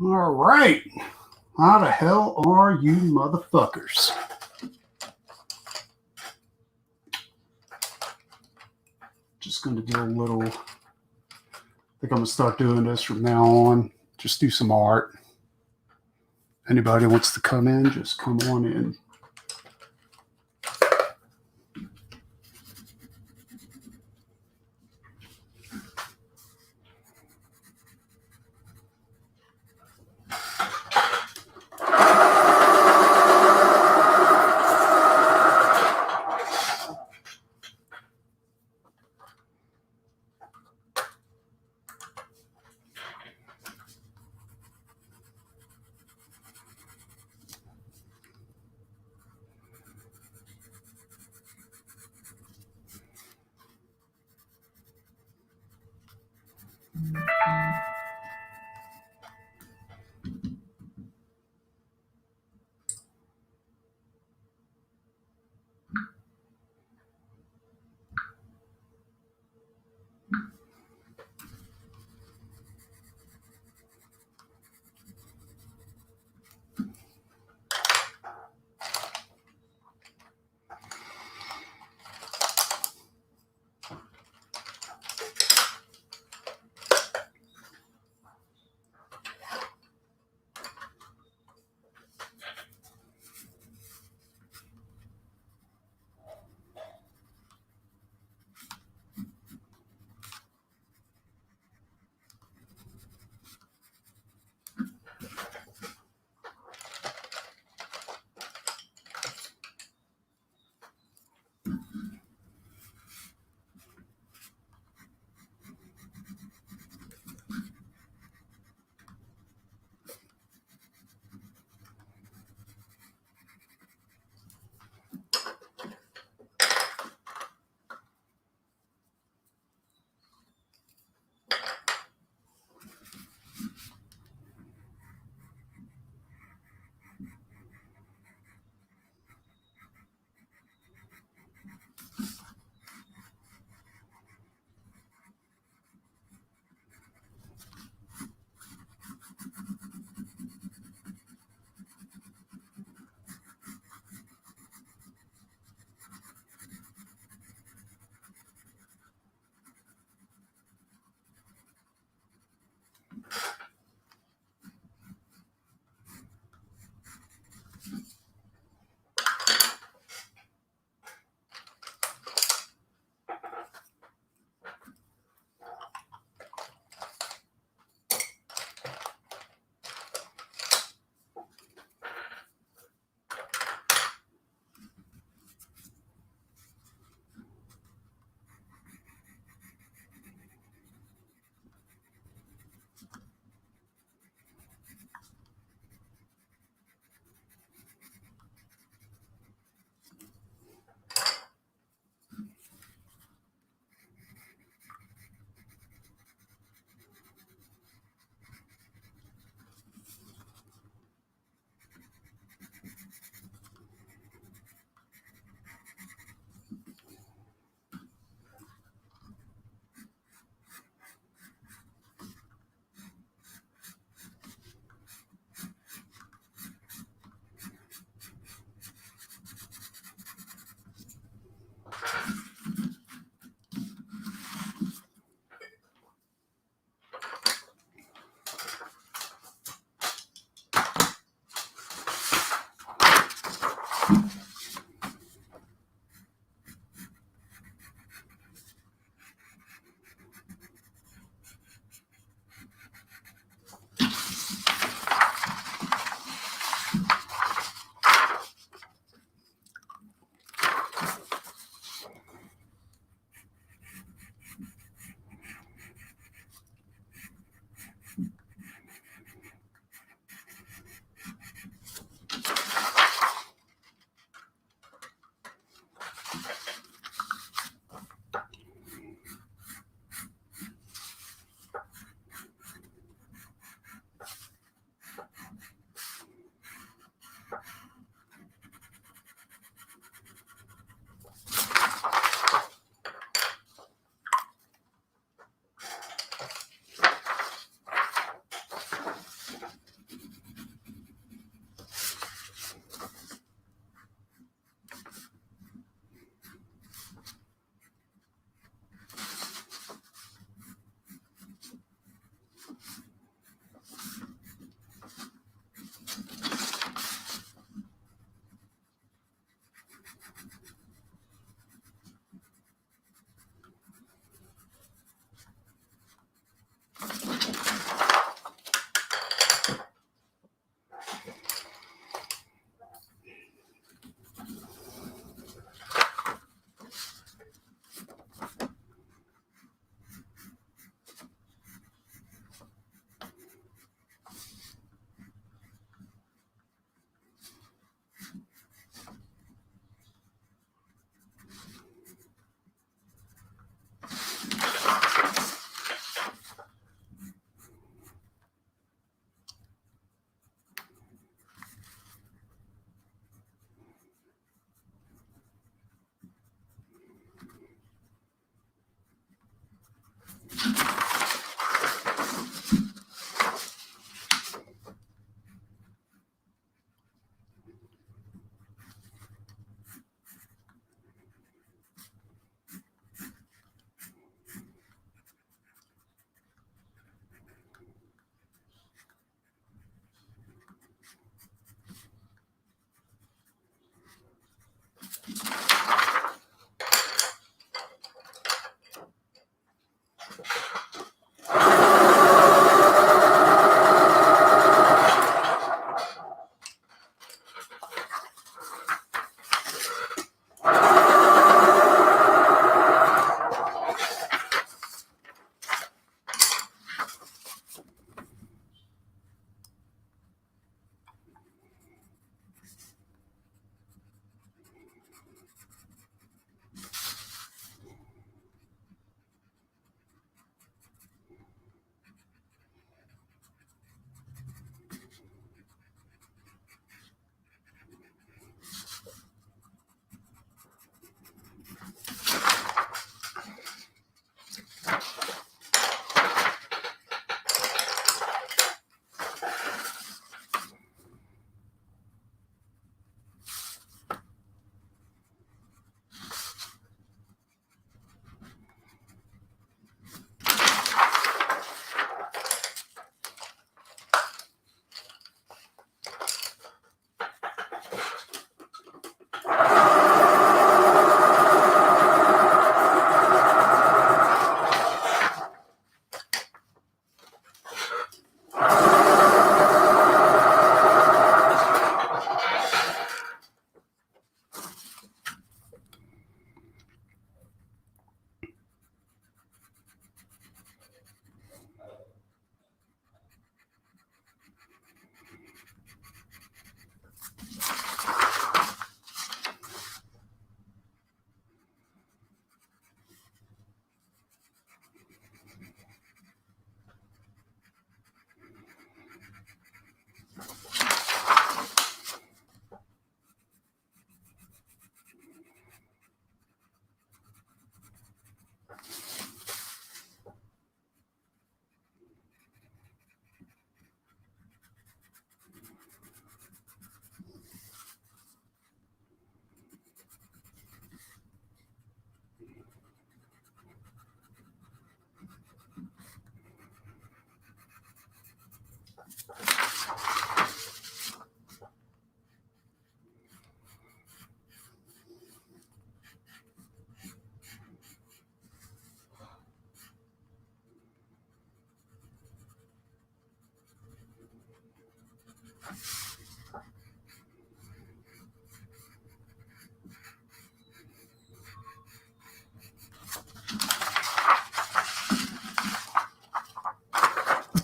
All right. How the hell are you motherfuckers? Just going to do a little, I think I'm going to start doing this from now on. Just do some art. Anybody wants to come in, just come on in.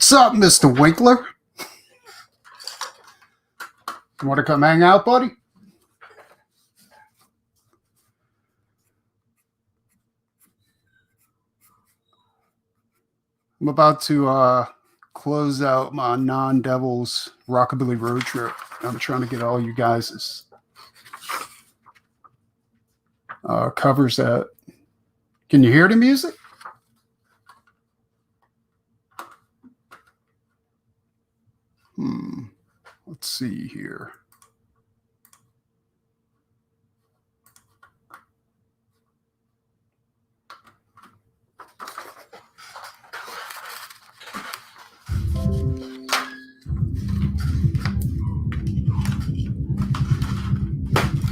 What's up, Mr. Winkler? You want to come hang out, buddy? I'm about to close out my non-Devils Rockabilly road trip. I'm trying to get all you guys' covers that. Can you hear the music? Let's see here.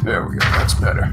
There we go. That's better.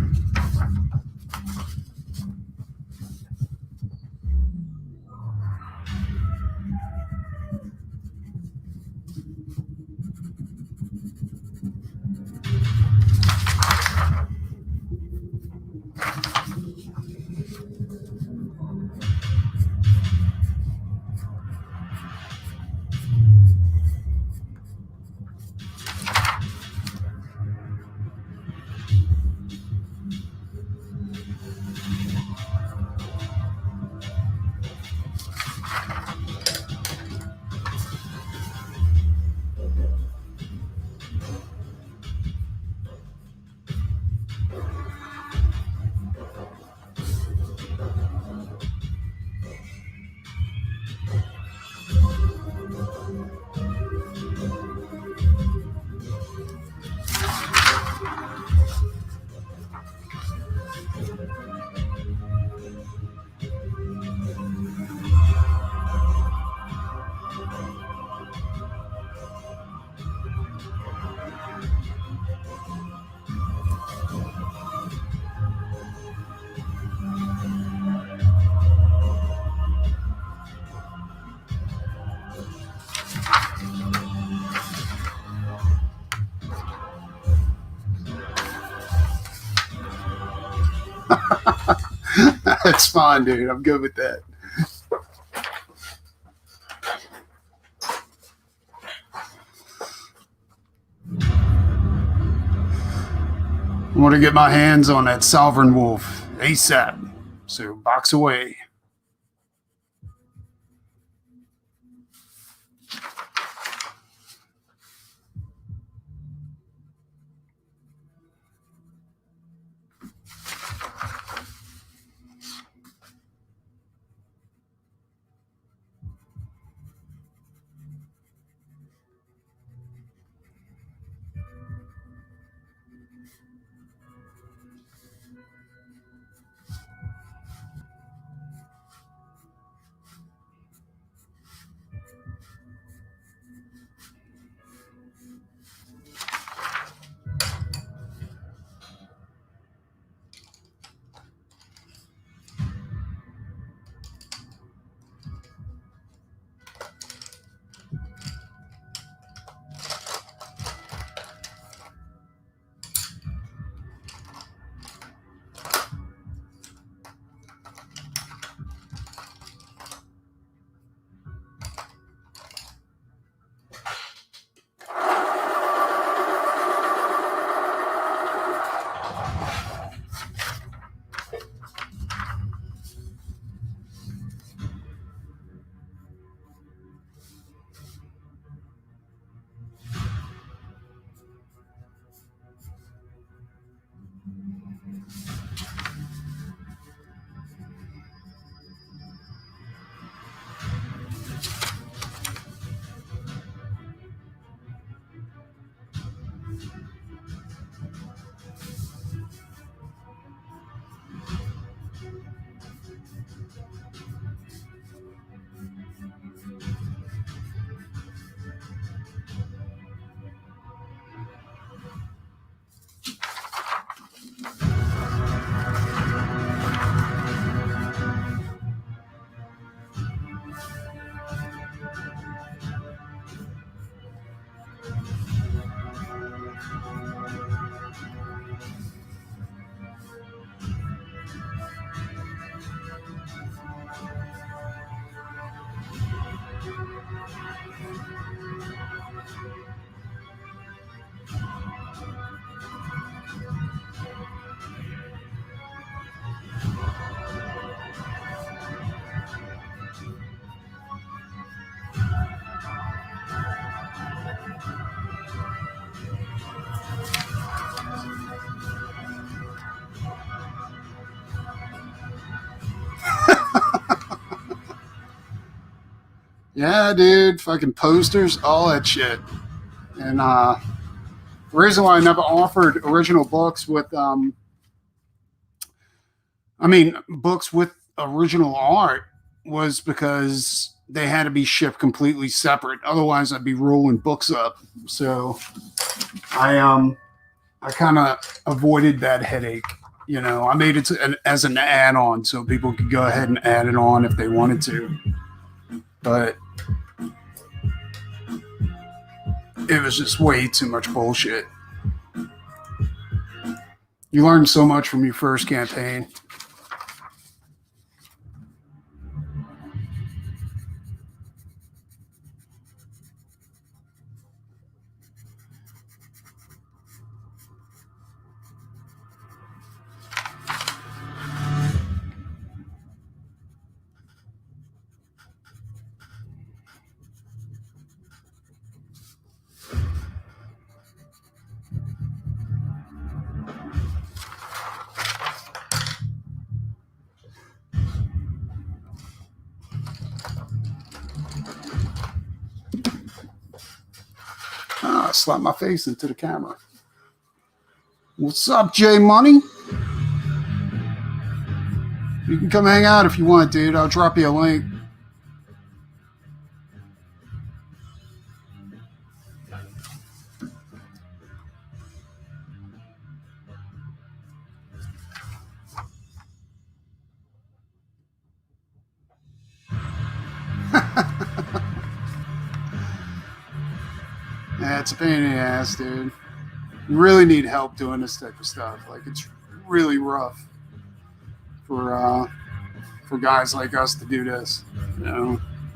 That's fine, dude. I'm good with that. I want to get my hands on that Sovereign Wolf ASAP. So box away. Yeah, dude. Fucking posters, all that shit. And the reason why I never offered original books with, books with original art was because they had to be shipped completely separate. Otherwise, I'd be rolling books up. So I kind of avoided that headache. You know, I made it as an add-on so people could go ahead and add it on if they wanted to. But it was just way too much bullshit. You learn so much from your first campaign. I slapped my face into the camera. What's up, J Money? You can come hang out if you want, dude. I'll drop you a link. Yeah, it's a pain in the ass, dude. You really need help doing this type of stuff. Like, it's really rough. for guys like us to do this,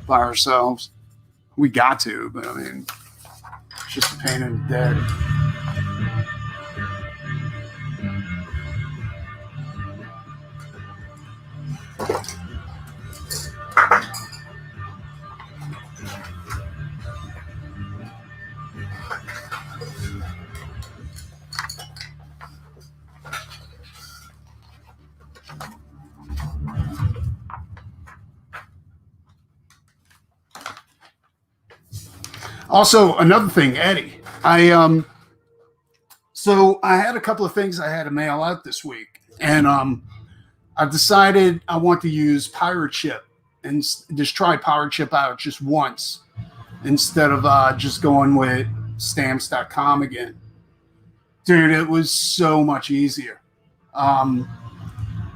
by ourselves. We got to, but I mean, it's just a pain in the dick. Also, another thing, Eddie, so I had a couple of things I had to mail out this week, and I've decided I want to use Pirate Ship and just try Pirate Ship out just once instead of just going with stamps.com again. Dude, it was so much easier.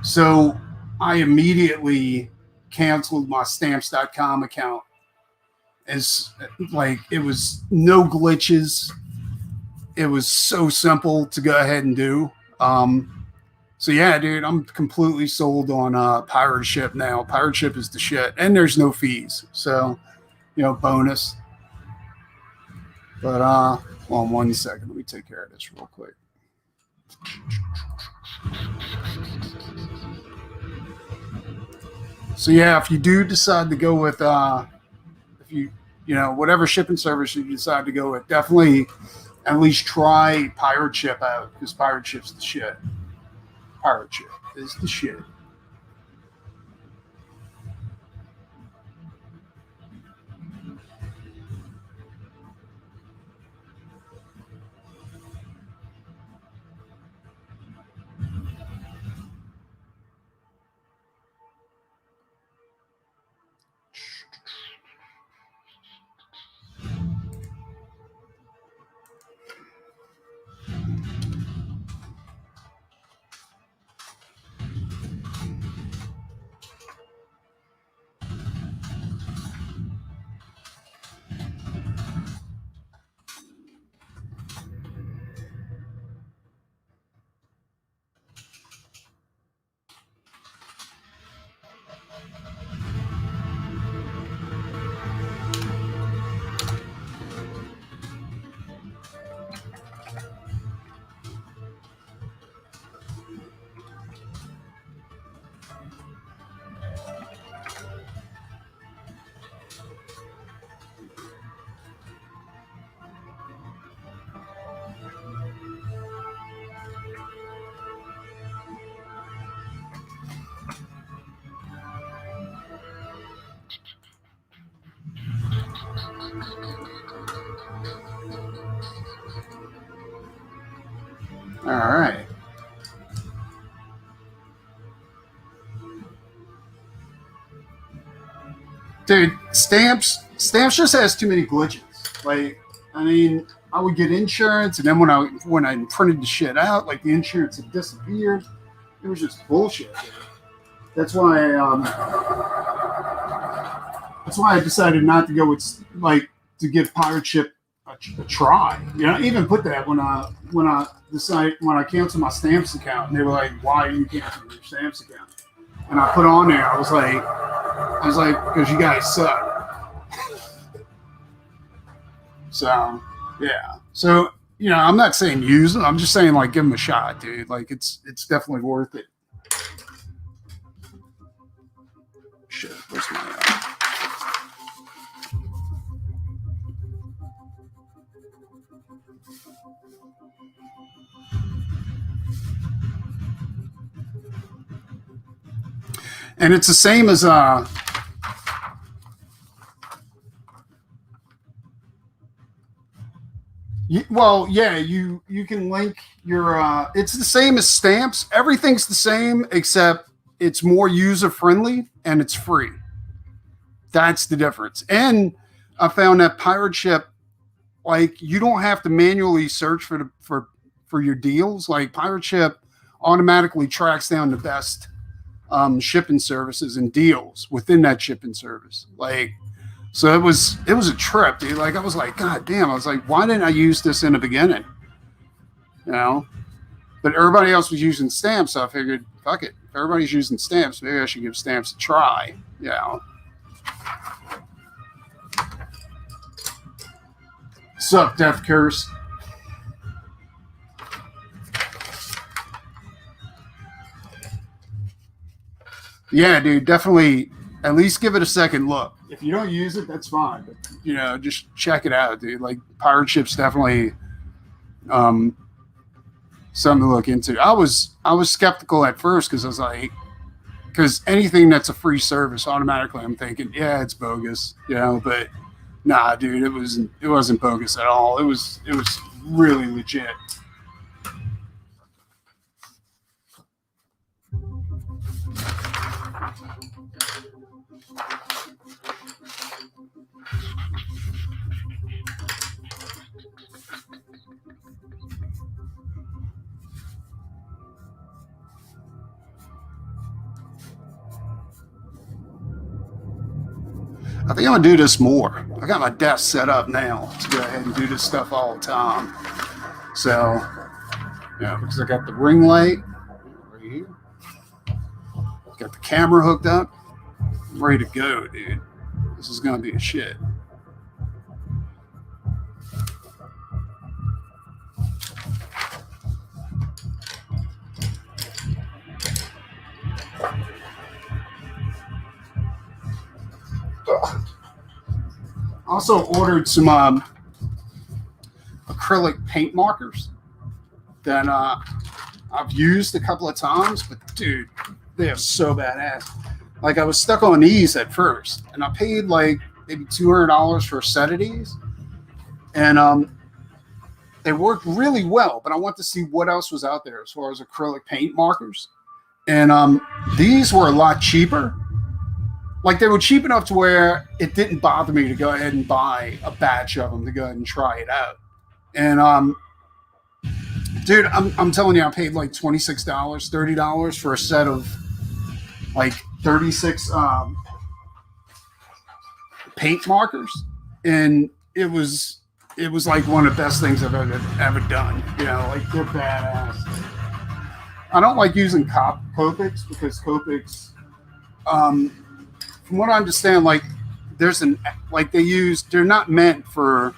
So I immediately canceled my stamps.com account. As like, it was no glitches. It was so simple to go ahead and do. So yeah, dude, I'm completely sold on Pirate Ship now. Pirate Ship is the shit, and there's no fees, so bonus. But hold on 1 second. Let me take care of this real quick. So yeah, if you do decide to go with whatever shipping service you decide to go with, definitely at least try Pirate Ship out, because Pirate Ship's the shit. Pirate Ship is the shit. All right. Dude, stamps just has too many glitches. Like, I mean, I would get insurance, and then when I printed the shit out, like, the insurance had disappeared. It was just bullshit. Dude. That's why I decided not to go with, like, to give Pirate Ship a try. Even put that when I canceled my stamps account, and they were like, "Why are you canceling your stamps account?" And I put on there, I was like, because you guys suck. So yeah. So I'm not saying use them. I'm just saying, like, give them a shot, dude. Like, it's definitely worth it. Shit, where's my and it's the same as you can link your it's the same as stamps. Everything's the same except it's more user friendly and it's free. That's the difference. And I found that Pirate Ship, like, you don't have to manually search for your deals. Like, Pirate Ship automatically tracks down the best shipping services and deals within that shipping service. Like, so it was a trip, dude. Like, I was like, God damn. I was like, why didn't I use this in the beginning? But everybody else was using stamps, so I figured, fuck it. If everybody's using stamps, maybe I should give stamps a try. You know. Sup, Death Curse? Yeah, dude, definitely at least give it a second look. If you don't use it, that's fine. But, you know, just check it out, dude. Like, pirate ship's definitely um, something to look into. I was skeptical at first because I was like, because anything that's a free service, automatically I'm thinking, yeah, it's bogus, you know. But nah, dude, it wasn't bogus at all. It was really legit. I think I'm gonna do this more. I got my desk set up now to go ahead and do this stuff all the time. So, yeah, because I got the ring light right here, got the camera hooked up, I'm ready to go, dude. This is gonna be a shit. Also ordered some acrylic paint markers that I've used a couple of times, but dude, they are so badass. Like I was stuck on these at first, and I paid like maybe $200 for a set of these, and they worked really well. But I want to see what else was out there as far as acrylic paint markers, and these were a lot cheaper. Like they were cheap enough to where it didn't bother me to go ahead and buy a batch of them to go ahead and try it out. And dude, I'm telling you, I paid like $26, $30 for a set of like 36 paint markers, and it was like one of the best things I've ever done. You know, like they're badass. I don't like using Copics because Copics, from what I understand, like there's an like they're not meant for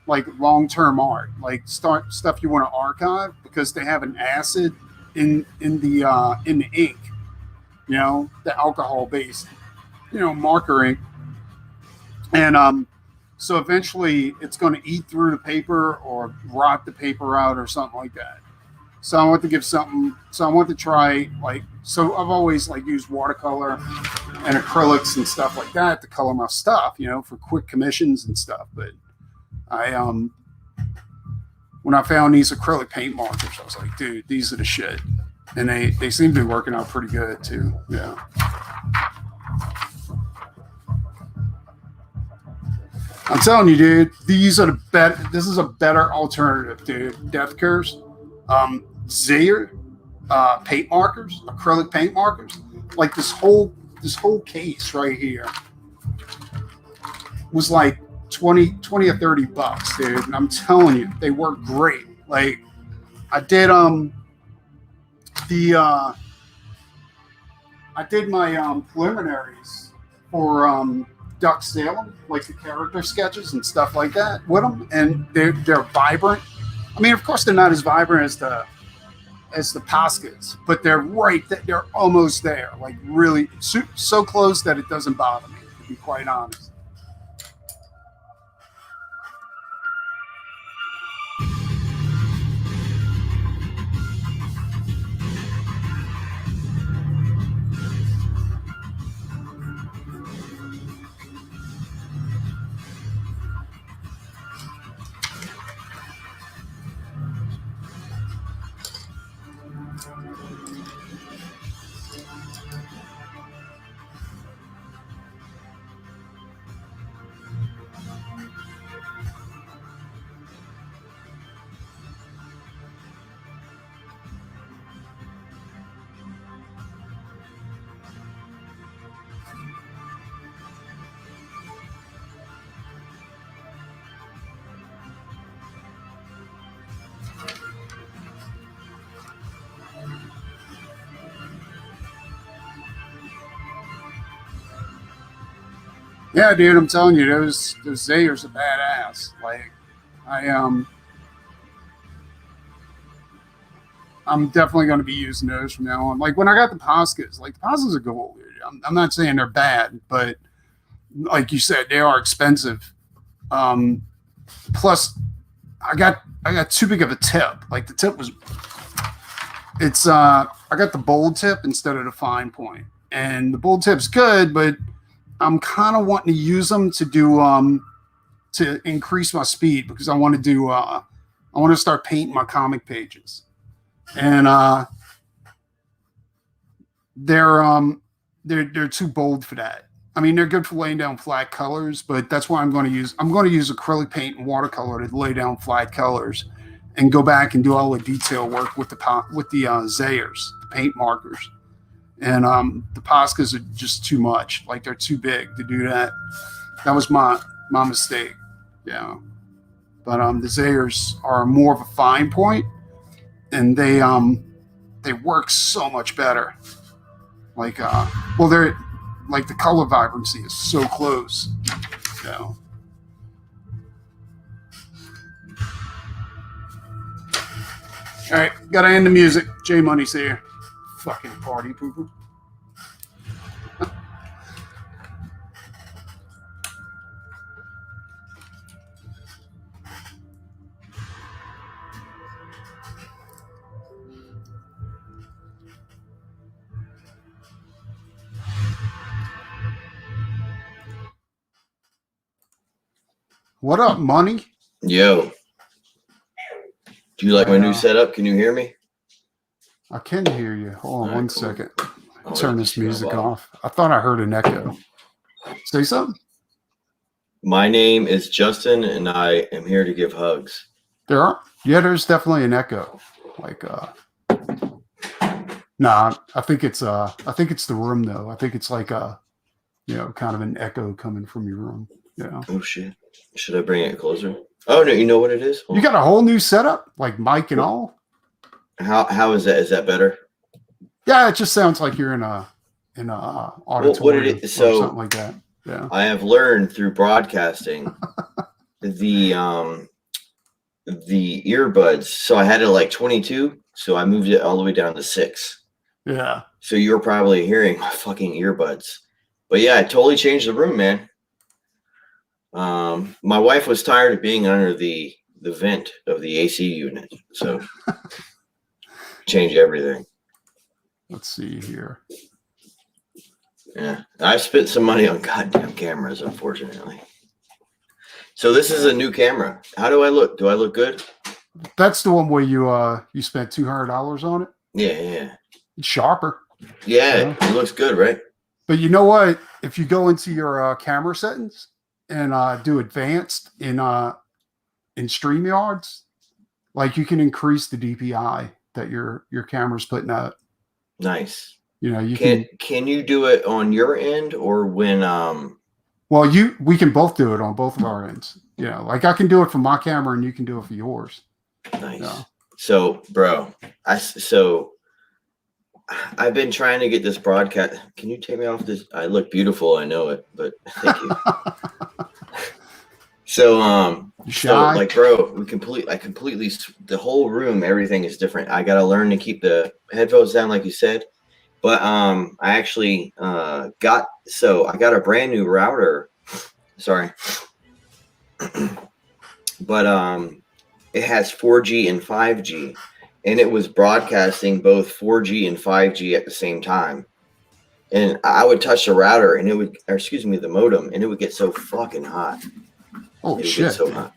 like long-term art, like stuff you want to archive because they have an acid in the ink, you know, the alcohol based, you know, marker ink, and so eventually it's going to eat through the paper or rot the paper out or something like that. So I want to give something. So I want to try like. So I've always like used watercolor and acrylics and stuff like that to color my stuff, you know, for quick commissions and stuff. But I when I found these acrylic paint markers, I was like, dude, these are the shit, and they seem to be working out pretty good too. Yeah. I'm telling you, dude, these are the better. This is a better alternative, dude. Death Curse, Zaire, paint markers, acrylic paint markers. Like this whole case right here was like 20 or 30 bucks, dude. And I'm telling you, they work great. Like I did the I did my preliminaries for Duck Salem, like the character sketches and stuff like that with them, and they're vibrant. I mean, of course, they're not as vibrant as the Poscas, but they're right. They're almost there, like really so close that it doesn't bother me, to be quite honest. Yeah, dude, I'm telling you, those Zayers are badass. Like, I I'm definitely going to be using those from now on. Like when I got the Poscas, like the Poscas are gold. Dude. I'm not saying they're bad, but like you said, they are expensive. Um, Plus, I got too big of a tip. Like the tip was, it's I got the bold tip instead of the fine point, and the bold tip's good, but I'm kind of wanting to use them to do to increase my speed because I want to do I want to start painting my comic pages, and they're they're too bold for that. I mean, they're good for laying down flat colors, but that's why I'm going to use acrylic paint and watercolor to lay down flat colors, and go back and do all the detail work with the Zayers, the paint markers, and the Poscas are just too much. Like they're too big to do that. That was my mistake. Yeah, but the Zayers are more of a fine point, and they work so much better. Like well, they're like the color vibrancy is so close. You know. All right, gotta end the music. J Money's here. Fucking party pooper. What up, Money? Yo. Do you like my new setup? Can you hear me? I can hear you. Hold on one second. Turn this music off. I thought I heard an echo. Say something. My name is Justin, and I am here to give hugs. There's definitely an echo. Like, nah, I think it's the room though. I think it's like kind of an echo coming from your room. Yeah. Oh shit! Should I bring it closer? Oh no, you know what it is? You got a whole new setup, like mic and all. How is that? Is that better? Yeah, it just sounds like you're in a auditorium or something like that. Yeah. I have learned through broadcasting the earbuds. So I had it like 22, so I moved it all the way down to 6. Yeah. So you're probably hearing my fucking earbuds. But yeah, I totally changed the room, man. My wife was tired of being under the vent of the AC unit, so change everything. Let's see here. Yeah, I spent some money on goddamn cameras, unfortunately. So this is a new camera. How do I look? Do I look good? That's the one where you spent $200 on it. Yeah. It's sharper. Yeah, it looks good, right? But you know what? If you go into your camera settings and do advanced in StreamYards, like you can increase the DPI that your camera's putting out. Nice. You know, can you do it on your end or when well, we can both do it on both of our ends. Yeah, like I can do it for my camera and you can do it for yours. Nice. Yeah. So, bro, I've been trying to get this broadcast. Can you take me off this? I look beautiful, I know it, but thank you. So like, bro, I completely the whole room, everything is different. I gotta learn to keep the headphones down, like you said. But I actually got a brand new router. Sorry. But it has 4G and 5G, and it was broadcasting both 4G and 5G at the same time. And I would touch the router and the modem, and it would get so fucking hot. Oh shit. So hot.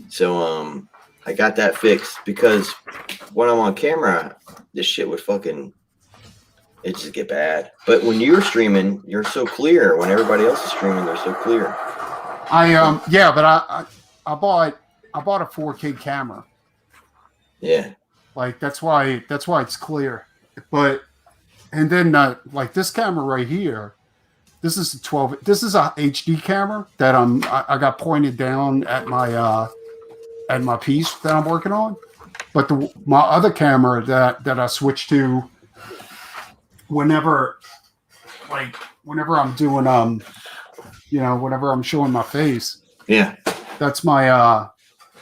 So I got that fixed because when I'm on camera, this shit would fucking it just get bad. But when you're streaming, you're so clear. When everybody else is streaming, they're so clear. But I bought a 4K camera. Yeah. Like that's why it's clear. But and then like this camera right here, this is a HD camera that I got pointed down at my piece that I'm working on. But my other camera that I switched to whenever I'm doing you know, whenever I'm showing my face. Yeah. That's my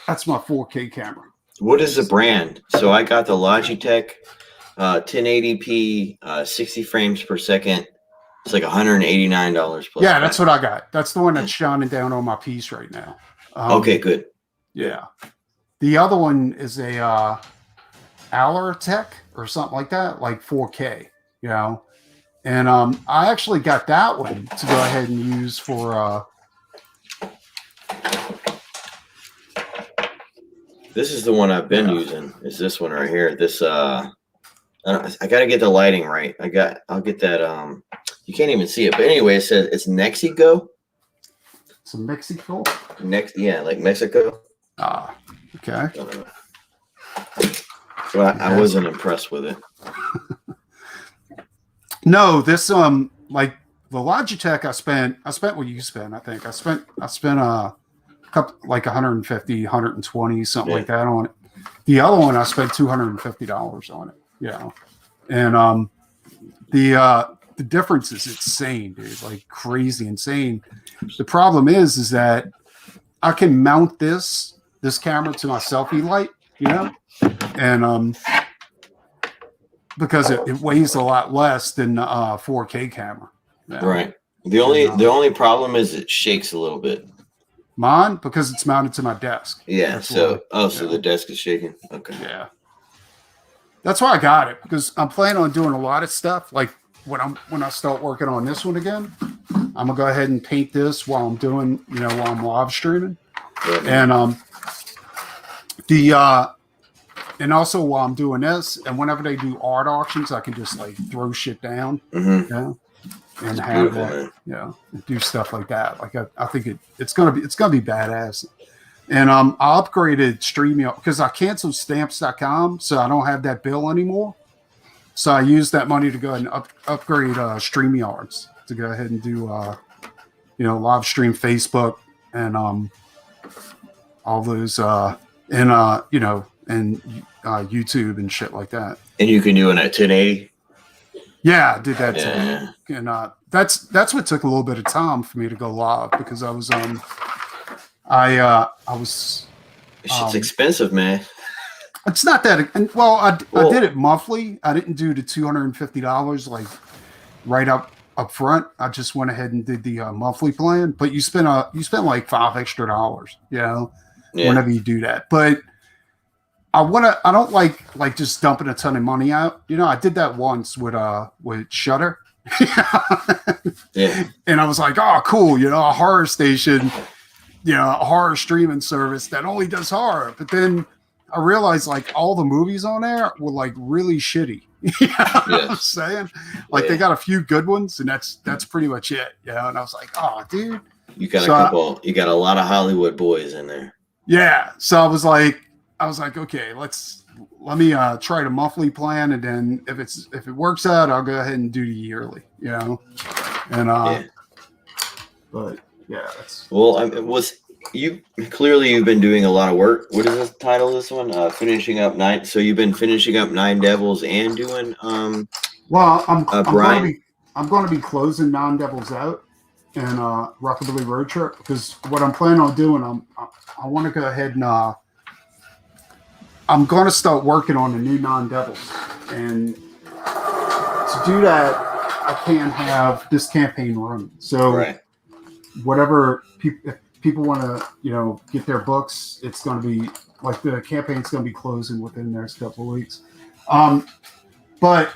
4K camera. What is the brand? So I got the Logitech 1080p 60 frames per second. It's like $189 plus. Yeah, that's what I got. That's the one that's shining down on my piece right now. Okay, good. Yeah. The other one is a Tech or something like that, like 4K, you know. And I actually got that one to go ahead and use for this is the one I've been using. Is this one right here? This I gotta get the lighting right. I'll get that you can't even see it. But anyway, it says it's Mexico. It's Mexico? Yeah, like Mexico. Ah, okay. Well, I wasn't impressed with it. No, this like the Logitech I spent what you spent, I think. I spent a couple like 150, 120, something like that on it. The other one I spent $250 on it, you know. And the difference is insane, dude. Like crazy insane. The problem is that I can mount this camera to my selfie light, you know, and because it weighs a lot less than a 4K camera. You know? Right. The only problem is it shakes a little bit. Mine, because it's mounted to my desk. Yeah. That's so why, so the desk is shaking. Okay. Yeah. That's why I got it, because I'm planning on doing a lot of stuff. Like when I start working on this one again, I'm gonna go ahead and paint this while I'm doing, you know, while I'm live streaming. Yeah. And also while I'm doing this, and whenever they do art auctions, I can just like throw shit down, you know, and have that, you know, and do stuff like that. Like I think it's gonna be badass. And I upgraded StreamYard because I canceled stamps.com, so I don't have that bill anymore. So I used that money to go ahead and upgrade StreamYards to go ahead and do you know, live stream Facebook and all those and you know, and YouTube and shit like that. And you can do it at 1080. Yeah, I did that too. And that's what took a little bit of time for me to go live, because I was It's expensive, man. It's not that. Well, I did it monthly. I didn't do the $250 like right up front. I just went ahead and did the monthly plan. But you spend like $5 extra, you know, whenever you do that. But I don't like just dumping a ton of money out. You know, I did that once with Shudder. Yeah. And I was like, oh, cool. You know, a horror station, you know, a horror streaming service that only does horror. But then I realized like all the movies on there were like really shitty. You know what I'm saying? Like they got a few good ones, and that's pretty much it. You know, and I was like, oh, dude. You got you got a lot of Hollywood boys in there. Yeah. So I was like, okay, let me try the monthly plan, and then if it works out, I'll go ahead and do the yearly, you know. And but yeah, that's you've been doing a lot of work. What is the title of this one? Finishing up 9. So you've been finishing up 9 Devils and doing well, I'm going to be closing 9 Devils out and Rockabilly Road Trip, because what I'm planning on doing, I want to go ahead and I'm going to start working on the new 9 Devils, and to do that, I can't have this campaign run. So whatever if people want to, you know, get their books, it's going to be like the campaign's going to be closing within the next couple of weeks. But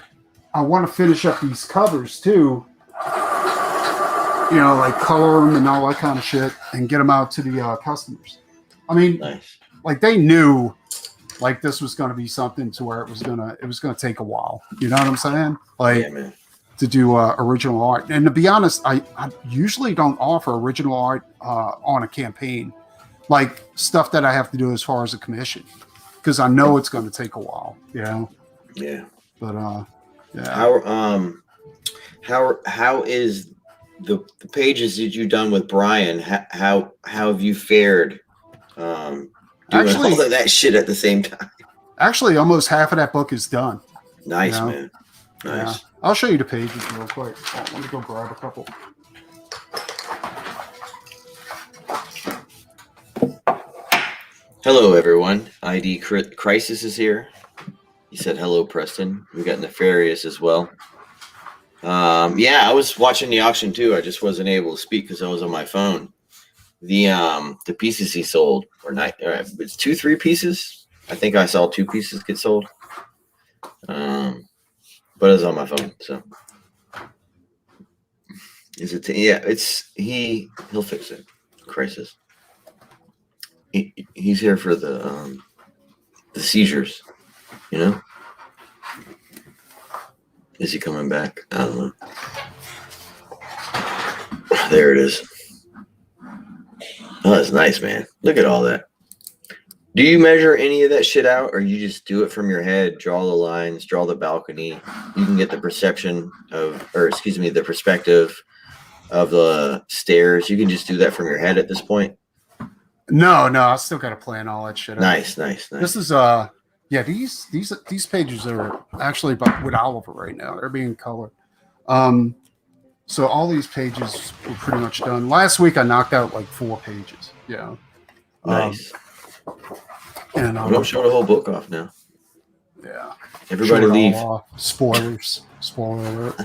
I want to finish up these covers too, you know, like color them and all that kind of shit, and get them out to the customers. I mean, like they knew like this was going to be something to where it was going to take a while. You know what I'm saying? Like to do original art. And to be honest, I usually don't offer original art on a campaign, like stuff that I have to do as far as a commission, because I know it's going to take a while. You know? Yeah. But yeah. How is the pages that you've done with Brian? How have you fared? Doing all of that shit at the same time. Actually, almost half of that book is done. Nice, you know? Man. Nice. Yeah. I'll show you the pages real quick. Let me go grab a couple. Hello, everyone. ID Crisis is here. He said hello, Preston. We got Nefarious as well. Yeah, I was watching the auction too. I just wasn't able to speak because I was on my phone. The pieces he sold were not. It's 2-3 pieces. I think I saw 2 pieces get sold. But it was on my phone, so is it? Yeah, he'll fix it. Crisis. He's here for the seizures. You know. Is he coming back? I don't know. There it is. Oh, that's nice, man. Look at all that. Do you measure any of that shit out, or you just do it from your head, draw the lines, draw the balcony? You can get the perception the perspective of the stairs. You can just do that from your head at this point. No, I still got to plan all that shit out. Nice. This is yeah, these pages are actually with Oliver right now. They're being colored. So all these pages were pretty much done. Last week I knocked out like 4 pages. Yeah. Nice. And don't show the whole book off now. Yeah. Everybody leave. Spoilers. Spoiler alert.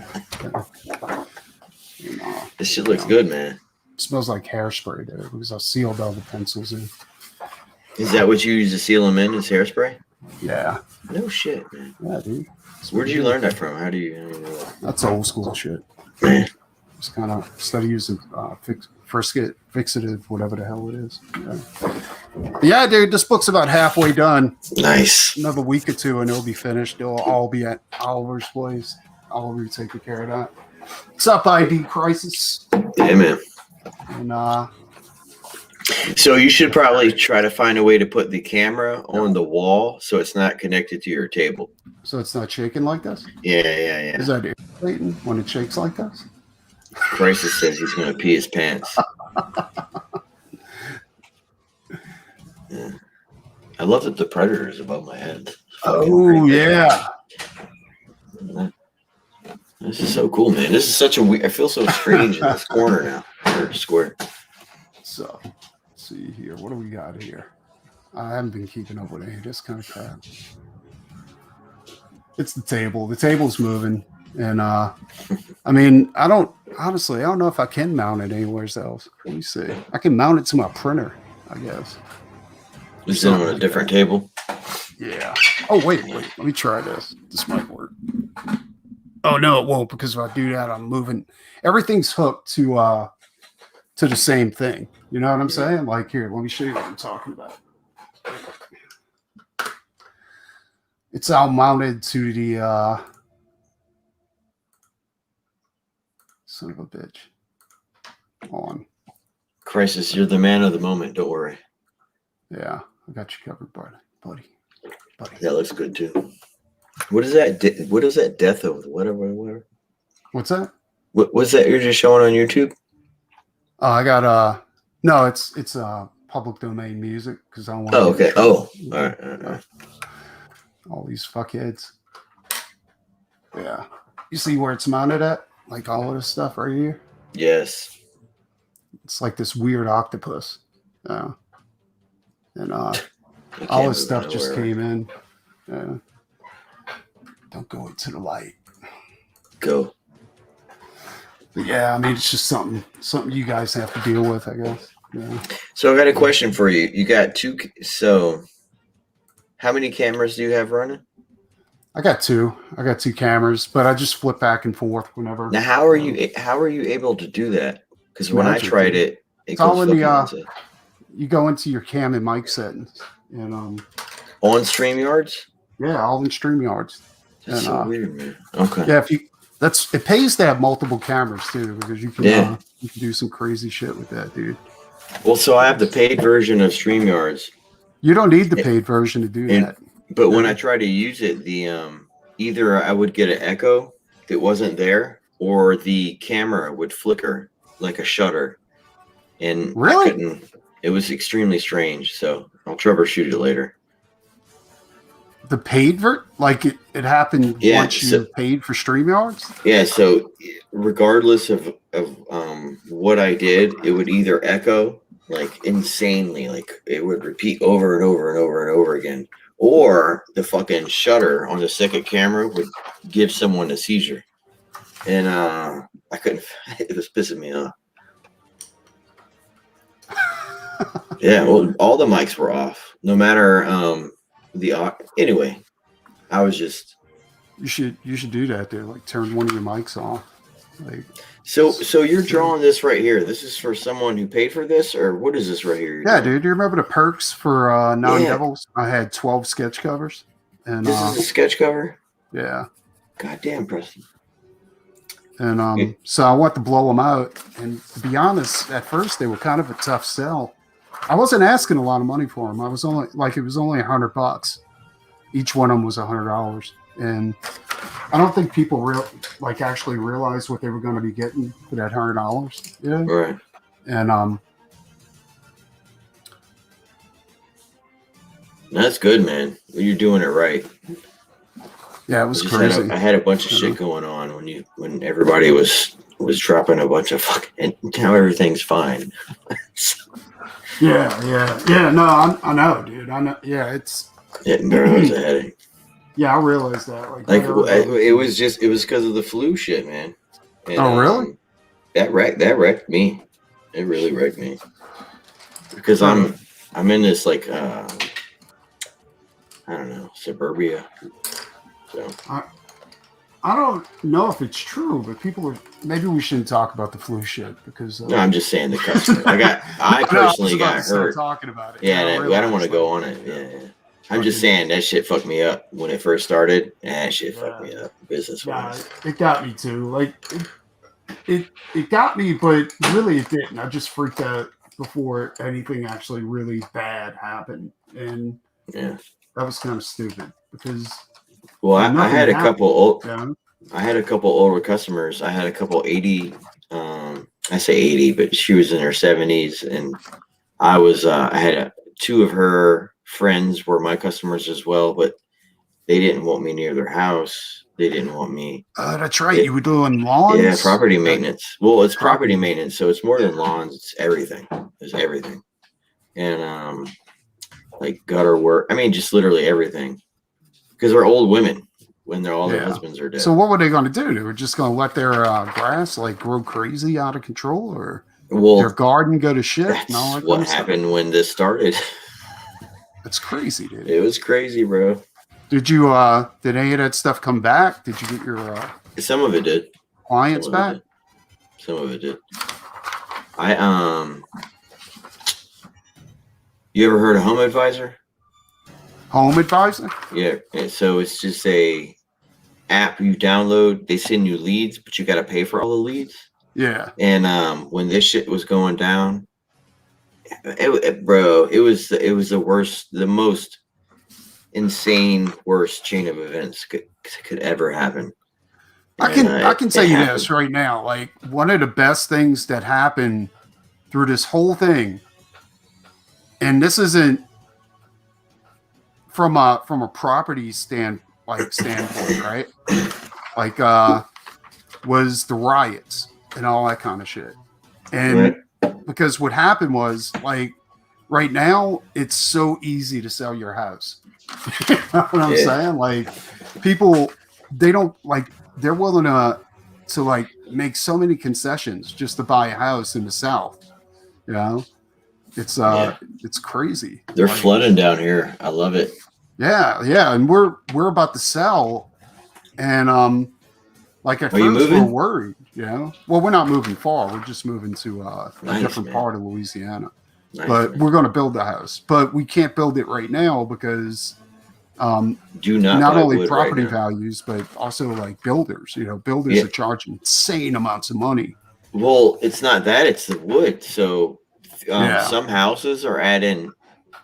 This shit looks good, man. It smells like hairspray there because I sealed all the pencils in. Is that what you use to seal them in? Is hairspray? Yeah. No shit, man. Yeah, dude. Where'd you learn that from? How do you know that? That's old school shit. Man. Just kind of instead of using fixative, whatever the hell it is. Yeah, dude, this book's about halfway done. Nice. Another week or 2 and it'll be finished. It'll all be at Oliver's place. Oliver taking care of that. What's up, ID Crisis? Yeah, man. And so you should probably try to find a way to put the camera on the wall so it's not connected to your table. So it's not shaking like this? Yeah. Is that irritating when it shakes like this? Crisis says he's going to pee his pants. Yeah. I love that the Predator is above my head. Oh, yeah. This is so cool, man. This is such a weird. I feel so strange in this corner now. Or square. So, let's see here. What do we got here? I haven't been keeping up with any of this kind of crap. It's the table. The table's moving. And, I mean, I don't know if I can mount it anywhere else. Let me see. I can mount it to my printer, I guess. You sit on a different table? Yeah. Oh, wait. Let me try this. This might work. Oh, no, it won't, because if I do that, I'm moving. Everything's hooked to the same thing. You know what I'm saying? Like, here, let me show you what I'm talking about. It's all mounted to the son of a bitch. Hold on. Crisis, you're the man of the moment. Don't worry. Yeah, I got you covered, buddy. That looks good too. What is that? What is that? Death of whatever. What's that? What's that you're just showing on YouTube? I got no, it's public domain music because I don't want. Oh, okay. Oh, all right. All these fuckheads. Yeah, you see where it's mounted at? Like all of this stuff right here. Yes. It's like this weird octopus. Yeah. And all this stuff just came in. Yeah. Don't go into the light. Go. But yeah, I mean, it's just something you guys have to deal with, I guess. Yeah. So I got a question for you. You got 2. So how many cameras do you have running? I got 2. I got 2 cameras, but I just flip back and forth whenever. Now, how are you able to do that? Because when I tried it, it's all in the. You go into your cam and mic settings, and on StreamYards. Yeah, all in StreamYards. That's so weird, man. Okay. Yeah, it pays to have multiple cameras too, because you can you can do some crazy shit with that, dude. Well, so I have the paid version of StreamYards. You don't need the paid version to do that. But when I try to use it, the either I would get an echo that wasn't there, or the camera would flicker like a shutter, and really, I couldn't. It was extremely strange. So I'll troubleshoot it later. The paid like it happened once you paid for StreamYards? Yeah, so regardless of what I did, it would either echo like insanely. Like it would repeat over and over and over and over again. Or the fucking shutter on the second camera would give someone a seizure. And I couldn't, it was pissing me off. Yeah, well, all the mics were off. No matter anyway, I was just You should do that, dude. Like turn one of your mics off. Like so you're drawing this right here. This is for someone who paid for this, or what is this right here? Yeah, dude. Do you remember the perks for non-devils? I had 12 sketch covers. And this is a sketch cover? Yeah. Goddamn, Preston. And so I want to blow them out. And to be honest, at first they were kind of a tough sell. I wasn't asking a lot of money for them. I was only like, it was only $100. Each one of them was $100. And I don't think people actually realized what they were going to be getting for that $100. Yeah. Right. And that's good, man. You're doing it right. Yeah, it was crazy. I had a bunch of shit going on when everybody was dropping a bunch of fucking, and now everything's fine. Yeah. No, I know, dude. I know. Yeah, it's hitting barrels a headache. Yeah, I realized that. It was because of the flu shit, man. And, oh, really? That wrecked me. It really wrecked me because I'm in this like I don't know, suburbia. So I don't know if it's true, but maybe we shouldn't talk about the flu shit because no, I'm just saying the customer. I personally got hurt talking about it. Yeah, I don't want to go on it. Yeah. I'm just saying that shit fucked me up when it first started. That shit fucked me up business wise. Yeah, it got me too. Like it got me, but really it didn't. I just freaked out before anything actually really bad happened, and yeah, that was kind of stupid because. Well, I had a couple older customers. I had a couple 80. I say 80, but she was in her 70s, and I was. I had two of her friends were my customers as well, but they didn't want me near their house. They didn't want me. That's right. You were doing lawns. Yeah, property maintenance. Well, it's property maintenance, so it's more than lawns. It's everything. It's everything, and like gutter work. I mean, just literally everything. Because they're old women when their husbands are dead. So what were they going to do? They were just going to let their grass like grow crazy out of control, or their garden go to shit? That's what happened when this started. That's crazy, dude. It was crazy, bro. Did you did any of that stuff come back? Did you get your some of it did. Clients back? Some of it did. You ever heard of Home Advisor? Home Advisor? Yeah. So it's just a app you download. They send you leads, but you got to pay for all the leads. Yeah. And when this shit was going down, it was the worst, the most insane, worst chain of events could ever happen. I can tell you this right now. Like one of the best things that happened through this whole thing, and this isn't from a property standpoint, right? Like was the riots and all that kind of shit. And because what happened was like right now it's so easy to sell your house. You know what I'm saying? Like people, they're willing to like make so many concessions just to buy a house in the South. You know, it's crazy. They're flooding down here. I love it. Yeah, and we're about to sell, and like at first we're worried. You know, well we're not moving far. We're just moving to a different part of Louisiana. But we're going to build the house, but we can't build it right now because not only property values, but also like builders. You know, builders are charging insane amounts of money. Well, it's not that; it's the wood. So some houses are adding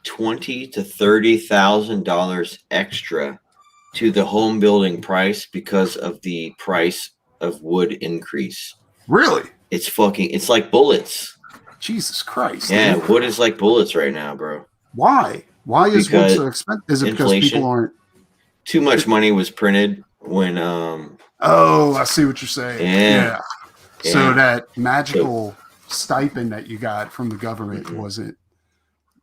$20,000 to $30,000 extra to the home building price because of the price of wood increase. Really? It's like bullets. Jesus Christ. Yeah, dude. Wood is like bullets right now, bro. Why? Why is wood so expensive? Is it inflation, because people aren't too much money was printed when oh, I see what you're saying. Yeah. So that magical stipend that you got from the government wasn't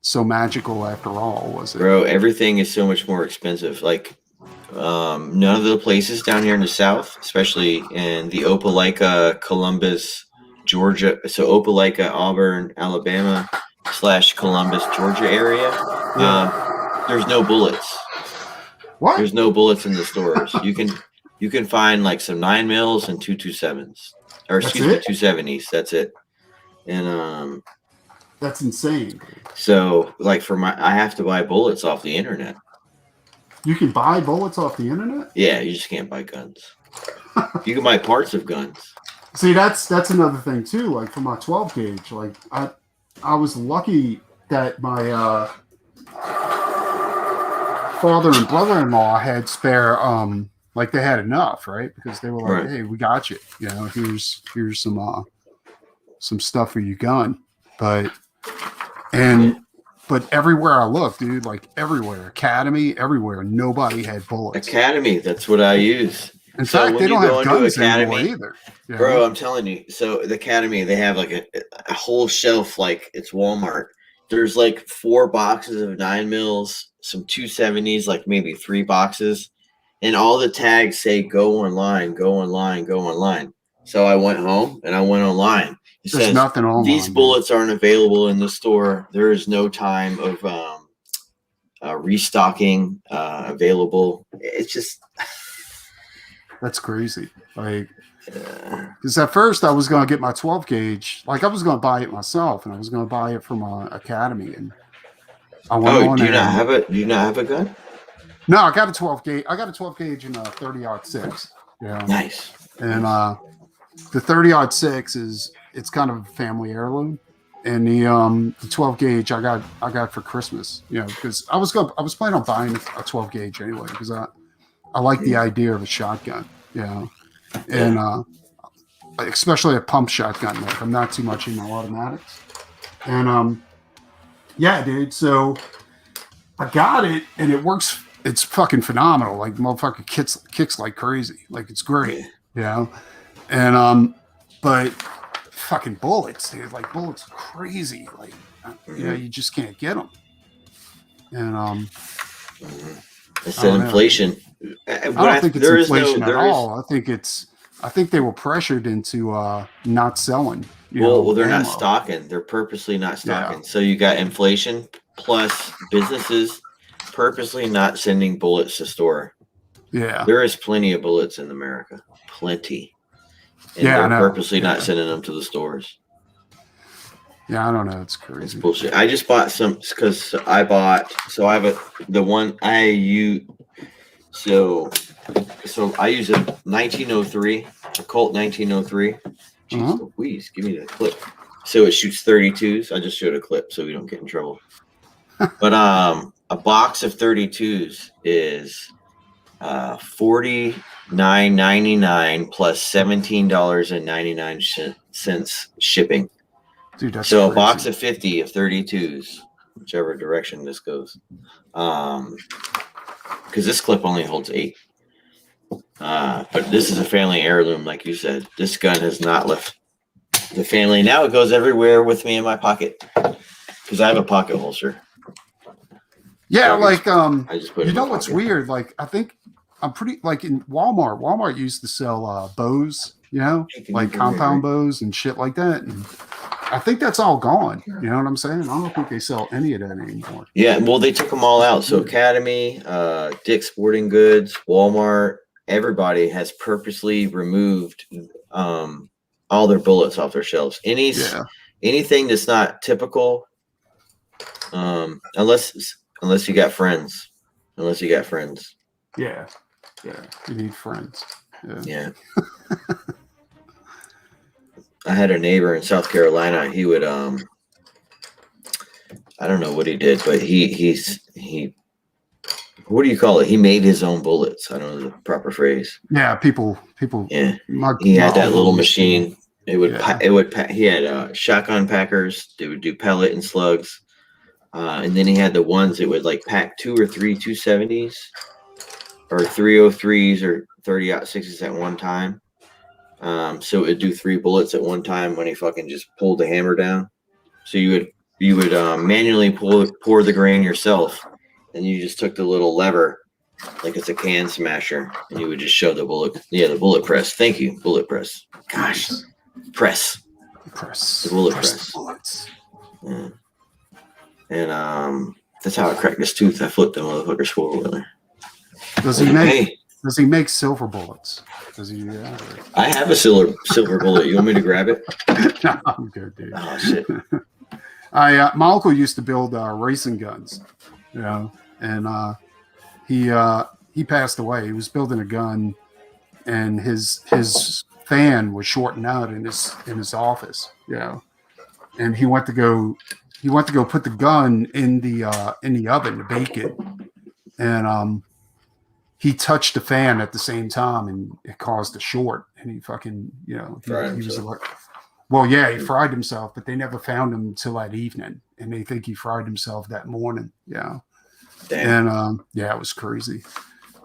so magical after all, was it? Bro, everything is so much more expensive. Like, none of the places down here in the South, especially in the Opelika, Columbus, Georgia. So Opelika, Auburn, Alabama / Columbus, Georgia area. There's no bullets. What? There's no bullets in the stores. You can find like some 9mm and 2.27s, or excuse me, 270s. That's it. And that's insane. So like I have to buy bullets off the internet. You can buy bullets off the internet? Yeah, you just can't buy guns. You can buy parts of guns. See, that's another thing too. Like for my 12 gauge, like I was lucky that my father and brother-in-law had spare. Like they had enough, right? Because they were like, right. Hey, we got you. You know, here's some stuff for your gun. But everywhere I looked, dude, like everywhere, Academy, everywhere, nobody had bullets. Academy, that's what I use. In fact, they don't have guns anymore either. Yeah. Bro, I'm telling you. So the Academy, they have like a whole shelf like it's Walmart. There's like 4 boxes of 9mm, some 270s, like maybe 3 boxes. And all the tags say go online, go online, go online. So I went home and I went online. It There's says, nothing online. These bullets aren't available in the store. There is no time of restocking available. It's just that's crazy. Like, because at first I was going to get my 12 gauge. Like I was going to buy it myself, and I was going to buy it from Academy. And I went on. Do you not have a gun? No, I got a 12 gauge. I got a 12 gauge in a 30-06. Yeah. Nice. And the 30-06 it's kind of a family heirloom, and the 12 gauge I got for Christmas. You know, because I was planning on buying a 12 gauge anyway because I like the idea of a shotgun. You know, and especially a pump shotgun. Like I'm not too much into automatics, and yeah, dude. So I got it, and it works. It's fucking phenomenal. Like motherfucker kicks like crazy. Like it's great, you know. And but fucking bullets, dude. Like bullets are crazy. Like you know, you just can't get them. And it's an inflation. I don't think it's inflation at all. I think they were pressured into not selling. Well, they're not stocking. They're purposely not stocking. Yeah. So you got inflation plus businesses purposely not sending bullets to store. Yeah. There is plenty of bullets in America. Plenty. And they're purposely not sending them to the stores. Yeah, I don't know. It's crazy. It's bullshit. I just bought some because I have the one I use. So I use a 1903, a Colt 1903. Jeez Louise, give me that clip. So it shoots 32s. I just showed a clip so we don't get in trouble. But a box of 32s is $49.99 plus $17.99 shipping. Dude, that's so crazy. A box of 50 of 32s, whichever direction this goes. Because this clip only holds 8. But this is a family heirloom, like you said. This gun has not left the family. Now it goes everywhere with me in my pocket because I have a pocket holster. Yeah, like I just put it you know what's weird? Like I think I'm pretty like in Walmart. Walmart used to sell bows, you know, like compound bows and shit like that. And I think that's all gone. You know what I'm saying? I don't think they sell any of that anymore. Yeah, well, they took them all out. So Academy, Dick's Sporting Goods, Walmart, everybody has purposely removed all their bullets off their shelves. Anything that's not typical, unless you got friends. Yeah. You need friends. Yeah. I had a neighbor in South Carolina. He would, I don't know what he did, but he, what do you call it? He made his own bullets. I don't know the proper phrase. Yeah. People. Yeah. He had that little machine. He had shotgun packers. They would do pellet and slugs. And then he had the ones that would like pack 2 or 3 270s or 303s or 30-06s at one time. So it'd do 3 bullets at one time when he fucking just pulled the hammer down. So you would manually pour the grain yourself, and you just took the little lever like it's a can smasher, and you would just show the bullet. Yeah, the bullet press. Thank you, bullet press. Gosh, press. The bullet press. Bullets. Yeah. And that's how I cracked his tooth. I flipped the motherfucker's 4-wheeler. Does he make silver bullets? Does he? Yeah, I have a silver bullet. You want me to grab it? No, I'm good, dude. Oh shit. My uncle used to build racing guns, and he passed away. He was building a gun, and his fan was shorting out in his office, and he went to go put the gun in the oven to bake it, and he touched the fan at the same time, and it caused a short, and he fucking he was like, well, yeah, he fried himself, but they never found him until that evening, and they think he fried himself that morning. Yeah. Damn. And it was crazy.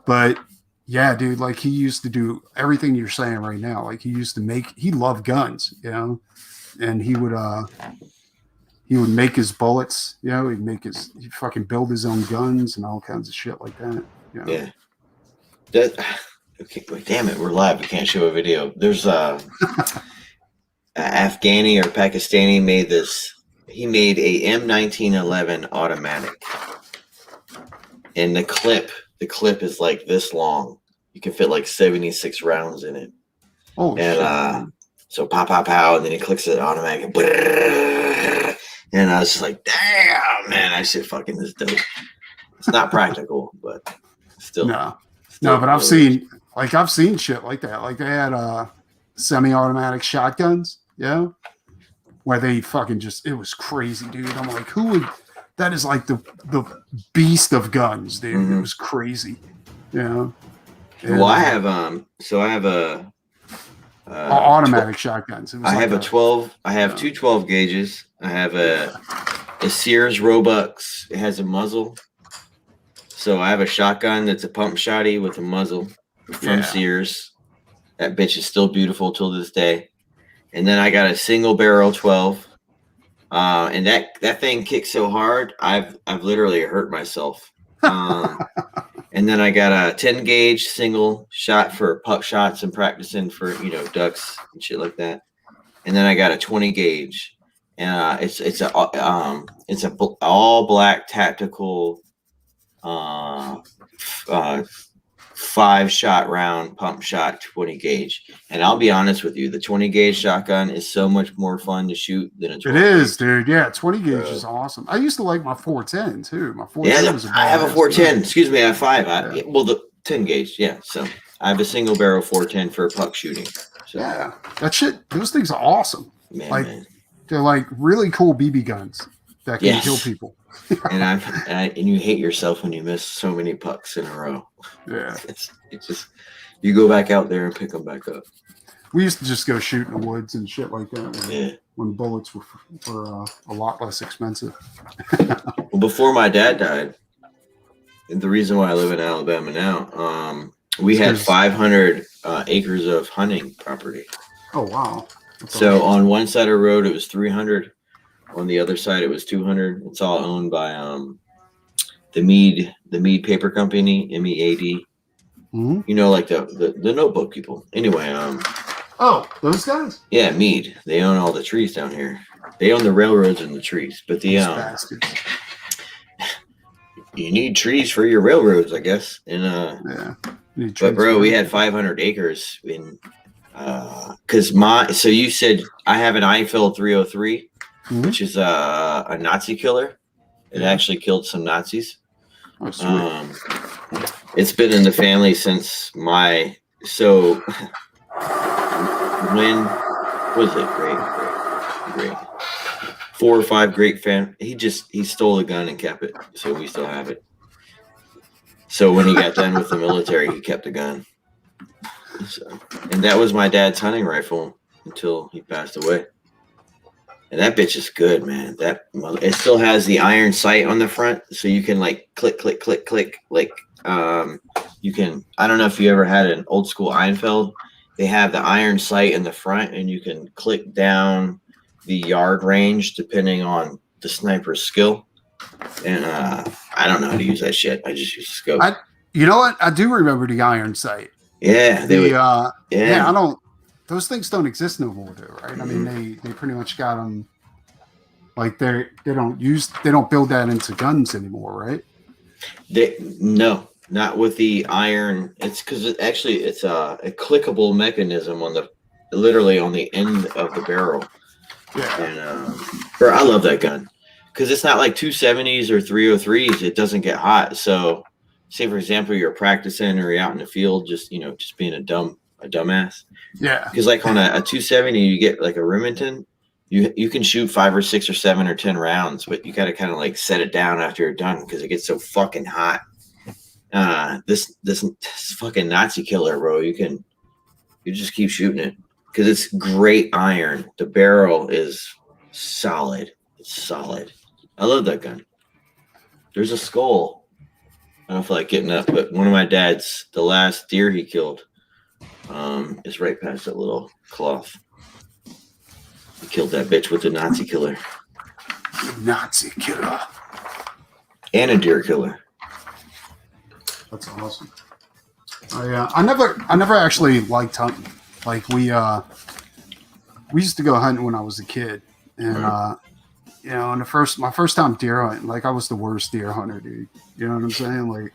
But yeah, dude, like he used to do everything you're saying right now. Like he loved guns, and he would make his bullets, he'd fucking build his own guns and all kinds of shit like that. Yeah. Okay, wait, damn it, we're live. We can't show a video. There's Afghani or Pakistani made this. He made a M1911 automatic, and the clip is like this long. You can fit like 76 rounds in it. Oh, and so pow pow pow, and then he clicks it automatic, and I was just like, damn, man, that shit fucking is dope. It's not practical, but still. No, but I've seen shit like that. Like they had semi-automatic shotguns, where they fucking it was crazy, dude. I'm like, who would? That is like the beast of guns, dude. Mm-hmm. It was crazy, And, well, I have a automatic shotguns. I have a 12. I have 2 12 gauges. I have a Sears Robux. It has a muzzle. So I have a shotgun that's a pump shotty with a muzzle from Sears. That bitch is still beautiful till this day. And then I got a single barrel 12. And that thing kicks so hard, I've literally hurt myself. And then I got a 10 gauge single shot for puck shots and practicing for ducks and shit like that. And then I got a 20 gauge, and it's a all black tactical 5-shot round pump shot 20 gauge. And I'll be honest with you, the 20 gauge shotgun is so much more fun to shoot than a 12 It is, dude. Yeah, 20 gauge is awesome. I used to like my 410 too. My 410 was I have a 410. Excuse me, I have 5. Well, the 10 gauge, So I have a single barrel 410 for puck shooting. So. Yeah, that shit. Those things are awesome. Man. They're like really cool BB guns that can kill people. and you hate yourself when you miss so many pucks in a row. Yeah, it's just you go back out there and pick them back up. We used to just go shoot in the woods and shit like that when bullets were a lot less expensive. Well, before my dad died, and the reason why I live in Alabama now, we had 500 acres of hunting property. Oh wow! So on one side of the road it was 300. On the other side, it was 200. It's all owned by the Mead Paper Company, MEAD. Mm-hmm. Like the notebook people. Anyway, those guys? Yeah, Mead. They own all the trees down here. They own the railroads and the trees. But the bastards. You need trees for your railroads, I guess. And but bro, we had 500 acres in so you said I have an Eiffel 303. Mm-hmm. Which is a Nazi killer. It actually killed some Nazis. Oh, sweet. It's been in the family since when was it? Great. 4 or 5 great fam. He stole a gun and kept it, so we still have it. So when he got done with the military, he kept the gun. And that was my dad's hunting rifle until he passed away. And that bitch is good, man. It still has the iron sight on the front, so you can like click, click, click, click. Like you can. I don't know if you ever had an old school Einfeld. they have the iron sight in the front, and you can click down the yard range depending on the sniper's skill. And I don't know how to use that shit. I just use the scope. You know what? I do remember the iron sight. Yeah, yeah. I don't. Those things don't exist no more, though, right? I mean, they pretty much got them. Like they don't build that into guns anymore, right? No, not with the iron. It's because it's a clickable mechanism literally on the end of the barrel. Yeah. And bro, I love that gun because it's not like 270s or 303s. It doesn't get hot. So, say for example, you're practicing or you're out in the field, just being a dumbass. Yeah. Because like on a 270, you get like a Remington. You can shoot 5 or 6 or 7 or 10 rounds, but you got to kind of like set it down after you're done because it gets so fucking hot. This fucking Nazi killer, bro. You just keep shooting it because it's great iron. The barrel is solid. It's solid. I love that gun. There's a skull. I don't feel like getting up, but one of my dad's, the last deer he killed, is right past that little cloth. He killed that bitch with the Nazi killer. Nazi killer. And a deer killer. That's awesome. I never actually liked hunting. Like we used to go hunting when I was a kid, and and my first time deer hunting, like I was the worst deer hunter, dude. You know what I'm saying? Like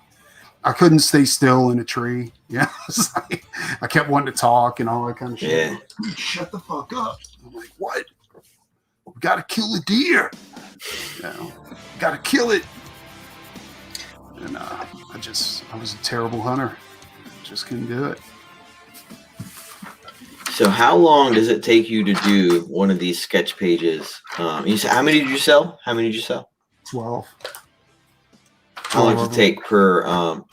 I couldn't stay still in a tree. Yeah, like, I kept wanting to talk and all that kind of shit. Yeah. Like, shut the fuck up. I'm like, what? We gotta kill the deer. Gotta kill it. And I was a terrible hunter. Just couldn't do it. So how long does it take you to do one of these sketch pages? You said, how many did you sell? 12. How long does it take per?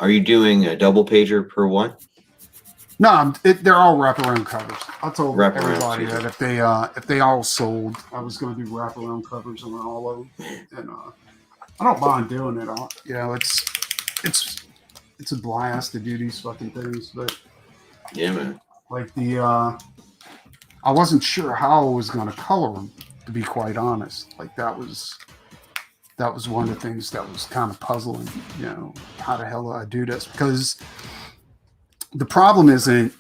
Are you doing a double pager per one? No, they're all wraparound covers. I told everybody that if they all sold, I was going to do wraparound covers on all of them, and I don't mind doing it. It's a blast to do these fucking things, but yeah, man. Like I wasn't sure how I was going to color them, to be quite honest. Like that was one of the things that was kind of puzzling. How the hell do I do this? Because the problem isn't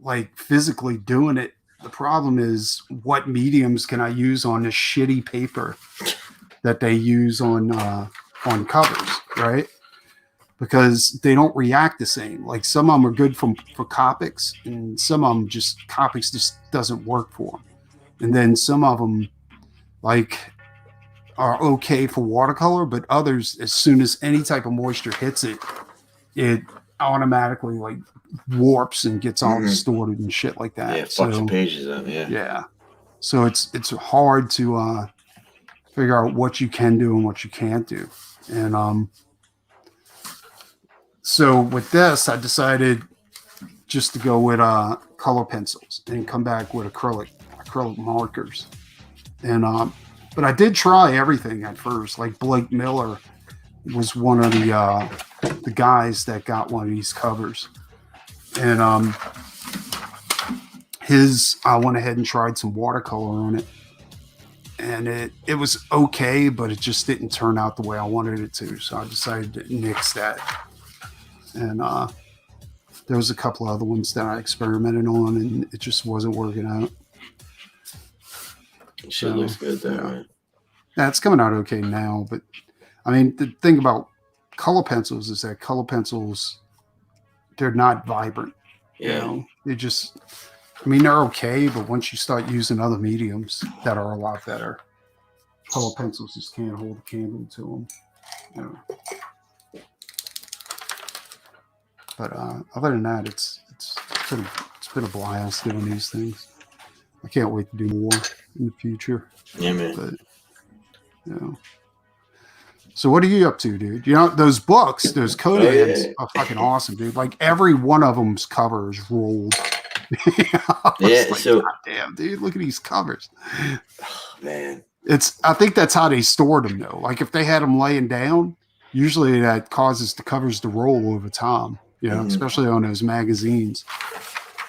like physically doing it. The problem is what mediums can I use on this shitty paper that they use on covers, right? Because they don't react the same. Like some of them are good for Copics, and some of them Copics just doesn't work for them. And then some of them like are okay for watercolor, but others, as soon as any type of moisture hits it, it automatically like warps and gets all distorted and shit like that. Yeah, fucks the pages up. Yeah. So it's hard to figure out what you can do and what you can't do. And so with this, I decided just to go with color pencils and come back with acrylic markers. And but I did try everything at first. Like Blake Miller was one of the guys that got one of these covers, and I went ahead and tried some watercolor on it, and it was okay, but it just didn't turn out the way I wanted it to. So I decided to nix that. And there was a couple other ones that I experimented on, and it just wasn't working out. Shit looks good though, man. Yeah, it's coming out okay now, but I mean, the thing about color pencils is that color pencils, they're not vibrant. Yeah. They just, I mean, they're okay, but once you start using other mediums that are a lot better, color pencils just can't hold a candle to them. But other than that, it's been a blast doing these things. I can't wait to do more in the future. Yeah, man. But, so what are you up to, dude? Those books, those Conans are fucking awesome, dude. Like every one of them's cover is rolled. So God damn, dude, look at these covers. Oh, man. I think that's how they stored them though. Like if they had them laying down, usually that causes the covers to roll over time. Especially on those magazines.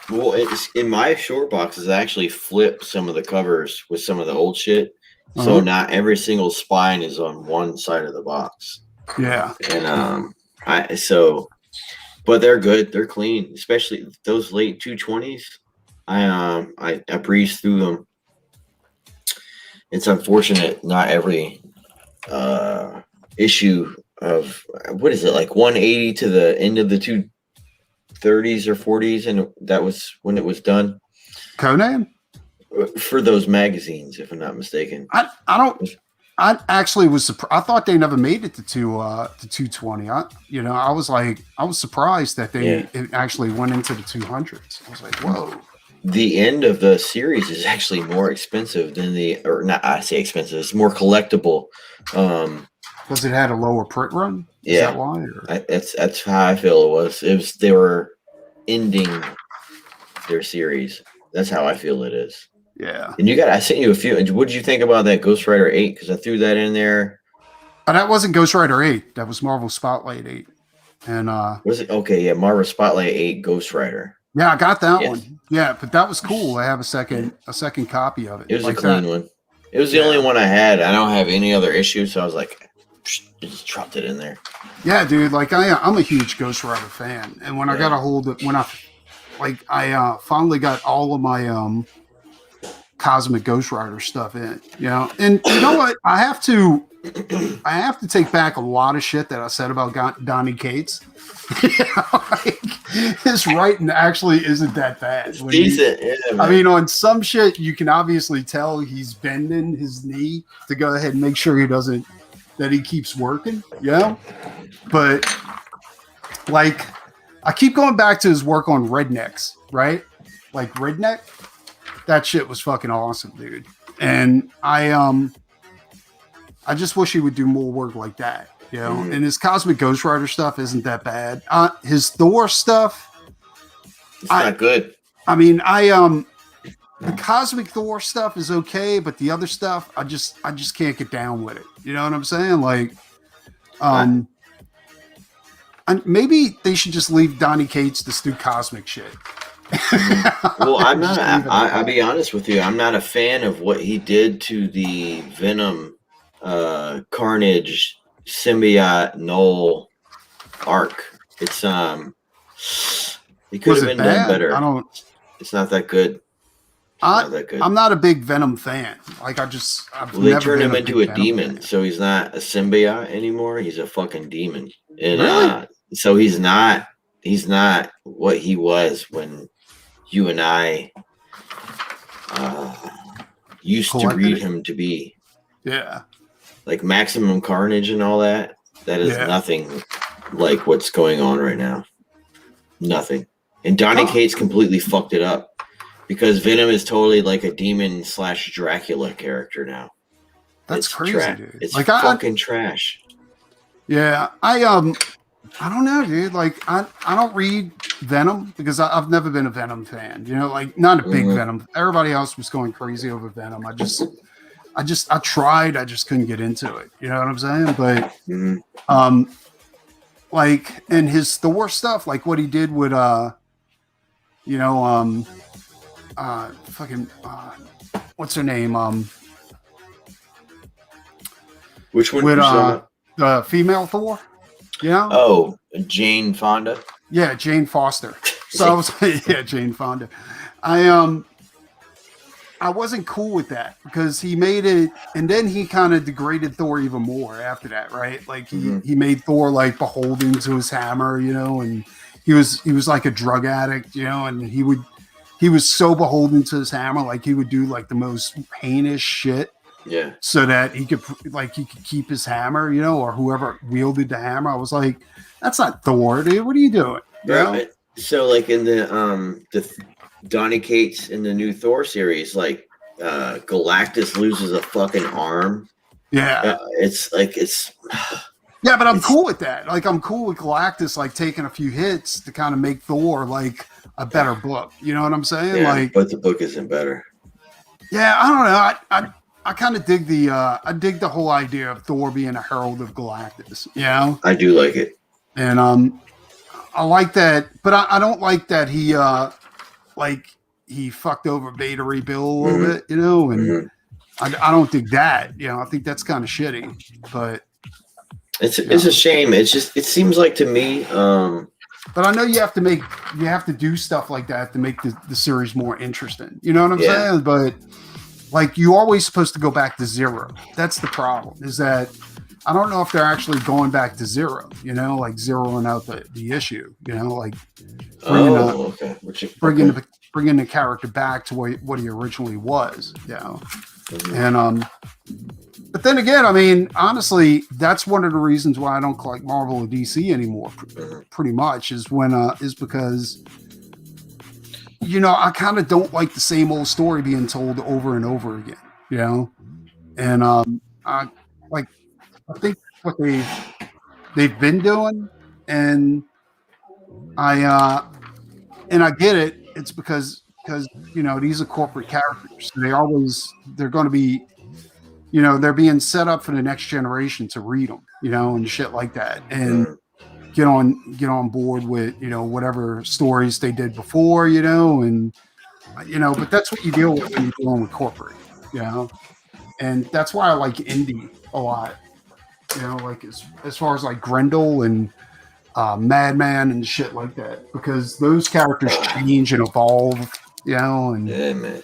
Well, it's in my short boxes. I actually flip some of the covers with some of the old shit, so not every single spine is on one side of the box. Yeah, and but they're good. They're clean, especially those late 220s. I breeze through them. It's unfortunate not every issue of what is it like 180 to the end of the 230s or 40s, and that was when it was done. Conan For those magazines, if I'm not mistaken. I actually was surprised. I thought they never made it to 220. I was surprised that it actually went into the 200s. I was like, whoa. The end of the series is actually more expensive than I say expensive. It's more collectible. Because it had a lower print run. Is that why? That's how I feel it was. They were ending their series. That's how I feel it is. Yeah. And I sent you a few. What did you think about that Ghost Rider 8? Because I threw that in there. That wasn't Ghost Rider 8. That was Marvel Spotlight 8. And was it? Okay, yeah, Marvel Spotlight 8 Ghost Rider. Yeah, I got that one. Yeah, but that was cool. I have a second copy of it. It was a clean one. It was the only one I had. I don't have any other issues, so I was like, just dropped it in there. Yeah, dude. Like I'm a huge Ghost Rider fan, and when I got a hold of I finally got all of my Cosmic Ghost Rider stuff in, and you know what? I have to take back a lot of shit that I said about Donny Cates. His writing actually isn't that bad. It's decent. I mean, on some shit, you can obviously tell he's bending his knee to go ahead and make sure that he keeps working, But like, I keep going back to his work on Rednecks, right? Like Redneck, that shit was fucking awesome, dude. And I just wish he would do more work like that, And his Cosmic Ghost Rider stuff isn't that bad. His Thor stuff, it's not good. I mean, the Cosmic Thor stuff is okay, but the other stuff, I just can't get down with it. You know what I'm saying? Like, and maybe they should just leave Donny Cates to do cosmic shit. Well, I'm not. I'll be honest with you. I'm not a fan of what he did to the Venom, Carnage, Symbiote, Null arc. It's it could have been done better. It's not that good. I'm not a big Venom fan. Like they turned him into a demon, so he's not a symbiote anymore. He's a fucking demon, and really? So he's not what he was when you and I used to read him to be. Yeah, like Maximum Carnage and all that. That is nothing like what's going on right now. Nothing. And Donny Cates completely fucked it up. Because Venom is totally like a demon / Dracula character now. That's crazy, dude. It's like fucking trash. Yeah, I don't know, dude. Like I don't read Venom because I've never been a Venom fan. Like not a big Venom. Everybody else was going crazy over Venom. I tried. I just couldn't get into it. You know what I'm saying? But like in his Thor stuff, like what he did with what's her name? Which one? With the female Thor? Yeah. Oh, Jane Fonda. Yeah, Jane Foster. So I was Jane Fonda. I wasn't cool with that because he made it, and then he kind of degraded Thor even more after that, right? Like he made Thor like beholden to his hammer, and he was like a drug addict, and he was so beholden to his hammer, like he would do like the most heinous shit. Yeah. So that he could keep his hammer, or whoever wielded the hammer. I was like, that's not Thor, dude. What are you doing? Right. So like in the Donny Cates in the new Thor series, like Galactus loses a fucking arm. Yeah. Yeah, but I'm cool with that. Like I'm cool with Galactus like taking a few hits to kind of make Thor like a better book. You know what I'm saying? Yeah, like, but the book isn't better. Yeah, I don't know. I kind of dig the whole idea of Thor being a herald of Galactus. I do like it, and I like that, but I don't like that he like he fucked over Beta Ray Bill a little bit, you know, and I don't think that, you know, I think that's kind of shitty, but it's a shame. It's just, it seems like to me, but I know you have to do stuff like that to make the series more interesting. You know what I'm saying? But like, you're always supposed to go back to zero. That's the problem, is that I don't know if they're actually going back to zero, you know, like zeroing out the issue, you know, like bringing the character back to what he originally was, you know. And but then again, I mean, honestly, that's one of the reasons why I don't collect Marvel or DC anymore. Pretty much is because, you know, I kind of don't like the same old story being told over and over again, you know. And I think what they've been doing, and I get it. It's because you know, these are corporate characters. They're going to be, you know, they're being set up for the next generation to read them, you know, and shit like that, and get on board with, you know, whatever stories they did before, you know, and you know, but that's what you deal with when you're dealing with corporate, you know, and that's why I like indie a lot, you know, like as far as like Grendel and Madman and shit like that, because those characters change and evolve, you know, and man.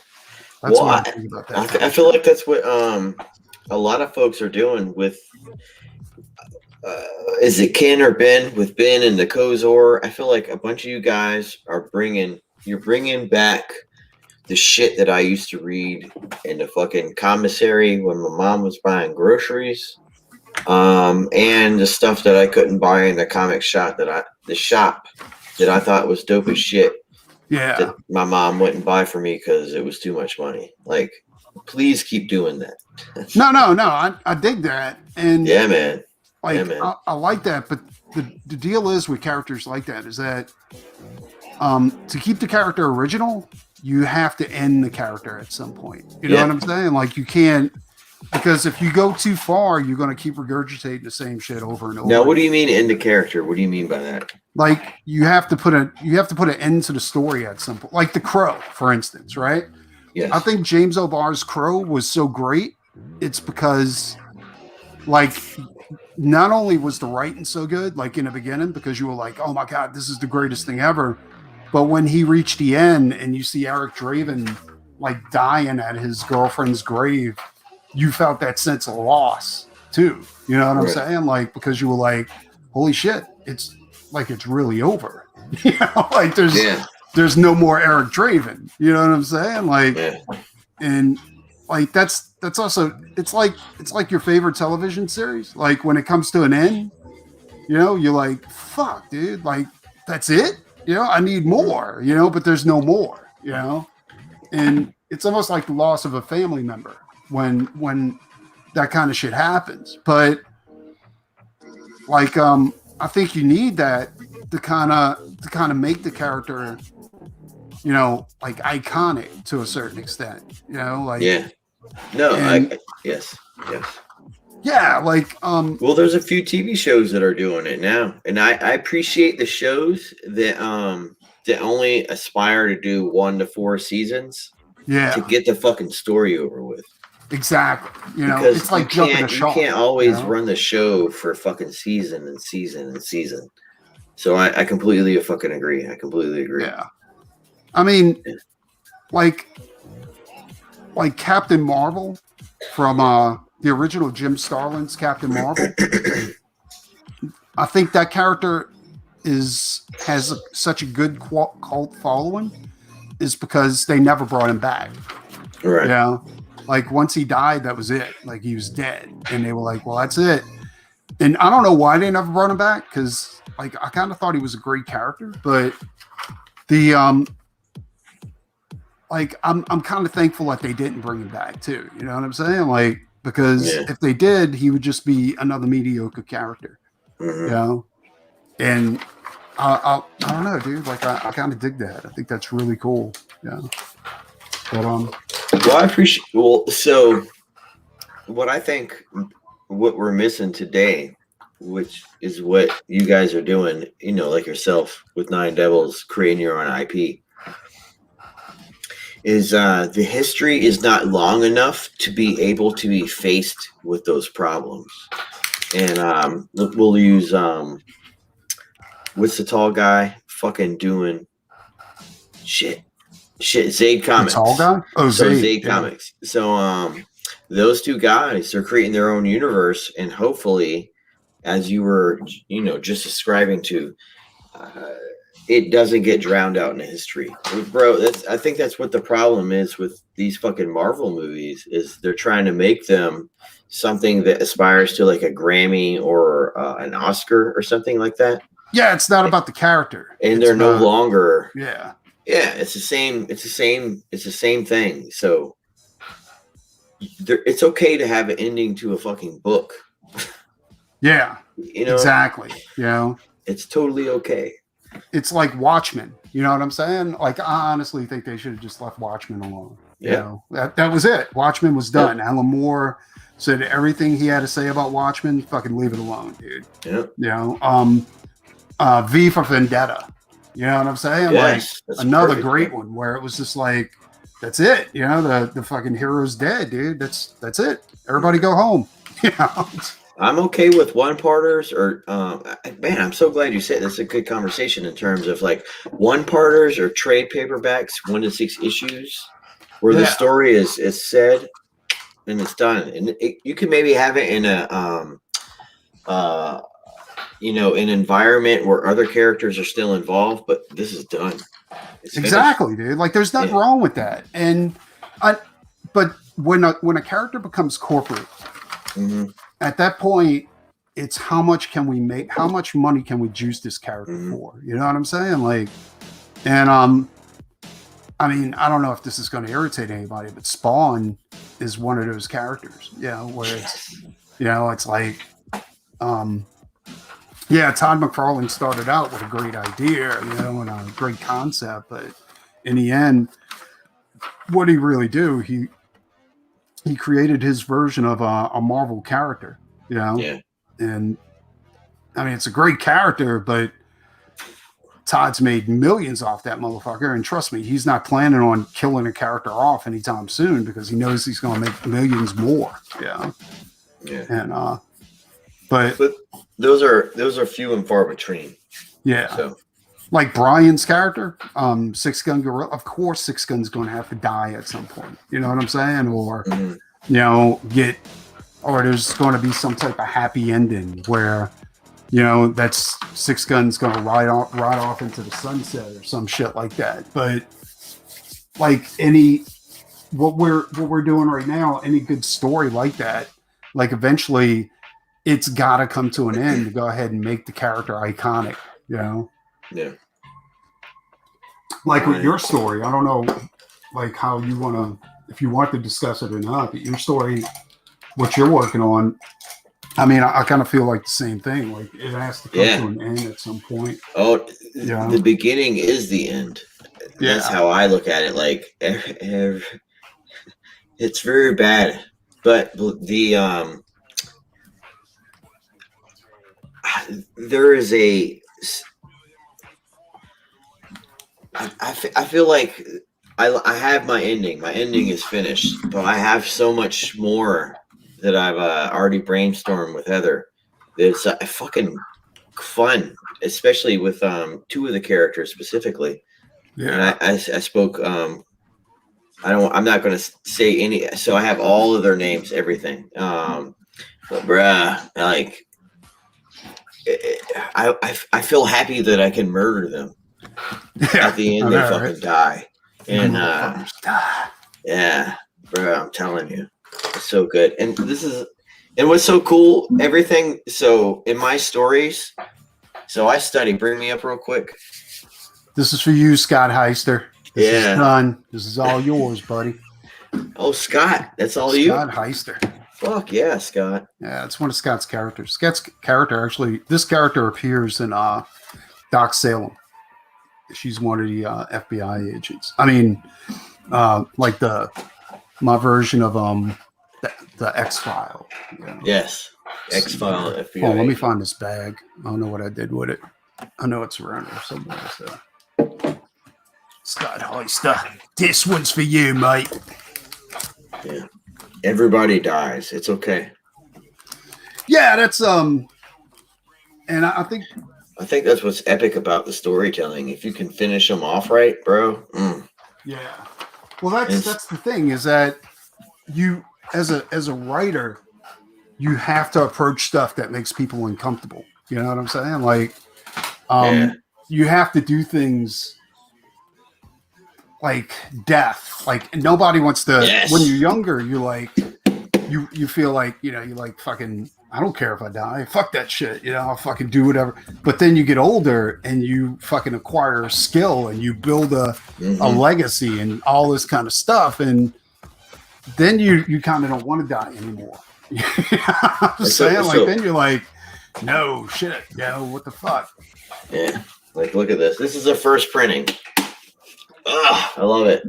That's what I think about that. I feel like that's what a lot of folks are doing with is it Ken or Ben, with Ben and the Kozor? I feel like a bunch of you guys are bringing back the shit that I used to read in the fucking commissary when my mom was buying groceries, and the stuff that I couldn't buy in the comic shop that I thought was dope as shit. Yeah, that my mom wouldn't buy for me because it was too much money. Like, please keep doing that. No, I dig that, and yeah, man. Like, yeah, man. I like that, but the deal is with characters like that is that to keep the character original, you have to end the character at some point. You know what I'm saying? Like, you can't, because if you go too far, you're going to keep regurgitating the same shit over and over. Now, what do you mean end the character? What do you mean by that? Like, you have to put an end to the story at some point. Like the Crow, for instance, right? Yes. I think James O'Barr's Crow was so great. It's because, like, not only was the writing so good, like in the beginning, because you were like, oh my God, this is the greatest thing ever. But when he reached the end and you see Eric Draven like dying at his girlfriend's grave, you felt that sense of loss too. You know what I'm saying? Like, because you were like, holy shit, it's like, it's really over. You know, like there's no more Eric Draven. You know what I'm saying? Like, and like that's also, it's like your favorite television series. Like, when it comes to an end, you know, you're like, fuck, dude, like, that's it. You know, I need more, you know, but there's no more, you know, and it's almost like the loss of a family member when that kind of shit happens. But like, I think you need that to kind of make the character, you know, like iconic to a certain extent, you know, like, yes. Yeah, like well, there's a few TV shows that are doing it now, and I appreciate the shows that only aspire to do 1 to 4 seasons. Yeah, to get the fucking story over with. Exactly. You know, because it's like jumping a shark. You can't always run the show for fucking season and season and season. So I completely fucking agree. I completely agree. Yeah. I mean, like Captain Marvel from the original Jim Starlin's Captain Marvel. I think that character has such a good cult following is because they never brought him back. Right. You know? Like, once he died, that was it. Like, he was dead. And they were like, well, that's it. And I don't know why they never brought him back, because like, I kind of thought he was a great character, but the like, I'm kind of thankful that they didn't bring him back too. You know what I'm saying? Like, because if they did, he would just be another mediocre character. Mm-hmm. You know? And I don't know, dude. Like, I kind of dig that. I think that's really cool. Yeah. But well, I appreciate. Well, so what I think what we're missing today, which is what you guys are doing, you know, like yourself with Nine Devils, creating your own IP. the history is not long enough to be able to be faced with those problems. And we'll use what's the tall guy fucking doing shit Zaid Comics. The tall guy? Oh, so Zaid Comics. So those two guys, they're creating their own universe, and hopefully, as you were just describing to, it doesn't get drowned out in history, bro. I think that's what the problem is with these fucking Marvel movies, is they're trying to make them something that aspires to like a Grammy or an Oscar or something like that. Yeah, it's not about the character, and they're no longer. Yeah, it's the same. It's the same thing. So it's okay to have an ending to a fucking book. Yeah, exactly. It's totally okay. It's like Watchmen. You know what I'm saying? Like, I honestly think they should have just left Watchmen alone. That was it. Watchmen was done. Yeah. Alan Moore said everything he had to say about Watchmen. Fucking leave it alone, dude. V for Vendetta. You know what I'm saying? Yes, like another great one where it was just like, that's it. The fucking hero's dead, dude. That's it. Everybody go home. I'm okay with one-parters, or man, I'm so glad you said this. Is a good conversation in terms of like one-parters or trade paperbacks, 1 to 6 issues, where the story is said and it's done, and you can maybe have it in a an environment where other characters are still involved, but this is done. Exactly, dude. Like, there's nothing wrong with that, but when a character becomes corporate. Mm-hmm. At that point, it's how much can we make? How much money can we juice this character for? You know what I'm saying? Like, and I mean, I don't know if this is going to irritate anybody, but Spawn is one of those characters. Where it's it's like, Todd McFarlane started out with a great idea, and a great concept, but in the end, what did he really do? He created his version of a Marvel character, and I mean, it's a great character, but Todd's made millions off that motherfucker. And trust me, he's not planning on killing a character off anytime soon because he knows he's going to make millions more. Yeah. And, but those are few and far between. Yeah. So. Like Brian's character, Six Gun Gorilla. Of course, Six Gun's going to have to die at some point. You know what I'm saying? Or or there's going to be some type of happy ending where that's Six Gun's going to ride off into the sunset or some shit like that. But like what we're doing right now, any good story like that, like eventually it's got to come to an end to go ahead and make the character iconic. Yeah. Like with your story, I don't know, like how you want to, if you want to discuss it or not, but your story, what you're working on, I mean, I kind of feel like the same thing. Like it has to come to an end at some point. Oh, the beginning is the end. That's how I look at it. Like it's very bad, but there is I feel like I have my ending. My ending is finished, but I have so much more that I've already brainstormed with Heather. It's fucking fun, especially with 2 of the characters specifically. Yeah. And I spoke. I'm not going to say any. So I have all of their names, everything. But bruh, like, I feel happy that I can murder them. At the end, they fucking die. And bro, I'm telling you, it's so good. And what's so cool, everything. So in my stories, so I study. Bring me up real quick. This is for you, Scott Heister. This is done. This is all yours, buddy. Oh, Scott, that's all Scott you. Scott Heister. Fuck yeah, Scott. Yeah, it's one of Scott's characters. Scott's character this character appears in Doc Salem. She's one of the FBI agents. I mean, like my version of the X-File. Yes, X-File, FBI. Oh, let me find this bag. I don't know what I did with it. I know it's around here somewhere. So Scott Heister, this one's for you, mate. Yeah. Everybody dies. It's okay. Yeah, that's and I think that's what's epic about the storytelling. If you can finish them off right, bro. Yeah. Well, that's the thing is that you as a writer, you have to approach stuff that makes people uncomfortable. You know what I'm saying? Like, you have to do things like death. Like nobody wants to. Yes. When you're younger, you're like, you feel like you're like fucking. I don't care if I die. Fuck that shit. I'll fucking do whatever. But then you get older and you fucking acquire skill and you build a legacy and all this kind of stuff. And then you kind of don't want to die anymore. I'm saying? Then you're like, no shit. What the fuck? Yeah. Like, look at this. This is a first printing. I love it.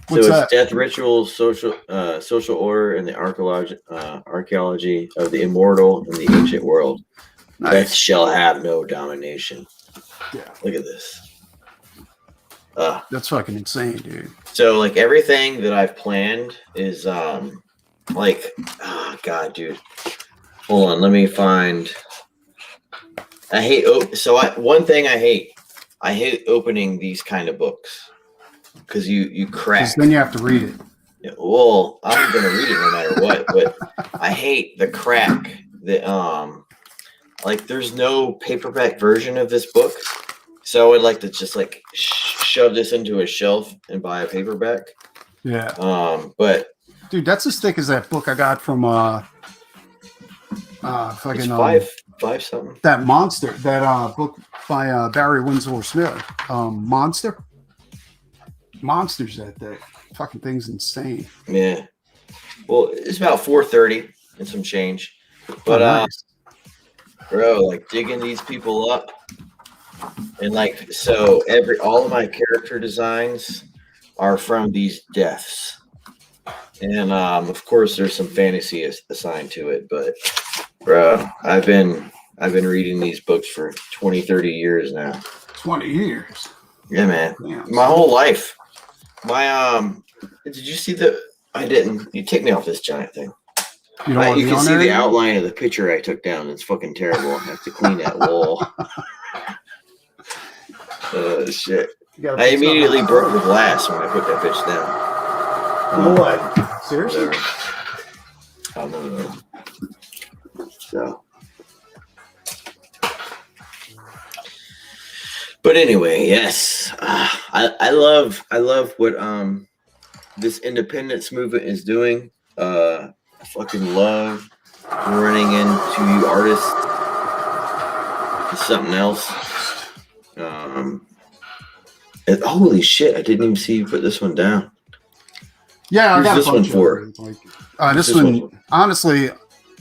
What's so it's that? Death Rituals, Social Order, and the Archaeology of the Immortal in the Ancient World. Nice. Death shall have no domination. Yeah. Look at this. That's fucking insane, dude. So, like, everything that I've planned is, God, dude. Hold on, let me find. I hate, one thing I hate opening these kind of books. Because you crack. Because then you have to read it. Yeah, well, I'm gonna read it no matter what. But I hate the crack. There's no paperback version of this book, so I would like to just shove this into a shelf and buy a paperback. Yeah. But dude, that's as thick as that book I got from fucking five something. That monster, that book by Barry Windsor Smith. Monsters that day. Fucking thing's insane. Yeah. Well, it's about 430 and some change. But nice. Bro, digging these people up. And all of my character designs are from these deaths. And of course there's some fantasy assigned to it, but bro, I've been reading these books for 20, 30 years now. 20 years. Yeah, man. Damn. My whole life. Did you see I didn't. You take me off this giant thing. You can see the outline of the picture I took down. It's fucking terrible. I have to clean that wall. Shit. I immediately broke the glass when I put that bitch down. What? Seriously? I don't know. So. But anyway, yes, I love what this independence movement is doing. I fucking love running into artists. It's something else. Holy shit! I didn't even see you put this one down. Yeah, I got this one for. This one, honestly,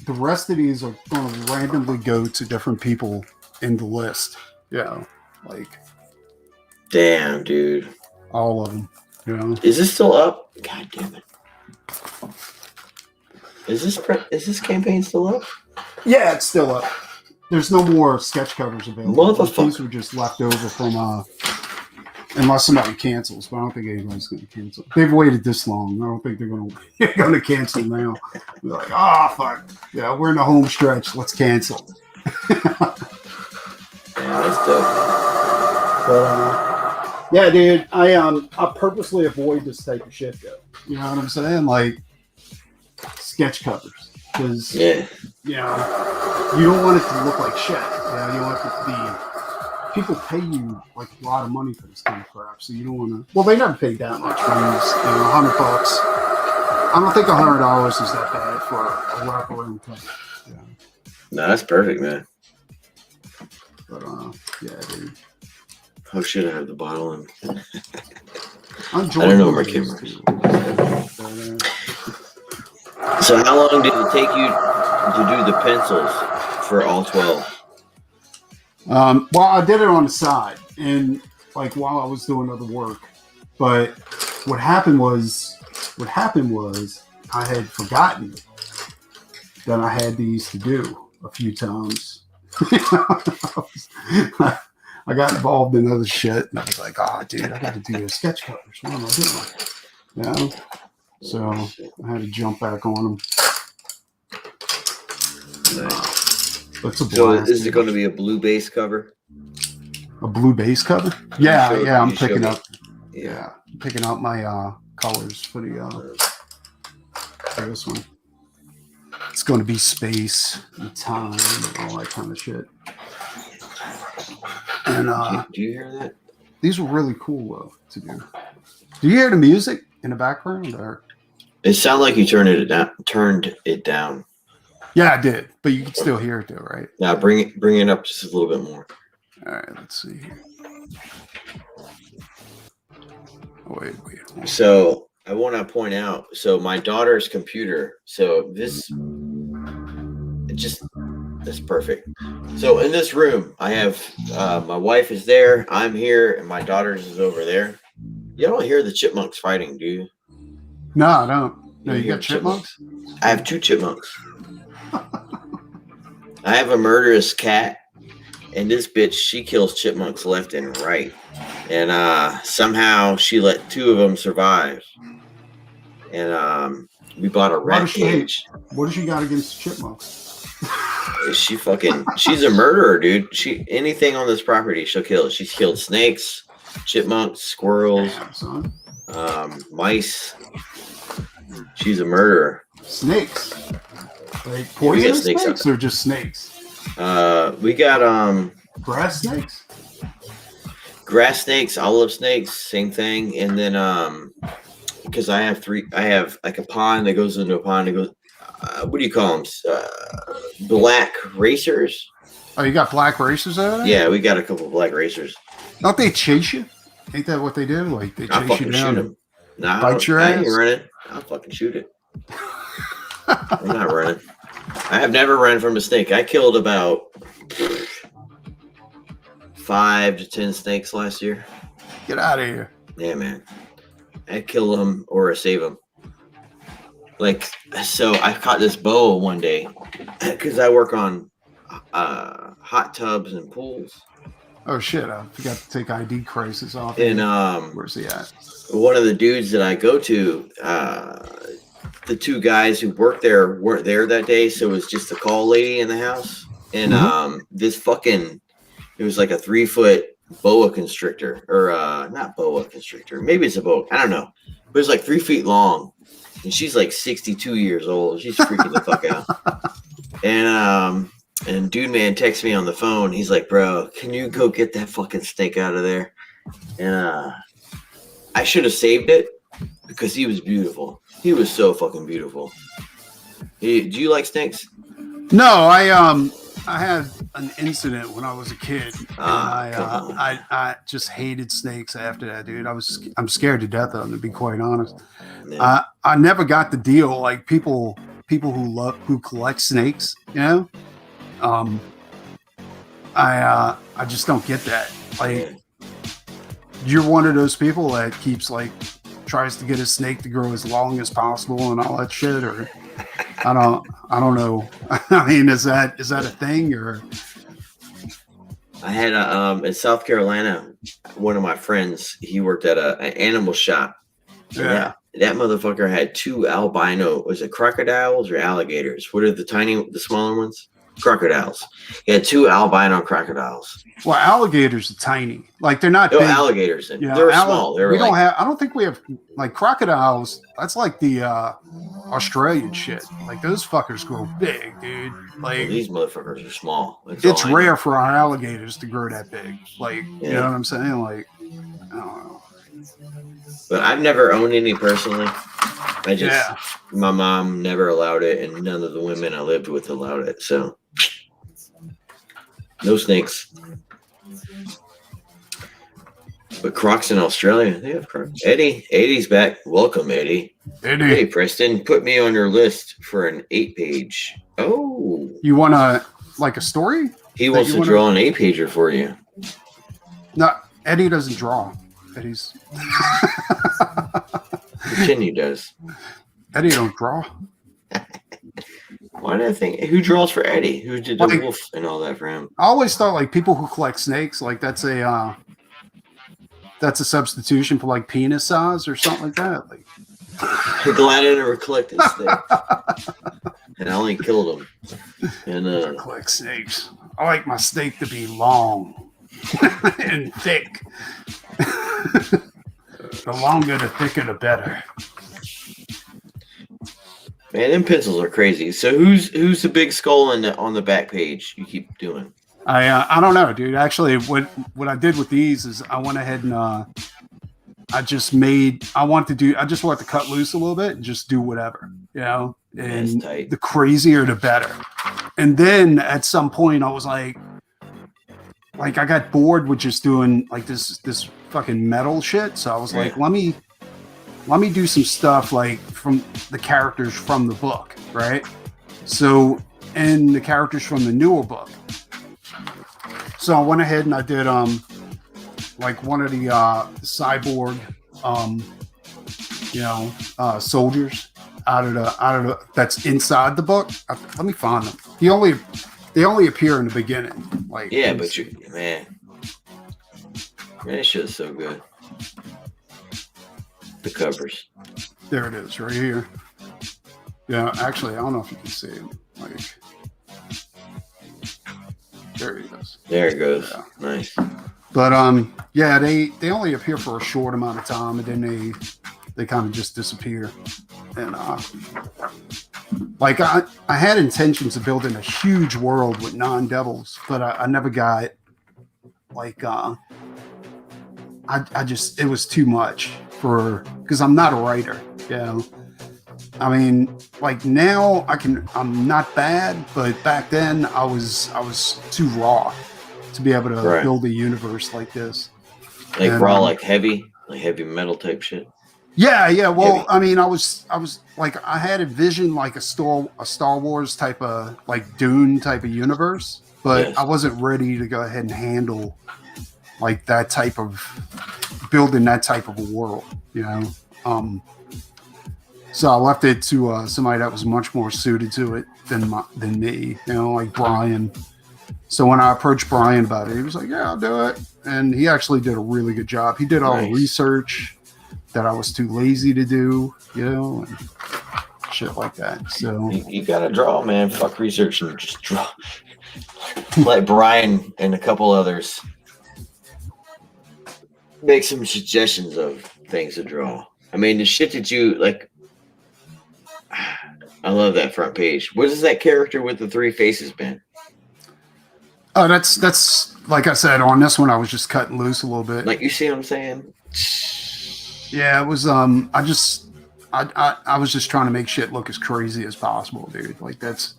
the rest of these are going to randomly go to different people in the list. Yeah. Damn, dude. All of them. Is this still up? God damn it. Is this campaign still up? Yeah, it's still up. There's no more sketch covers available. Motherfucker. These were just left over from unless somebody cancels, but I don't think anybody's going to cancel. They've waited this long. I don't think they're going to cancel now. They're like, fuck. Yeah, we're in the home stretch. Let's cancel. Yeah, that's dope. But yeah, dude, I purposely avoid this type of shit though. You know what I'm saying? Sketch covers, because you don't want it to look like shit. You want it to be. People pay you a lot of money for this kind of crap, so you don't want to. Well, they never paid that much for these. $100. I don't think $100 is that bad for a wraparound cover. Yeah. No, that's perfect, man. But yeah, dude. Oh shit! I have the bottle in. I don't know where my camera is. So how long did it take you to do the pencils for all 12? Well, I did it on the side, and while I was doing other work. But what happened was I had forgotten that I had these to do a few times. I got involved in other shit, and I was like, oh, dude, I got to do the sketch covers. What am I doing? You know? So I had to jump back on them. That's a blast. So is it going to be a blue base cover? A blue base cover? Yeah. I'm picking up. Yeah, I'm picking up my colors for this one. It's going to be space and time and all that kind of shit. And do you hear that? These were really cool though to do. Do you hear the music in the background? Or? It sounded like you turned it down. Yeah, I did, but you can still hear it though, right? Now bring it up just a little bit more. All right, let's see here. Oh, wait. So I want to point out. So my daughter's computer. So that's perfect. So in this room, I have my wife is there. I'm here, and my daughter's is over there. You don't hear the chipmunks fighting, do you? No, I don't. No, you got chipmunks? I have 2 chipmunks. I have a murderous cat, and this bitch, she kills chipmunks left and right. And somehow she let 2 of them survive. And we bought a rat cage. What does she got against chipmunks? She's a murderer, dude. Anything on this property, she'll kill. She's killed snakes, chipmunks, squirrels, mice. She's a murderer. Snakes? Like poisonous snakes or just snakes? We got grass snakes? Grass snakes, olive snakes, same thing. And then because I have like a pond that goes into a pond that goes what do you call them? Black racers. Oh, you got black racers over there? Yeah, we got a couple of black racers. Don't they chase you? Ain't that what they do? Like they chase you down? Shoot them. Nah, bite your ass? I ain't running. I'll fucking shoot it. I'm not running. I have never run from a snake. I killed about 5 to 10 snakes last year. Get out of here. Yeah, man. I kill them or I save them. Like, so I caught this boa one day because I work on hot tubs and pools. Oh shit! I forgot to take ID crisis off. And where's he at? One of the dudes that I go to, the 2 guys who worked there weren't there that day, so it was just a call lady in the house. And this fucking, it was like a 3-foot boa constrictor, or not boa constrictor. Maybe it's a boa. I don't know. But it was like 3 feet long. And she's like 62 years old. She's freaking the fuck out. And dude man texts me on the phone. He's like, bro, can you go get that fucking snake out of there? And I should have saved it because he was beautiful. He was so fucking beautiful. Do you like snakes? No, I had an incident when I was a kid. And I just hated snakes after that, dude. I'm scared to death of them, to be quite honest. I never got the deal like people who collect snakes, you know. I just don't get that. Like, you're one of those people that tries to get a snake to grow as long as possible and all that shit, or I don't know. I mean, is that a thing, or? I had in South Carolina, one of my friends, he worked at an animal shop. Yeah. That motherfucker had 2 albino, was it crocodiles or alligators? What are the smaller ones? Crocodiles. He had 2 albino crocodiles. Well, alligators are tiny. Like, they're not big. Alligators. They're small. I don't think we have, like, crocodiles. That's like the Australian shit. Like, those fuckers grow big, dude. Like, these motherfuckers are small. It's rare for our alligators to grow that big. Like, you know what I'm saying? Like, I don't know. But I've never owned any personally. My mom never allowed it, and none of the women I lived with allowed it. So, no snakes. But crocs in Australia, they have crocs. Eddie's back. Welcome, Eddie. Hey, Preston, put me on your list for an 8-page. Oh. You want a story? He wants to draw an 8-pager for you. No, Eddie doesn't draw. Eddie's. Kenny does. Eddie don't draw. Why did I think? Who draws for Eddie? Who did the Like, wolf and all that for him? I always thought like people who collect snakes, like that's a substitution for like penis size or something like that. Like, Gladiator collecting snakes, and I only killed him. And I collect snakes. I like my steak to be long and thick. The longer, the thicker, the better. Man, them pencils are crazy. So who's the big skull on the back page you keep doing? I don't know, dude. Actually, what I did with these is I went ahead and I just wanted to cut loose a little bit and just do whatever, you know. And the crazier, the better. And then at some point, I was like I got bored with just doing like this fucking metal shit. So I was like, let me do some stuff like from the characters from the book, right? So, and the characters from the newer book. So I went ahead and I did like one of the cyborg soldiers out of the that's inside the book. Let me find them. They only appear in the beginning. Like, yeah, but man, this shit's so good. The covers. There it is, right here. Yeah, actually, I don't know if you can see it. Like, there he is. There it goes. Yeah. Nice. But yeah, they only appear for a short amount of time, and then they kind of just disappear. And like I had intentions of building a huge world with non-devils, but I never got like I just, it was too much because I'm not a writer, you know. I mean, like now I'm not bad, but back then I was too raw to be able to build a universe like this. Like raw, like heavy metal type shit. Yeah. Well, heavy. I mean, I was like, I had envisioned like a Star Wars type of like Dune type of universe, but I wasn't ready to go ahead and handle like that type of building that type of a world, you know. So I left it to somebody that was much more suited to it than me, you know, like Brian. So when I approached Brian about it, he was like, "Yeah, I'll do it," and he actually did a really good job. He did all the research that I was too lazy to do, you know, and shit like that. So you gotta draw, man. Fuck research and just draw. Let Brian and a couple others make some suggestions of things to draw. I mean, the shit that you like. I love that front page. What is that character with the three faces, Ben? Oh, that's like I said, on this one I was just cutting loose a little bit. Like, you see what I'm saying? Yeah, it was I was just trying to make shit look as crazy as possible, dude. Like, that's,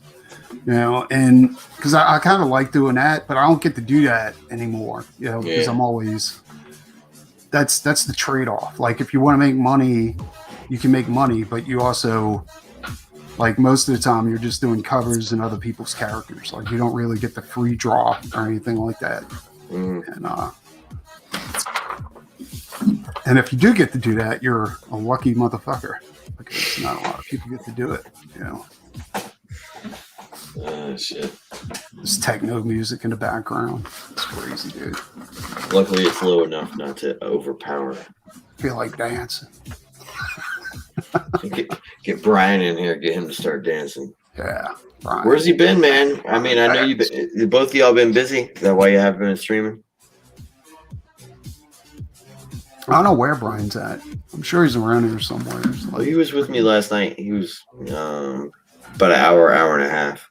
you know, and because I kind of like doing that, but I don't get to do that anymore, you know, because I'm always that's the trade-off. Like, if you want to make money, you can make money, but you also, like, most of the time you're just doing covers and other people's characters. Like, you don't really get the free draw or anything like that. And if you do get to do that, you're a lucky motherfucker, because not a lot of people get to do it, you know. Shit. There's techno music in the background. It's crazy, dude. Luckily, it's low enough not to overpower. I feel like dancing. Get Brian in here. Get him to start dancing. Yeah. Brian. Where's he been, man? I mean, I know both of y'all been busy. Is that why you haven't been streaming? I don't know where Brian's at. I'm sure he's around here somewhere. Well, he was with me last night. He was about an hour and a half.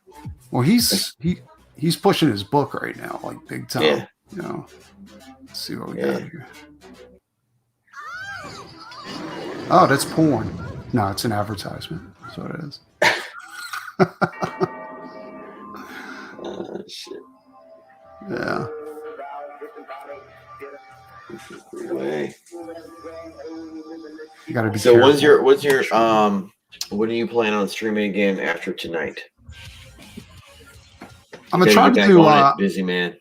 Well, he's pushing his book right now, like big time. Yeah. You know. Let's see what we got here. Oh, that's porn. No, it's an advertisement. That's what it is. Shit. Yeah. Way. You gotta be so careful. what's your when are you planning on streaming again after tonight? I'm gonna try to do busy man.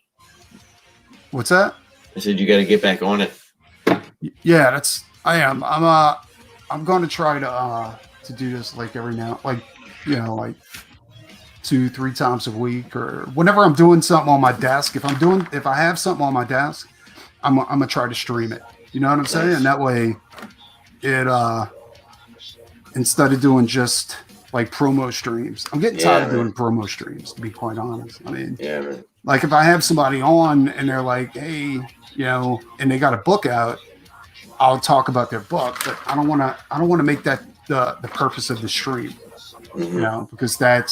What's that? I said you gotta get back on it. Yeah, I am. I'm going to try to do this like every now, like, you know, like 2-3 times a week, or whenever I'm doing something on my desk. If I have something on my desk, I'm gonna try to stream it. You know what I'm saying? That way, it instead of doing just like promo streams, I'm getting tired of doing promo streams. To be quite honest, I mean, man. Like if I have somebody on and they're like, hey, and they got a book out, I'll talk about their book, but I don't want to make that the purpose of the stream, because that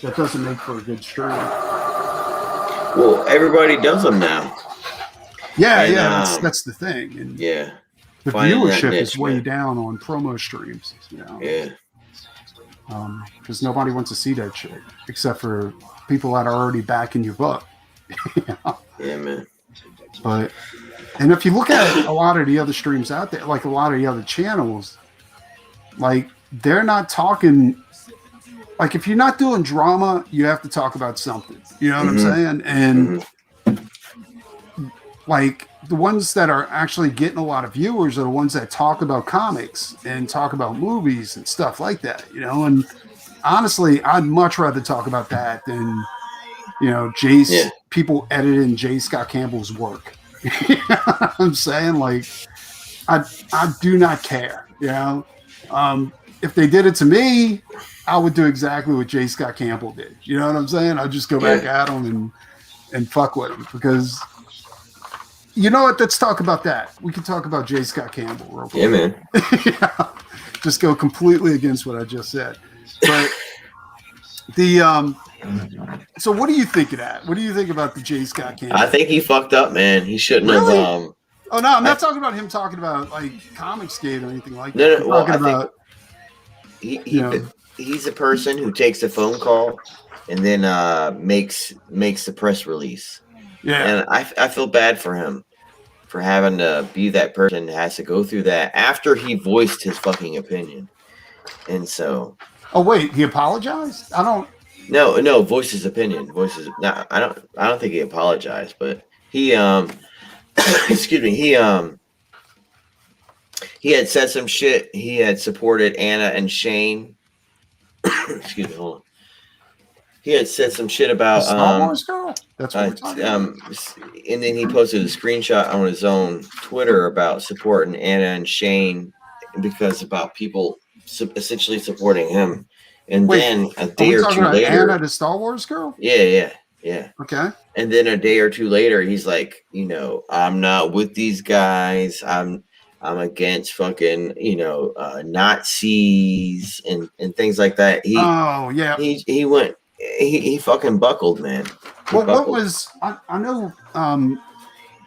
doesn't make for a good stream. Well, everybody does them now. Yeah, that's the thing. And the viewership is way down on promo streams. Yeah. Because nobody wants to see that shit except for people that are already backing your book. Yeah, man. And if you look at a lot of the other streams out there, like a lot of the other channels, like they're not talking. Like if you're not doing drama, you have to talk about something. You know what I'm saying? And like the ones that are actually getting a lot of viewers are the ones that talk about comics and talk about movies and stuff like that. And honestly, I'd much rather talk about that than people editing J. Scott Campbell's work. You know what I'm saying? Like I do not care. If they did it to me, I would do exactly what J. Scott Campbell did. You know what I'm saying? I'd just go back at him and fuck with him, because you know what? Let's talk about that. We can talk about J. Scott Campbell real quick. Yeah, man. Just go completely against what I just said. But so what do you think of that? What do you think about the J. Scott Campbell? I think he fucked up, man. He shouldn't have. Oh no, I'm not talking about him talking about like Comicsgate or anything like that. No. Well, I think he's a person who takes a phone call and then makes the press release. Yeah, and I feel bad for him for having to be that person that has to go through that after he voiced his fucking opinion. And so. Oh wait, he apologized? I don't. No, voiced his opinion. I don't think he apologized, but he excuse me, he had said some shit. He had supported Anna and Shane. Excuse me, hold on. He had said some shit about Star Wars girl. That's what we're talking about. And then he posted a screenshot on his own Twitter about supporting Anna and Shane because about people essentially supporting him. And then a day or two later, Anna, the Star Wars girl. Yeah. Okay. And then a day or two later, he's like, I'm not with these guys. I'm against fucking, Nazis and things like that. He fucking buckled, man. What was I know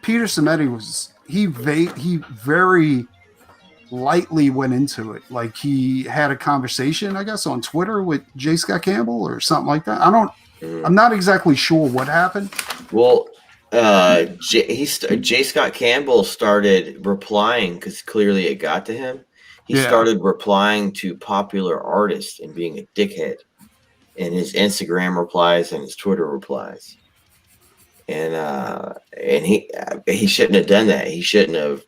Peter Samedi was he very lightly went into it. Like he had a conversation, I guess, on Twitter with J. Scott Campbell or something like that. I'm not exactly sure what happened. Well, J. Scott Campbell started replying because clearly it got to him. He started replying to popular artists and being a dickhead in his Instagram replies and his Twitter replies. And he shouldn't have done that. He shouldn't have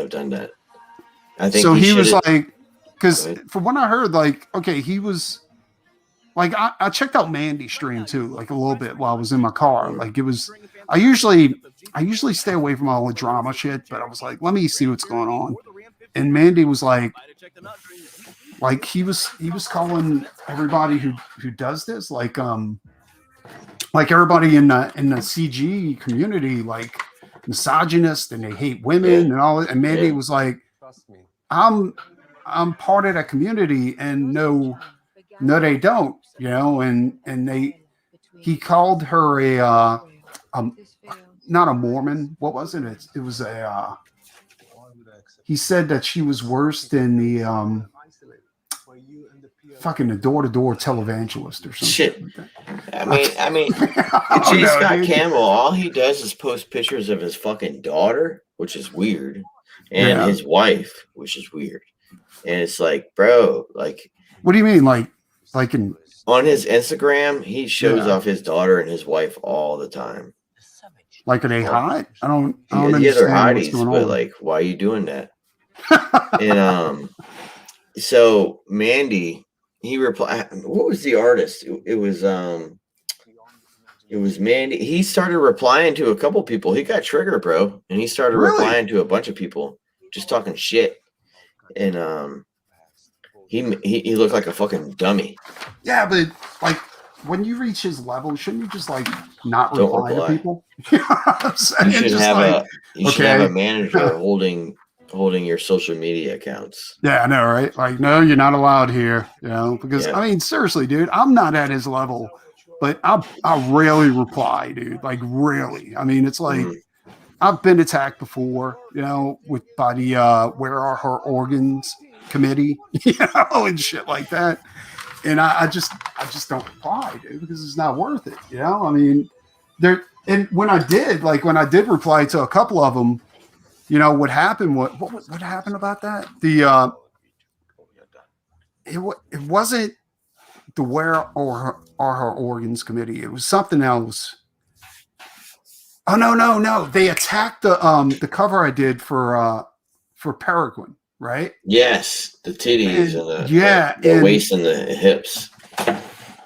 done that. I think so. He was like, because from what I heard, like, okay, he was like, I checked out Mandy's stream too, like a little bit while I was in my car. Like it was, I usually stay away from all the drama shit, but I was like, let me see what's going on. And Mandy was like he was calling everybody who does this, like everybody in the CG community, like misogynist, and they hate women and all. And Mandy was like, I'm part of that community, and no, they don't, and he called her a not a Mormon. What was it? It was a, he said that she was worse than the fucking the door-to-door televangelist or something. Shit. Like I mean, J. Scott Campbell, all he does is post pictures of his fucking daughter, which is weird, and his wife, which is weird. And it's like, bro, like, what do you mean, like on his Instagram, he shows off his daughter and his wife all the time. Like, are they hot? I don't they're hotties, but like, why are you doing that? And so Mandy he replied. What was the artist? It was Mandy. He started replying to a couple people. He got triggered, bro, and he started replying to a bunch of people, just talking shit. And he looked like a fucking dummy. Yeah, but like when you reach his level, shouldn't you just like not reply to people? You know what I'm saying? You should have a manager holding your social media accounts. Yeah, I know, right? Like, no, you're not allowed here. You know, because I mean, seriously, dude, I'm not at his level, but I rarely reply, dude. Like, really. I mean, it's like I've been attacked before, you know, by the Where Are Her Organs committee, you know, and shit like that. And I just don't reply, dude, because it's not worth it. You know, I mean, and when I did reply to a couple of them, you know, what happened? What happened about that? It wasn't the Where Are Her Organs committee. It was something else. Oh no! They attacked the cover I did for Peregrine, right? Yes, the titties and the waist and the hips.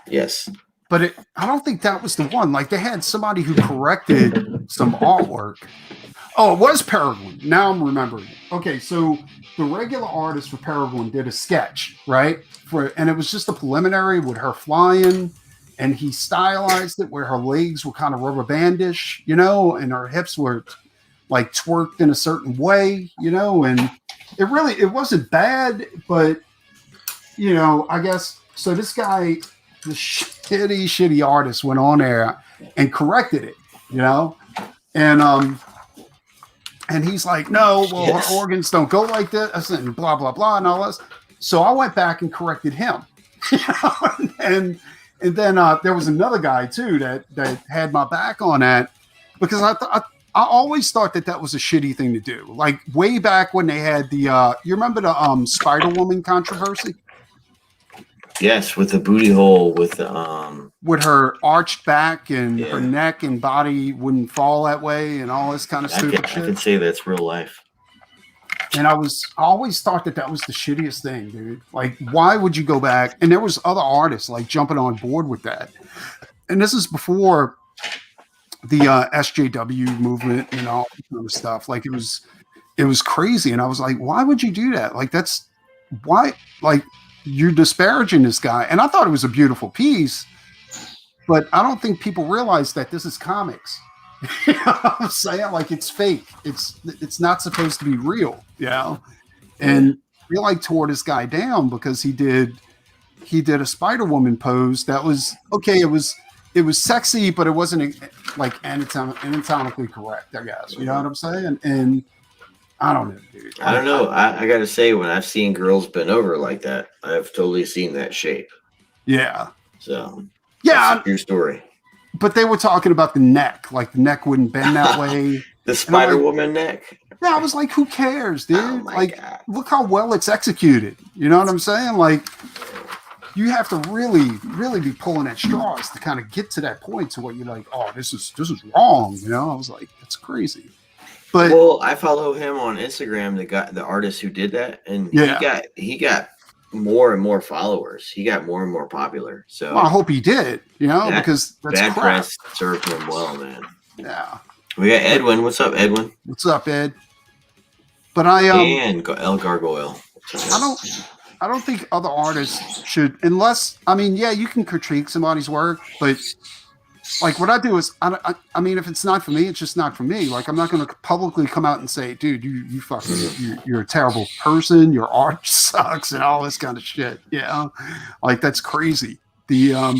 Yes, but I don't think that was the one. Like they had somebody who corrected some artwork. Oh, it was Peregrine. Now I'm remembering. Okay, so the regular artist for Peregrine did a sketch, right? And it was just a preliminary with her flying. And he stylized it where her legs were kind of rubber bandish, you know, and her hips were like twerked in a certain way, you know, and it wasn't bad, but you know, I guess so. This guy, the shitty artist, went on there and corrected it, you know, and he's like, no, well, her organs don't go like this, and blah blah blah, and all this. So I went back and corrected him, you know, and then there was another guy too that had my back on that because I always thought that was a shitty thing to do. Like way back when they had the you remember the Spider Woman controversy? Yes, with the booty hole, with her arched back and her neck and body wouldn't fall that way and all this kind of stupid shit. I can say that's real life. And I always thought that was the shittiest thing, dude. Like, why would you go back? And there was other artists like jumping on board with that. And this is before the SJW movement and all that kind of stuff. Like, it was crazy. And I was like, why would you do that? Like, that's why, like, you're disparaging this guy. And I thought it was a beautiful piece, but I don't think people realize that this is comics. You know what I'm saying? Like it's fake. It's not supposed to be real, you know? And we like tore this guy down because he did a Spider-Woman pose that was okay, it was sexy, but it wasn't like anatomically correct, I guess. You know what I'm saying? And I don't know, dude. I don't know. I gotta say, when I've seen girls bend over like that, I've totally seen that shape. Yeah. So yeah, your story. But they were talking about the neck, like the neck wouldn't bend that way. The Spider-Woman neck. Yeah, I was like, who cares, dude? Oh like, God. Look how well it's executed. You know what I'm saying? Like, you have to really, really be pulling at straws to kind of get to that point to where you're like, oh, this is wrong. You know, I was like, that's crazy. But well, I follow him on Instagram. The artist who did that, and he got more and more followers. He got more and more popular. So I hope he did, you know, because that's bad crap. Press served him well, man. Yeah. We got Edwin. What's up, Edwin? What's up, Ed? But I and El Gargoyle. I don't think other artists should, unless you can critique somebody's work, but like what I do is I mean, if it's not for me, it's just not for me. Like I'm not going to publicly come out and say, dude, you fucking you're a terrible person, your art sucks and all this kind of shit. Yeah. Like that's crazy. The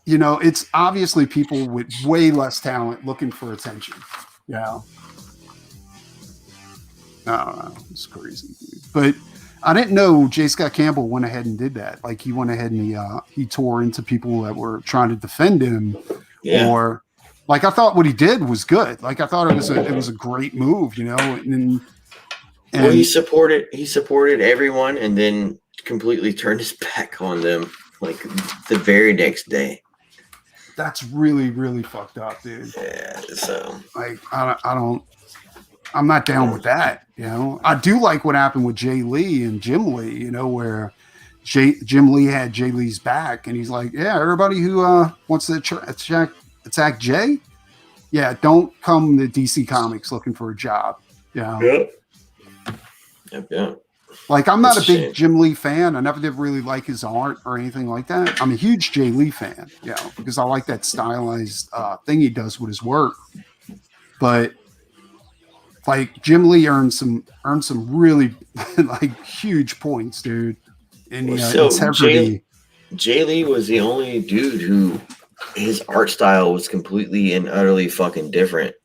you know, it's obviously people with way less talent looking for attention. Yeah. I don't know. It's crazy, dude. But I didn't know J. Scott Campbell went ahead and did that. Like he went ahead and he tore into people that were trying to defend him, or like I thought what he did was good. Like I thought it was a great move, you know. And well, he supported everyone, and then completely turned his back on them like the very next day. That's really, really fucked up, dude. Yeah. So like I'm not down with that, you know. I do like what happened with Jay Lee and Jim Lee, you know, where Jim Lee had Jay Lee's back, and he's like, yeah, everybody who wants to attack Jay, yeah, don't come to DC Comics looking for a job. Yep. Like, I'm not a big Jim Lee fan. I never did really like his art or anything like that. I'm a huge Jay Lee fan, because I like that stylized thing he does with his work. But like, Jim Lee earned some really like huge points, dude. And integrity. Jay Lee was the only dude who his art style was completely and utterly fucking different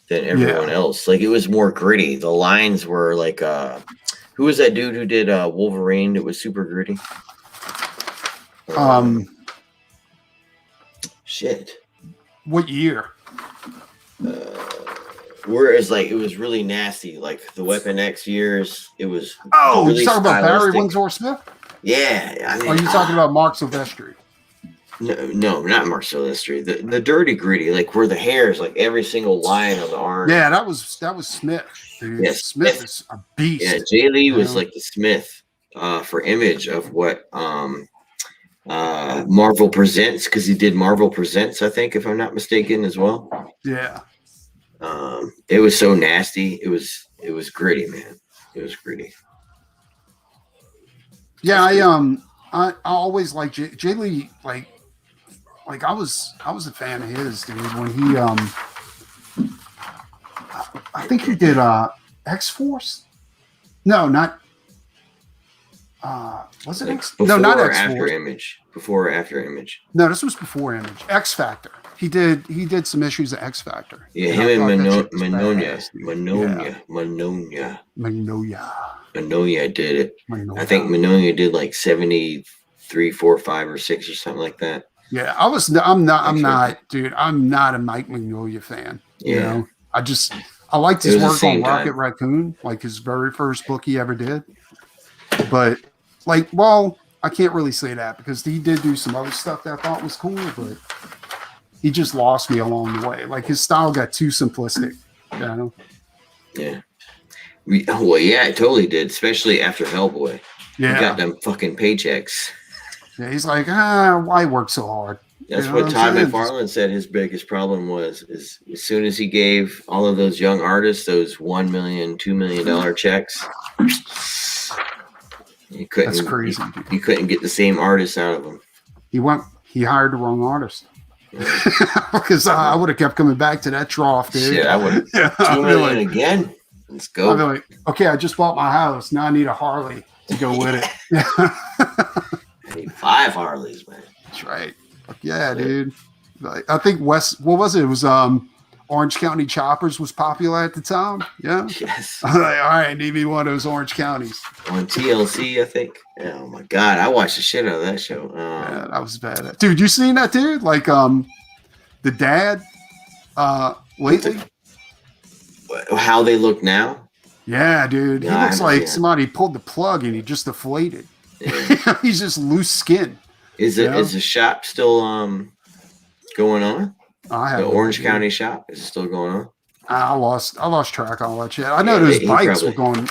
than everyone else. Like, it was more gritty. The lines were like who was that dude who did Wolverine that was super gritty? Shit. What year? Whereas, like, it was really nasty. Like, the Weapon X years, it was. Oh, really you talking about Barry Windsor Smith? Yeah. Are you talking about Mark Silvestri? No, not Mark Silvestri. The dirty gritty, like where the hairs, like every single line on the arm. Yeah, that was Smith. Dude. Yeah, Smith is a beast. Yeah, Jay Lee was like the Smith for Image of what Marvel Presents, because he did Marvel Presents, I think, if I'm not mistaken, as well. Yeah. It was so nasty. It was gritty, man. It was gritty. Yeah, I always liked Jay Lee. Like I was a fan of his, dude. When he I think he did X-Force. No, not. Was it X? No, not X-Force. After Image. Before or after Image? No, this was before Image. X Factor. He did some issues of X Factor. Yeah, him and Magnolia did it. I think Magnolia did like 73, 4, 5, or 6 or something like that. Yeah, I'm not, dude. I'm not a Mike Magnolia fan. Yeah. You know? I liked his work on Rocket Raccoon, like his very first book he ever did. But like, well, I can't really say that because he did do some other stuff that I thought was cool, but he just lost me along the way. Like, his style got too simplistic, you know? Yeah. Well, yeah, it totally did, especially after Hellboy. Yeah. He got them fucking paychecks. Yeah, he's like, why work so hard? That's what Todd McFarlane said his biggest problem was, is as soon as he gave all of those young artists those $1 million, $2 million checks, that's crazy. You couldn't get the same artists out of them. He hired the wrong artist. Because I would have kept coming back to that trough, dude. Shit, I would have. $2 million again? Let's go. I'd be like, okay, I just bought my house. Now I need a Harley to go with it. I need 5 Harleys, man. That's right. Yeah, dude. Like, I think what was it? It was Orange County Choppers was popular at the time. Yeah. Yes. I was like, all right, need me one of those Orange Counties. On TLC, I think. Oh my God, I watched the shit out of that show. Yeah, that was bad. Dude, you seen that, dude? Like, the dad, lately. How they look now? Yeah, dude. He looks like somebody pulled the plug and he just deflated. Yeah. He's just loose skin. Is the shop still going on? The Orange County shop, is it still going on? I lost track of all that shit. I know those bikes were going.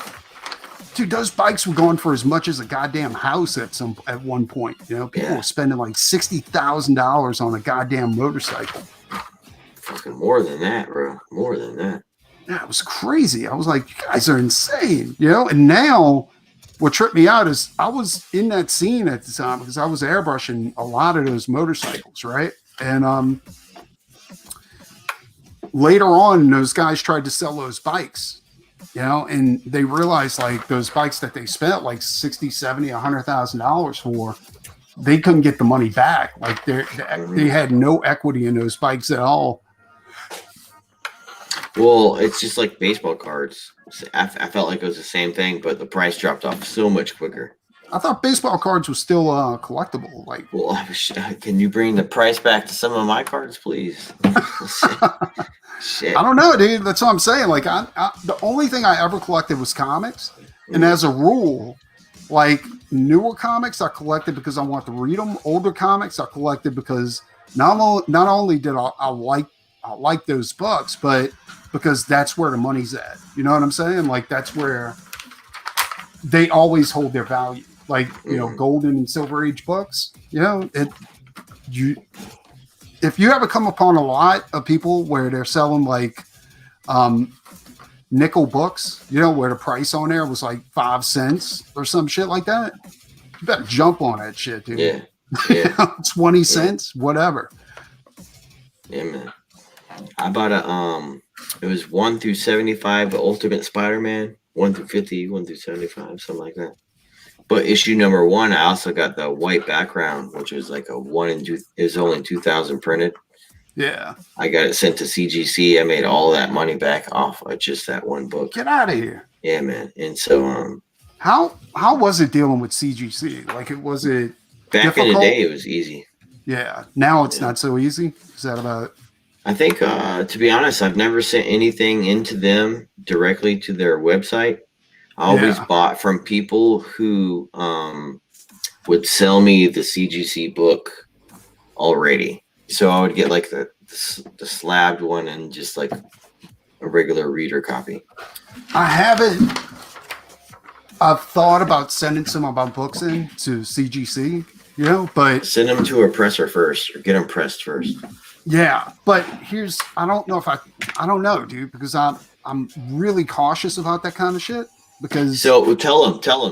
Dude, those bikes were going for as much as a goddamn house at one point. You know, people were spending like $60,000 on a goddamn motorcycle. Fucking more than that, bro. More than that. Yeah, it was crazy. I was like, you guys are insane, you know? And now what tripped me out is I was in that scene at the time because I was airbrushing a lot of those motorcycles, right? And later on, those guys tried to sell those bikes, you know, and they realized like those bikes that they spent like $60,000, $70,000, $100,000 for, they couldn't get the money back. Like they had no equity in those bikes at all. Well, it's just like baseball cards. I felt like it was the same thing, but the price dropped off so much quicker. I thought baseball cards were still collectible. Like, well, can you bring the price back to some of my cards, please? Shit. I don't know, dude. That's what I'm saying. Like, the only thing I ever collected was comics, and as a rule, like newer comics, I collected because I want to read them. Older comics, I collected because not only did I like those books, but because that's where the money's at. You know what I'm saying? Like, that's where they always hold their value. like golden and silver age books. If you ever come upon a lot of people where they're selling like nickel books, where the price on there was like 5 cents or some shit like that, you better jump on that shit, dude. Yeah. 20 cents, whatever. Yeah, man. I bought it was 1 through 75, the Ultimate Spider-Man, 1 through 50, 1 through 75, something like that. But issue number 1, I also got the white background, which was like a 1 and 2. It was only 2,000 printed. Yeah. I got it sent to CGC. I made all that money back off of just that one book. Get out of here. Yeah, man. And so, how was it dealing with CGC? Like, was it back difficult? in the day? It was easy. Yeah. Now it's not so easy. Is that about? I think, to be honest, I've never sent anything into them directly to their website. I always bought from people who would sell me the CGC book already. So I would get like the slabbed one and just like a regular reader copy. I've thought about sending some of my books in to CGC, but send them to a presser first or get them pressed first. Yeah, but I don't know, dude, because I'm really cautious about that kind of shit. Because tell them.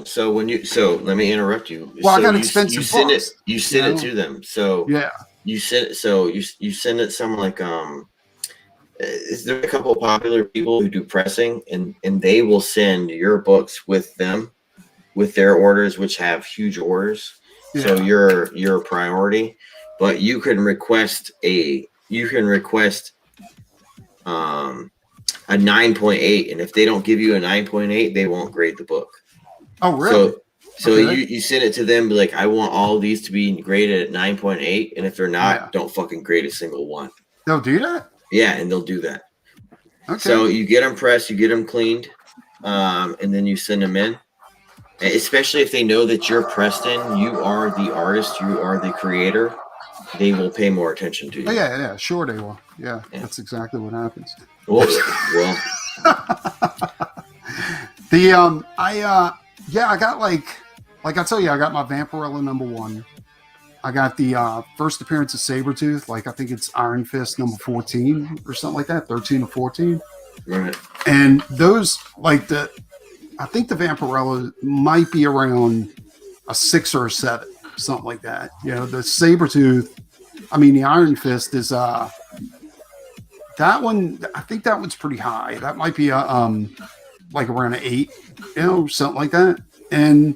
So let me interrupt you. Well, so I got expensive books. You send it to them. So yeah, you send it some like there a couple of popular people who do pressing and they will send your books with them with their orders, which have huge orders. Yeah. So you're a priority, but you can request a 9.8, and if they don't give you a 9.8, they won't grade the book. Oh, really? So you send it to them, be like, I want all of these to be graded at 9.8, and if they're not, don't fucking grade a single one. They'll do that? Yeah, and they'll do that. Okay. So you get them pressed, you get them cleaned, and then you send them in. Especially if they know that you're Preston, you are the artist, you are the creator, they will pay more attention to you. Oh, yeah, sure they will. Yeah, that's exactly what happens. Well. I got like I tell you, I got my Vampirella #1. I got the first appearance of Sabretooth, like I think it's Iron Fist number 14 or something like that, 13 or 14. Right. And those, like I think the Vampirella might be around a 6 or a 7, something like that. The Sabretooth, the Iron Fist is that one, I think that one's pretty high. That might be like around an 8, something like that. And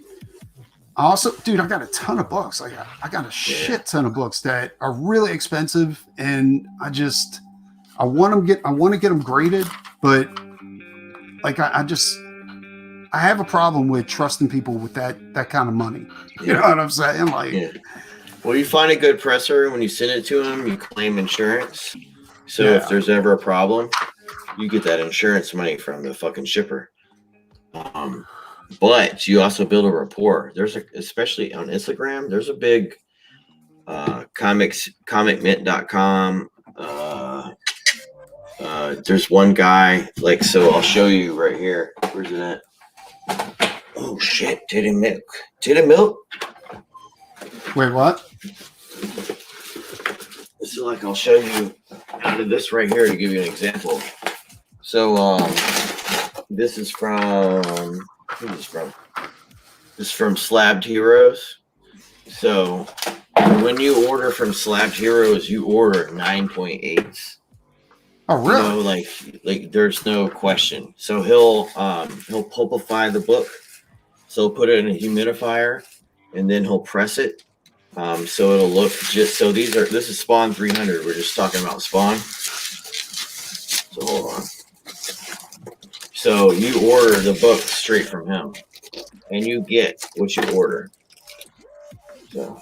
also, dude, I got a ton of books. I got a shit ton of books that are really expensive, and I want to get them graded, but like I have a problem with trusting people with that kind of money. You know what I'm saying? Like, well, you find a good presser, when you send it to them, you claim insurance. So if there's ever a problem, you get that insurance money from the fucking shipper. But you also build a rapport. Especially on Instagram, there's a big comicmint.com. There's one guy, so I'll show you right here. Where's it at? Oh shit, Titty Milk. Wait, what? So I'll show you out of this right here to give you an example. So this is from This is from Slabbed Heroes. So when you order from Slabbed Heroes, you order 9.8s. Oh, really? Like there's no question. So he'll pulpify the book. So he'll put it in a humidifier, and then he'll press it. So it'll look just so. This is Spawn 300. We're just talking about Spawn. So hold on. So you order the book straight from him, and you get what you order. So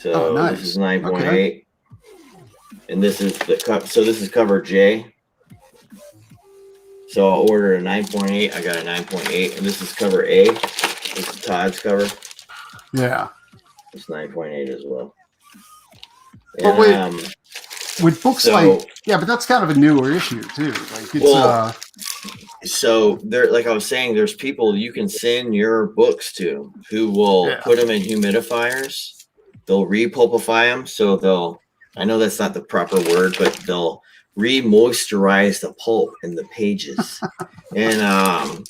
oh, nice. This is 9.8, okay. And this is the cup. So this is cover J. So I'll order a 9.8. I got a 9.8, and this is cover A. This is Todd's cover. Yeah. It's 9.8 as well. But with books but that's kind of a newer issue too. Like it's So there, like I was saying, there's people you can send your books to who will put them in humidifiers. They'll repulpify them, so they'll. I know that's not the proper word, but they'll re-moisturize the pulp in the pages, and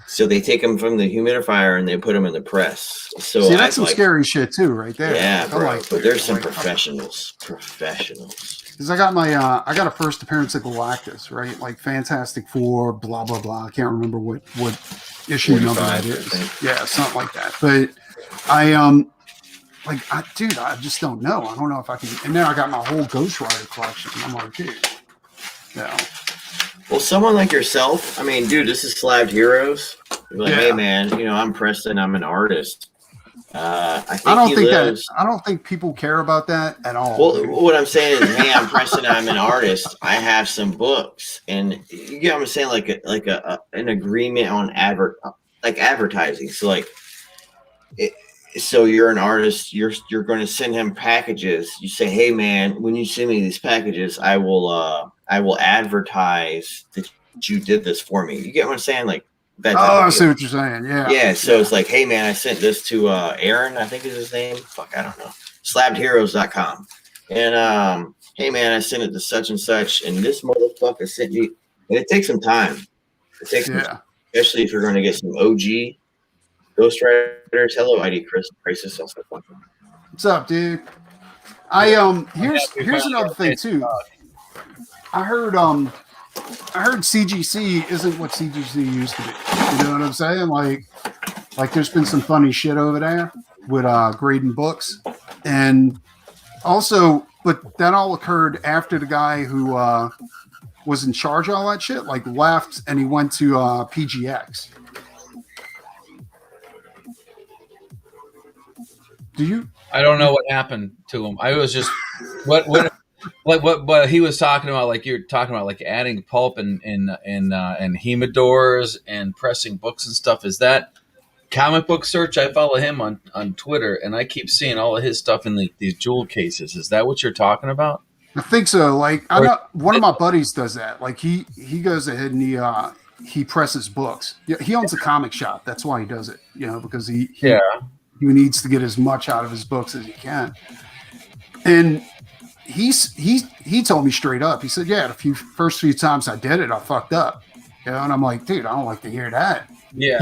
so they take them from the humidifier and they put them in the press. So see, that's some scary shit too, right there. Yeah, bro. But there's some professionals. Because I got I got a first appearance at Galactus, right? Like Fantastic Four, blah blah blah. I can't remember what issue number that is. Yeah, something like that. But dude, I just don't know. I don't know if I can. And now I got my whole Ghost Rider collection. I'm like, dude, no. Well, someone like yourself, I mean, dude, this is Slabbed Heroes. You're like, hey, man, I'm Preston. I'm an artist. I don't think people care about that at all. Well, what I'm saying is, hey, I'm Preston. I'm an artist. I have some books, and you get what I'm saying, like an agreement on advertising. So so you're an artist. You're going to send him packages. You say, hey, man, when you send me these packages, I will advertise that you did this for me. You get what I'm saying, like. I see what you're saying. Yeah. Yeah. So it's like, hey, man, I sent this to Aaron, I think is his name. Fuck, I don't know. Slabbedheroes.com. And hey, man, I sent it to such and such. And this motherfucker sent you. And it takes some time. It takes some time, especially if you're going to get some OG Ghost Riders. Hello, ID Crisis. What's up, dude? Here's another thing, too. I heard CGC isn't what CGC used to be. You know what I'm saying? Like there's been some funny shit over there with grading books, and also, but that all occurred after the guy who was in charge of all that shit left, and he went to PGX. Do you? I don't know what happened to him. I was just what he was talking about, like you're talking about, like adding pulp and humidors and pressing books and stuff. Is that Comic Book Search? I follow him on Twitter, and I keep seeing all of his stuff in these jewel cases. Is that what you're talking about? I think so. Like one of my buddies does that. Like he goes ahead and he presses books. Yeah, he owns a comic shop. That's why he does it. Because he needs to get as much out of his books as he can. And he told me straight up. He said, "Yeah, the first few times I did it, I fucked up." And I'm like, "Dude, I don't like to hear that." Yeah.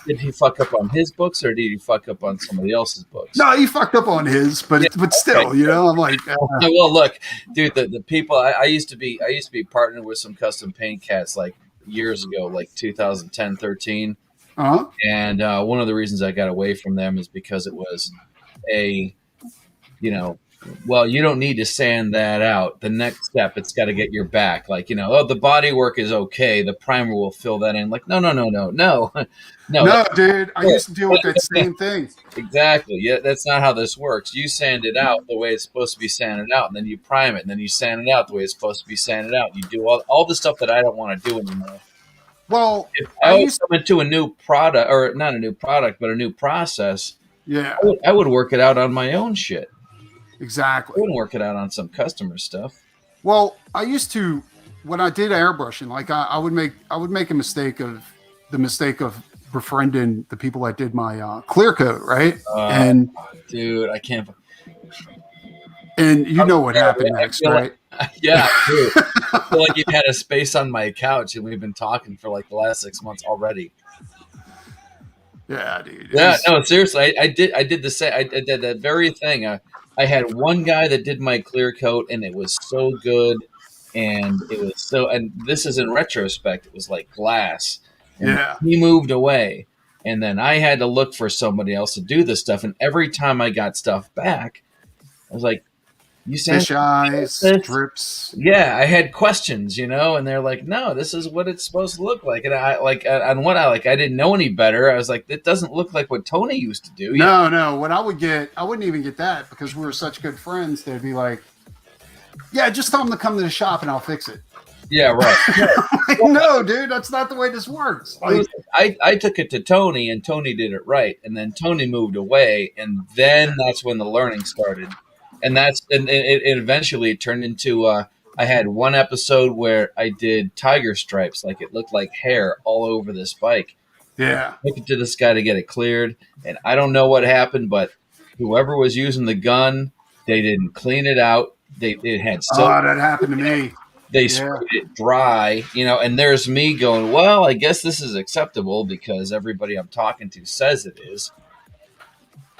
Did he fuck up on his books, or did he fuck up on somebody else's books? No, he fucked up on his, but still, I'm like, well, look, dude, the people I used to be partnered with some custom paint cats like years ago, like 2010, 13. Uh-huh. And one of the reasons I got away from them is because it was well, you don't need to sand that out. The next step, it's got to get your back. Like, the body work is okay. The primer will fill that in. Like, no. No, dude. I used to deal with that same thing. Exactly. Yeah, that's not how this works. You sand it out the way it's supposed to be sanded out, and then you prime it, and then you sand it out the way it's supposed to be sanded out. You do all the stuff that I don't want to do anymore. Well, if I was coming to a new product, or not a new product, but a new process, I would work it out on my own shit. Exactly. I wouldn't work it out on some customer stuff. Well, I used to, when I did airbrushing, like I would make a mistake of befriending the people that did my clear coat, right? And dude, I can't. And you know what happened next, right? Yeah, dude. I feel like you've had a space on my couch, and we've been talking for like the last 6 months already. Yeah, dude. Yeah, no, seriously, I did the same. I did that very thing. I had one guy that did my clear coat, and it was so good, and it was so. And this is in retrospect; it was like glass. And he moved away, and then I had to look for somebody else to do this stuff. And every time I got stuff back, I was like, "You said fish eyes, drips." Yeah, I had questions, and they're like, "No, this is what it's supposed to look like." And I I didn't know any better. I was like, "It doesn't look like what Tony used to do." No. What I wouldn't even get that because we were such good friends. They'd be like, "Yeah, just tell them to come to the shop and I'll fix it." Yeah, right. Like, no, dude, that's not the way this works. Like, I took it to Tony, and Tony did it right, and then Tony moved away, and then that's when the learning started. And it eventually turned into I had one episode where I did tiger stripes, like it looked like hair all over this bike. Yeah. I took it to this guy to get it cleared, and I don't know what happened, but whoever was using the gun, they didn't clean it out. It had soap. Oh, that happened to me. They sprayed it dry, and there's me going, well, I guess this is acceptable because everybody I'm talking to says it is.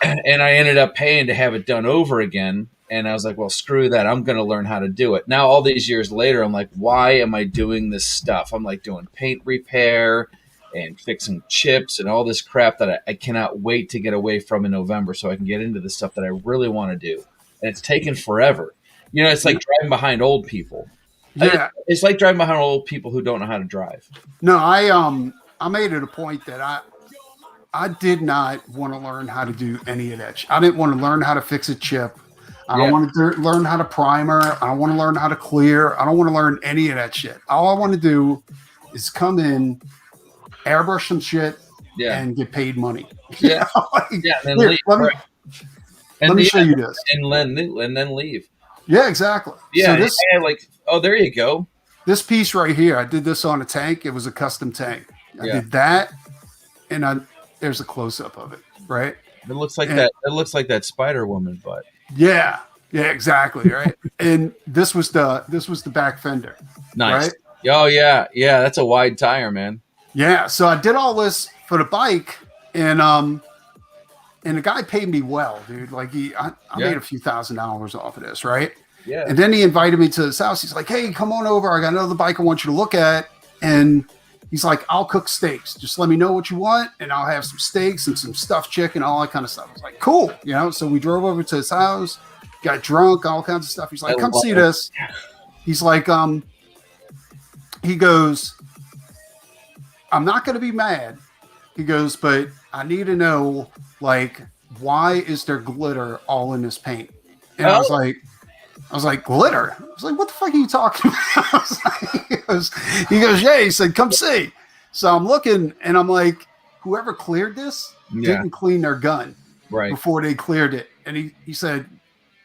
And I ended up paying to have it done over again. And I was like, well, screw that. I'm going to learn how to do it. Now, all these years later, I'm like, why am I doing this stuff? I'm like doing paint repair and fixing chips and all this crap that I cannot wait to get away from in November so I can get into the stuff that I really want to do. And it's taken forever. It's like driving behind old people. Yeah. It's like driving behind old people who don't know how to drive. No, I made it a point that I did not want to learn how to do any of that. I didn't want to learn how to fix a chip. I don't want to learn how to primer. I don't want to learn how to clear. I don't want to learn any of that shit. All I want to do is come in, airbrush some shit, and get paid money. Yeah. And then leave. Let me show you this. And then leave. Yeah, exactly. Yeah. So there you go. This piece right here, I did this on a tank. It was a custom tank. I did that, and there's a close up of it, right? It looks like that. It looks like that Spider Woman butt. Yeah, exactly, right. And this was the back fender. Nice. Right? Oh yeah. That's a wide tire, man. Yeah. So I did all this for the bike, and the guy paid me well, dude. Like I made a few $1,000s off of this, right? Yeah. And then he invited me to his house. He's like, hey, come on over. I got another bike I want you to look at. And he's like, I'll cook steaks. Just let me know what you want, and I'll have some steaks and some stuffed chicken, all that kind of stuff. I was like, cool. So we drove over to his house, got drunk, all kinds of stuff. He's like, come see this. He's like, he goes, I'm not going to be mad. He goes, but I need to know, like, why is there glitter all in this paint? And I was like, glitter? I was like, what the fuck are you talking about? He goes, yeah. He said, come see. So I'm looking, and I'm like, whoever cleared this didn't clean their gun before they cleared it. And he said,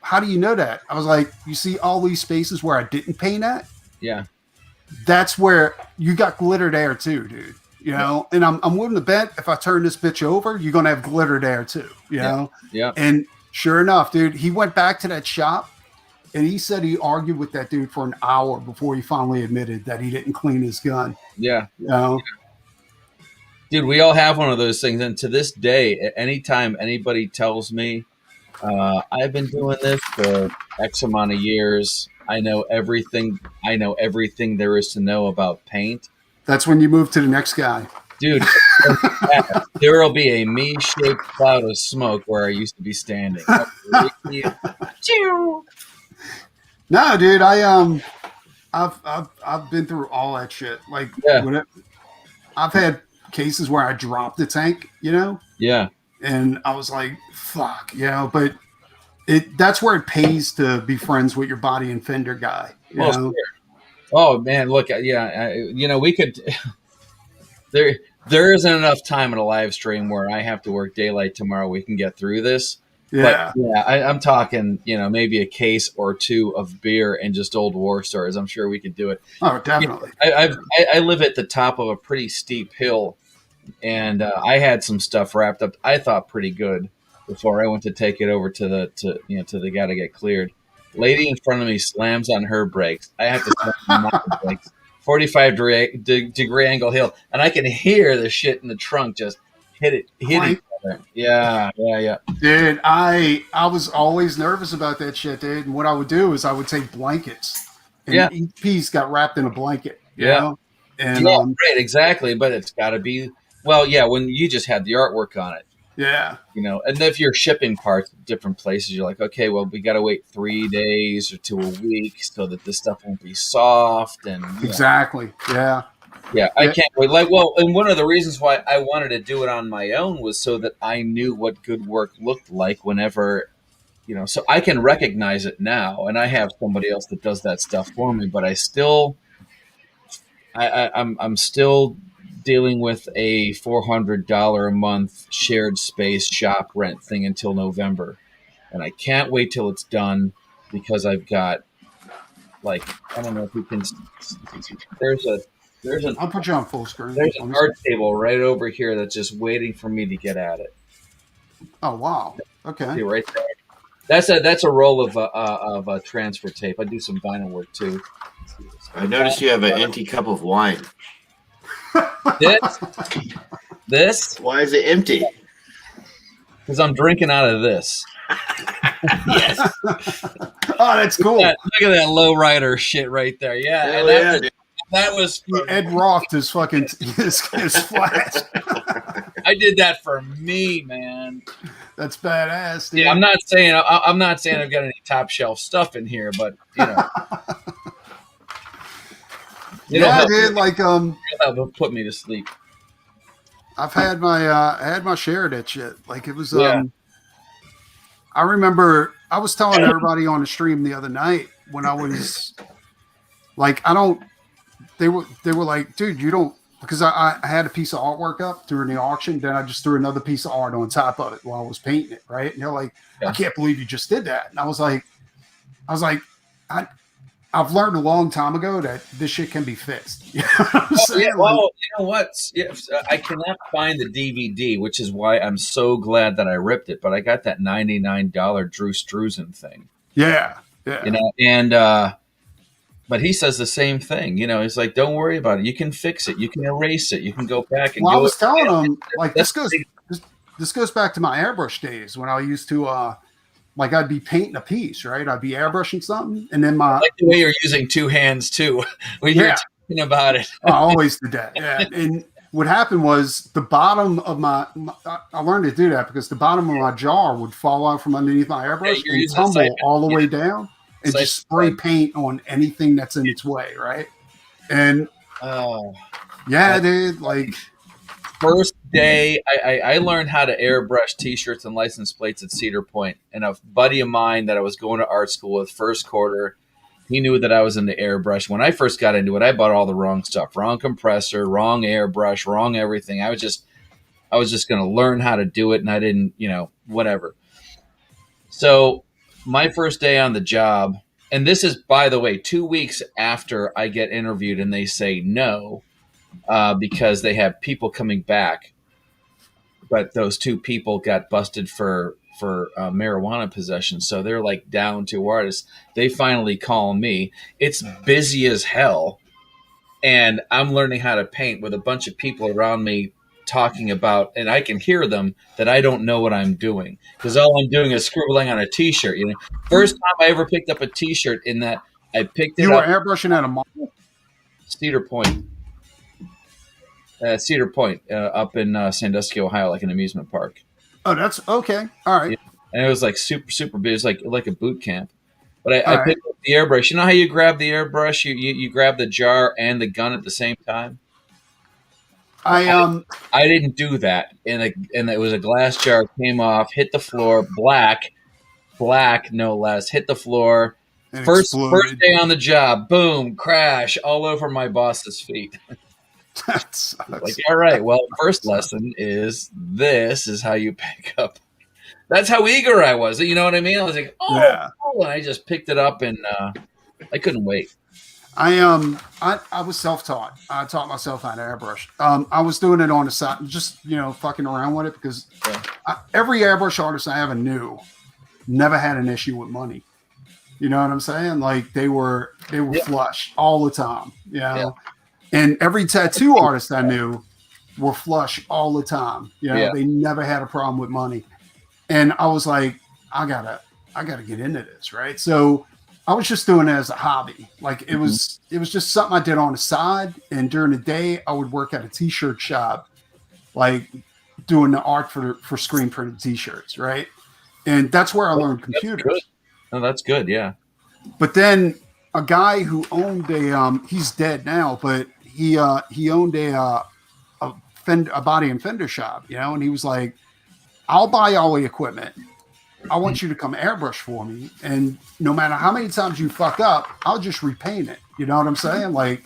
how do you know that? I was like, you see all these spaces where I didn't paint at? Yeah. That's where you got glitter there too, dude. And I'm willing to bet if I turn this bitch over, you're going to have glitter there too, know? Yeah. And sure enough, dude, he went back to that shop, and he said he argued with that dude for an hour before he finally admitted that he didn't clean his gun. Yeah. Dude, we all have one of those things. And to this day, anytime anybody tells me, I've been doing this for X amount of years, I know everything there is to know about paint. That's when you move to the next guy. Dude, there will be a me-shaped cloud of smoke where I used to be standing. No, dude, I've been through all that shit. Like, I've had cases where I dropped the tank, Yeah. And I was like, fuck, but that's where it pays to be friends with your body and fender guy. Sure. Oh man, look, we could. There isn't enough time in a live stream where I have to work daylight tomorrow. We can get through this. Yeah, but, I'm talking, maybe a case or two of beer and just old war stories. I'm sure we could do it. Oh, definitely. I live at the top of a pretty steep hill, and I had some stuff wrapped up. I thought pretty good before I went to take it over to the guy to get cleared. Lady in front of me slams on her brakes. I have to slam on my brakes. 45 degree angle hill, and I can hear the shit in the trunk just hit each other. Yeah. Dude, I was always nervous about that shit, dude. And what I would do is I would take blankets, and each piece got wrapped in a blanket. You know? And right, exactly. But it's got to be when you just had the artwork on it. Yeah. And if you're shipping parts to different places, you're like, okay, well, we got to wait 3 days or to a week so that this stuff won't be soft. And exactly. Yeah. Yeah. I can't wait. And one of the reasons why I wanted to do it on my own was so that I knew what good work looked like whenever, so I can recognize it now. And I have somebody else that does that stuff for me, but I'm still dealing with a $400 a month shared space shop rent thing until November. And I can't wait till it's done because I've got Like, I don't know if you can. There's an I'll put you on full screen. there's an art table right over here that's just waiting for me to get at it. Oh wow. Okay. See right there. That's a roll of transfer tape. I do some vinyl work too. I noticed you have an empty cup of wine. This Why is it empty? because I'm drinking out of this. Yes. Oh, that's cool. Look at that lowrider shit right there. Yeah, Hell and yeah, that was Ed Roth is fucking his flash. I did that for me, man. That's badass. Dude. Yeah, I'm not saying I've got any top shelf stuff in here, but you know, yeah, dude. Like it'll help put me to sleep. I've had my share of that shit. Like it was I remember I was telling everybody on the stream the other night when I was like, they were like, dude, you don't, because I had a piece of artwork up during the auction. Then I just threw another piece of art on top of it while I was painting it. Right. And they're like, I can't believe you just did that. And I was like, I've learned a long time ago that this shit can be fixed. You know what I'm saying? Yeah, well, you know what? I cannot find the DVD, which is why I'm so glad that I ripped it. But I got that $99 Drew Struzan thing. Yeah, yeah. You know, and but he says the same thing. You know, he's like, "Don't worry about it. You can fix it. You can erase it. You can go back and." Well, go I was telling him like this goes back to my airbrush days when I used to like I'd be painting a piece, right? I'd be airbrushing something, and then I like the way you're using two hands too when you're talking about it. I always did that. Yeah, and what happened was the bottom of my I learned to do that because the bottom of my jar would fall out from underneath my airbrush and tumble all the way down and just spray paint on anything that's in its way, right? And dude, like. First day, I learned how to airbrush T-shirts and license plates at Cedar Point. And a buddy of mine that I was going to art school with first quarter, he knew that I was into airbrush. When I first got into it, I bought all the wrong stuff. Wrong compressor, wrong airbrush, wrong everything. I was just going to learn how to do it, and I didn't, whatever. So my first day on the job, and this is, by the way, 2 weeks after I get interviewed and they say no, because they have people coming back, but those two people got busted for marijuana possession, so they're like down two artists. They finally call me. It's busy as hell, and I'm learning how to paint with a bunch of people around me talking about, and I can hear them that I don't know what I'm doing because all I'm doing is scribbling on a T-shirt. First time I ever picked up a T-shirt in that I picked it up. You were airbrushing at a mall? Cedar Point. Cedar Point, up in Sandusky, Ohio, like an amusement park. Oh, that's okay. All right. Yeah. And it was like super big. It was like a boot camp. But I picked up the airbrush. You know how you grab the airbrush? You grab the jar and the gun at the same time. I didn't do that, and it was a glass jar. Came off, hit the floor, black no less. Hit the floor. First day on the job, boom, crash all over my boss's feet. That sucks. Like, all right, well, first lesson is this is how you pick up. That's how eager I was. You know what I mean? I was like, and I just picked it up, and I couldn't wait. I was self-taught. I taught myself how to airbrush. I was doing it on the side, just fucking around with it because every airbrush artist I ever knew never had an issue with money. You know what I'm saying? Like they were flush all the time. Yeah. And every tattoo artist I knew were flush all the time. They never had a problem with money. And I was like, I gotta get into this, right? So I was just doing it as a hobby. Like it was just something I did on the side. And during the day, I would work at a t-shirt shop, like doing the art for screen printed t-shirts, right? And that's where I learned computers. That's good, yeah. But then a guy who owned he's dead now, but he owned a body and fender shop, and he was like, I'll buy all the equipment. I want you to come airbrush for me. And no matter how many times you fuck up, I'll just repaint it. You know what I'm saying? Like,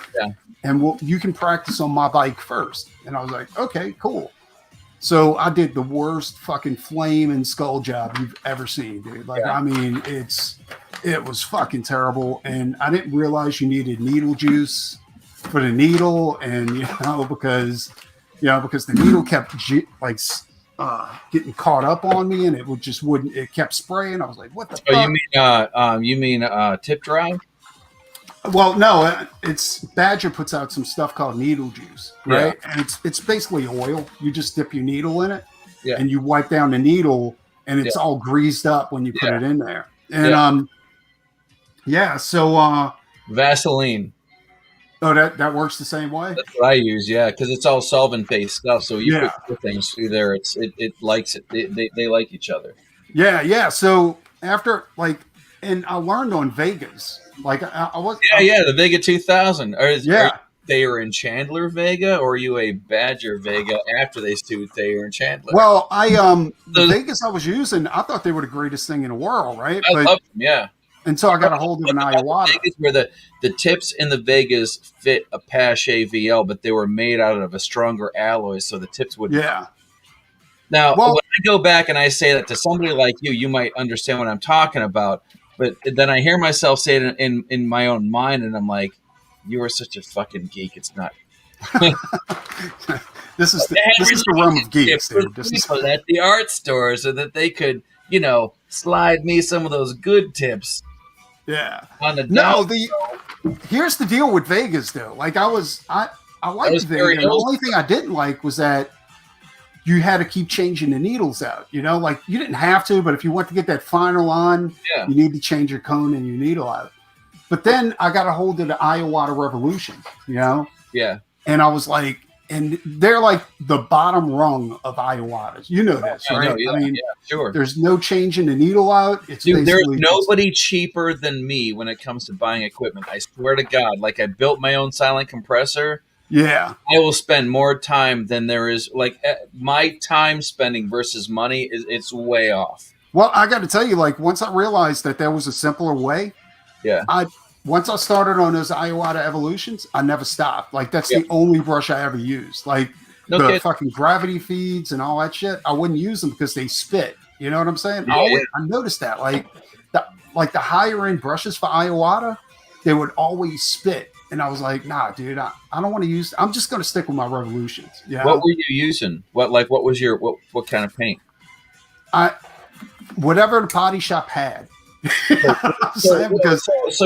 and you can practice on my bike first. And I was like, okay, cool. So I did the worst fucking flame and skull job you've ever seen, dude. Like, Yeah. I mean, it was fucking terrible. And I didn't realize you needed needle juice for the needle. And, because the needle kept getting caught up on me, and it kept spraying. I was like, what the fuck? You mean tip dry? Well, no, it's Badger puts out some stuff called needle juice, right? Yeah. And it's basically oil. You just dip your needle in it, and you wipe down the needle, and it's all greased up when you put it in there. And so Vaseline. Oh, that works the same way. That's what I use, because it's all solvent-based stuff. So you put things through there, it likes it. They like each other. Yeah. So after and I learned on Vegas. The Vega 2000. They were in Chandler Vega, or are you a Badger Vega after they sued Thayer and Chandler? Well, the Vegas I was using, I thought they were the greatest thing in the world, right? I love them, yeah. Until I got a hold of an Iowata. Vegas where the tips in the Vegas fit a Pache VL, but they were made out of a stronger alloy, so the tips would. Yeah. Now, when I go back and I say that to somebody like you might understand what I'm talking about. But then I hear myself say it in my own mind, and I'm like, "You are such a fucking geek. It's not." This is the realm of geeks, dude. This is at the art store, so that they could, slide me some of those good tips. Yeah. On the here's the deal with Vegas, though. Like I liked Vegas. The only thing I didn't like was that you had to keep changing the needles out. Like you didn't have to, but if you want to get that finer line, you need to change your cone and your needle out. But then I got a hold of the Iowata Revolution, Yeah. And I was like, and they're like the bottom rung of Iowatas. You know this, right? I mean, sure. There's no changing the needle out. There's nobody cheaper than me when it comes to buying equipment. I swear to God, like I built my own silent compressor. Yeah. I will spend more time than there is. Like my time spending versus money it's way off. Well, I got to tell you, once I realized that there was a simpler way, once I started on those Iowata Evolutions, I never stopped. That's the only brush I ever used. Fucking gravity feeds and all that shit, I wouldn't use them because they spit. You know what I'm saying? I noticed that. The higher end brushes for Iowata, they would always spit. And I was like, nah, dude, I don't want to use. I'm just going to stick with my Revolutions. Yeah. What were you using? What was your what kind of paint? Whatever the potty shop had. So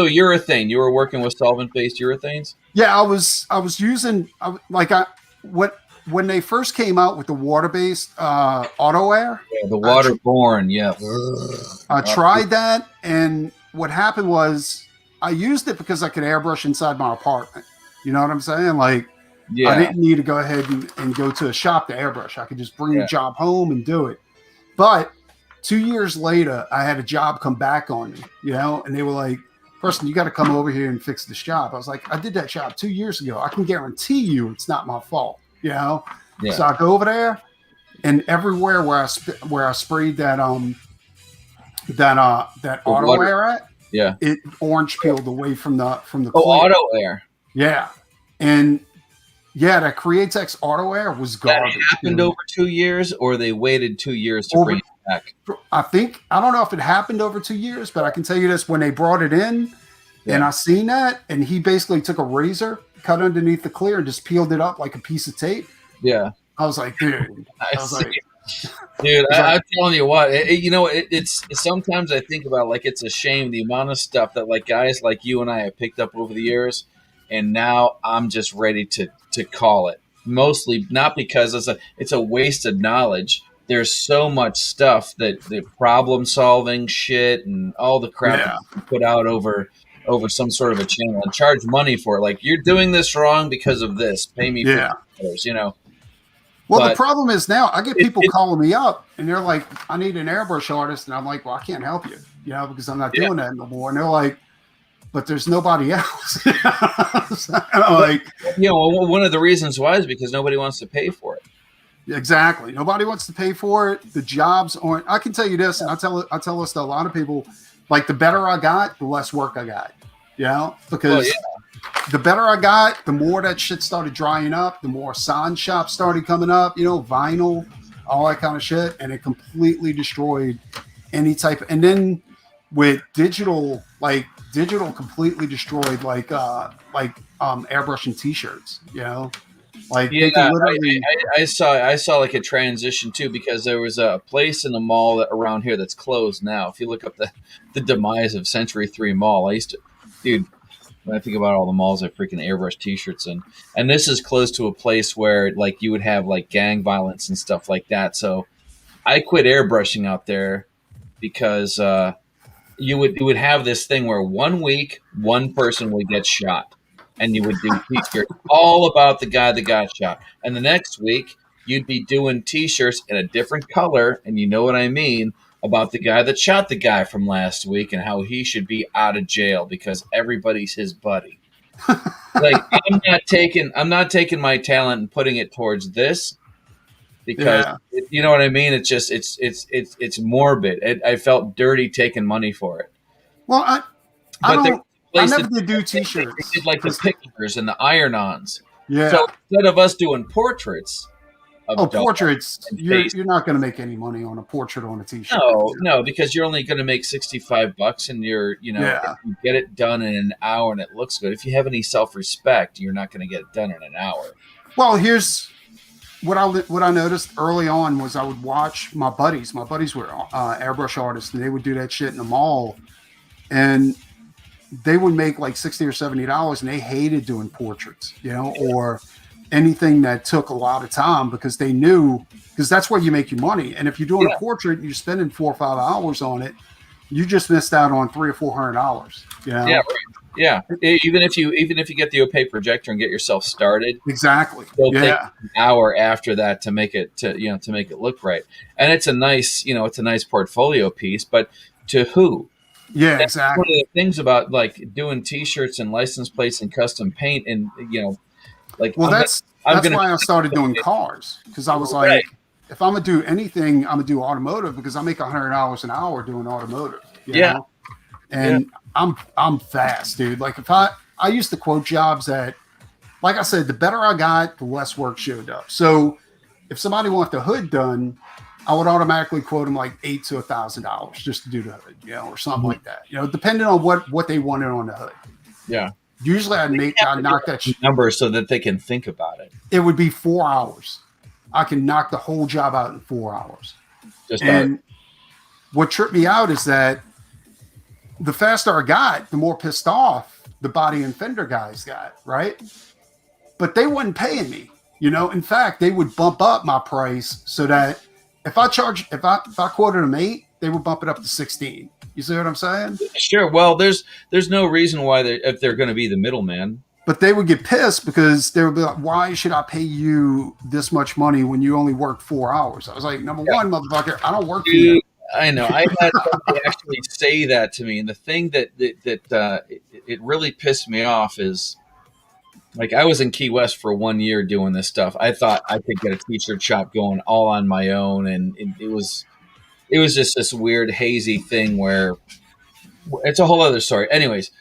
urethane. You were working with solvent-based urethanes? Yeah, I was using when they first came out with the water-based auto air. Yeah, the waterborne. I tried that, and what happened was I used it because I could airbrush inside my apartment. You know what I'm saying? I didn't need to go ahead and go to a shop to airbrush. I could just bring the job home and do it. But 2 years later, I had a job come back on me, and they were like, "Person, you got to come over here and fix this job." I was like, "I did that job 2 years ago. I can guarantee you it's not my fault." Yeah. So I go over there, and everywhere where I sprayed that auto air at, it orange peeled away from the clear. Auto air. Yeah, and that Createx X auto air was garbage. That happened over 2 years, or they waited 2 years to bring it back. I don't know if it happened over 2 years, but I can tell you this: when they brought it in, and I seen that, and he basically took a razor, cut underneath the clear, and just peeled it up like a piece of tape. Yeah, I was like, dude. I'm telling you what, it's sometimes I think about it's a shame the amount of stuff that guys like you and I have picked up over the years, and now I'm just ready to call it. Mostly not because it's a waste of knowledge. There's so much stuff that the problem solving shit and all the crap that you put out over some sort of a channel and charge money for it. You're doing this wrong because of this. Pay me $50, Well, the problem is now I get people calling me up and they're like, "I need an airbrush artist," and I'm like, "Well, I can't help you, because I'm not doing that no more." And they're like, "But there's nobody else." One of the reasons why is because nobody wants to pay for it. Exactly. Nobody wants to pay for it. The jobs aren't. I can tell you this, and I tell this to a lot of people. The better I got, the less work I got. Because the better I got, the more that shit started drying up. The more sign shops started coming up. Vinyl. all that kind of shit, and it completely destroyed any type. And then with digital, like digital completely destroyed airbrushing t-shirts, you know, like Yeah, they can literally. I saw like a transition too, because there was a place in the mall around here that's closed now. If you look up the demise of Century 3 Mall, I used to, dude. When I think about all the malls I freaking airbrush T-shirts in, and this is close to a place where like you would have like gang violence and stuff like that. So I quit airbrushing out there because you would have this thing where one week one person would get shot, and you would do T-shirts all about the guy that got shot, and the next week you'd be doing T-shirts in a different color, and you know what I mean, about the guy that shot the guy from last week and how he should be out of jail because everybody's his buddy. Like I'm not taking my talent and putting it towards this because Yeah. you know what I mean. It's just it's morbid. I felt dirty taking money for it. Well, I But there was don't. a I place never that did do they t-shirts did like the 'cause- pictures and the iron-ons. So yeah. instead of us doing portraits Oh, of dogs portraits. and You're faces, you're not going to make any money on a portrait on a t-shirt. no, because you're only going to make $65, and if Yeah. you get it done in an hour and it looks good. If you have any self-respect, you're not going to get it done in an hour. Well, here's what I noticed early on was I would watch my buddies. My buddies were airbrush artists, and they would do that shit in the mall, and they would make like $60 or $70, and they hated doing portraits, you know, or anything that took a lot of time because they knew because that's where you make your money. And if you're doing Yeah. a portrait, and you're spending 4 or 5 hours on it, you just missed out on $300 or $400. You know? Yeah, right. Yeah. Even if you get the opaque projector and get yourself started, Exactly. it'll take Yeah. an hour after that to make it to make it look right. And it's a nice portfolio piece, but to who? Yeah. That's one of Exactly. the things about like doing T-shirts and license plates and custom paint, and like Well, I'm that's gonna why I started doing cars because I was right. like, if I'm gonna do anything, I'm gonna do automotive because I make $100 an hour doing automotive. You Yeah. know? And I'm fast, dude. Like if I used to quote jobs at, like I said, the better I got, the less work showed up. So if somebody wanted the hood done, I would automatically quote them like $800 to $1,000 just to do the hood, you know, or something like that. You know, depending on what they wanted on the hood. Yeah. Usually I'd knock that number so that they can think about it. it would be 4 hours. I can knock the whole job out in 4 hours. Just And what tripped me out is that the faster I got, the more pissed off the body and fender guys got, right? But they wasn't paying me, you know. In fact, they would bump up my price so that if I quoted them 8, they would bump it up to 16. You see what I'm saying? sure. Well, there's no reason why if they're going to be the middleman. But they would get pissed because they would be like, why should I pay you this much money when you only work 4 hours? I was like, number one, motherfucker, I don't work for you. Dude, I know. I had somebody actually say that to me, and the thing that it really pissed me off is, like, I was in Key West for 1 year doing this stuff. I thought I could get a t-shirt shop going all on my own, and it was just this weird hazy thing where it's a whole other story. Anyways,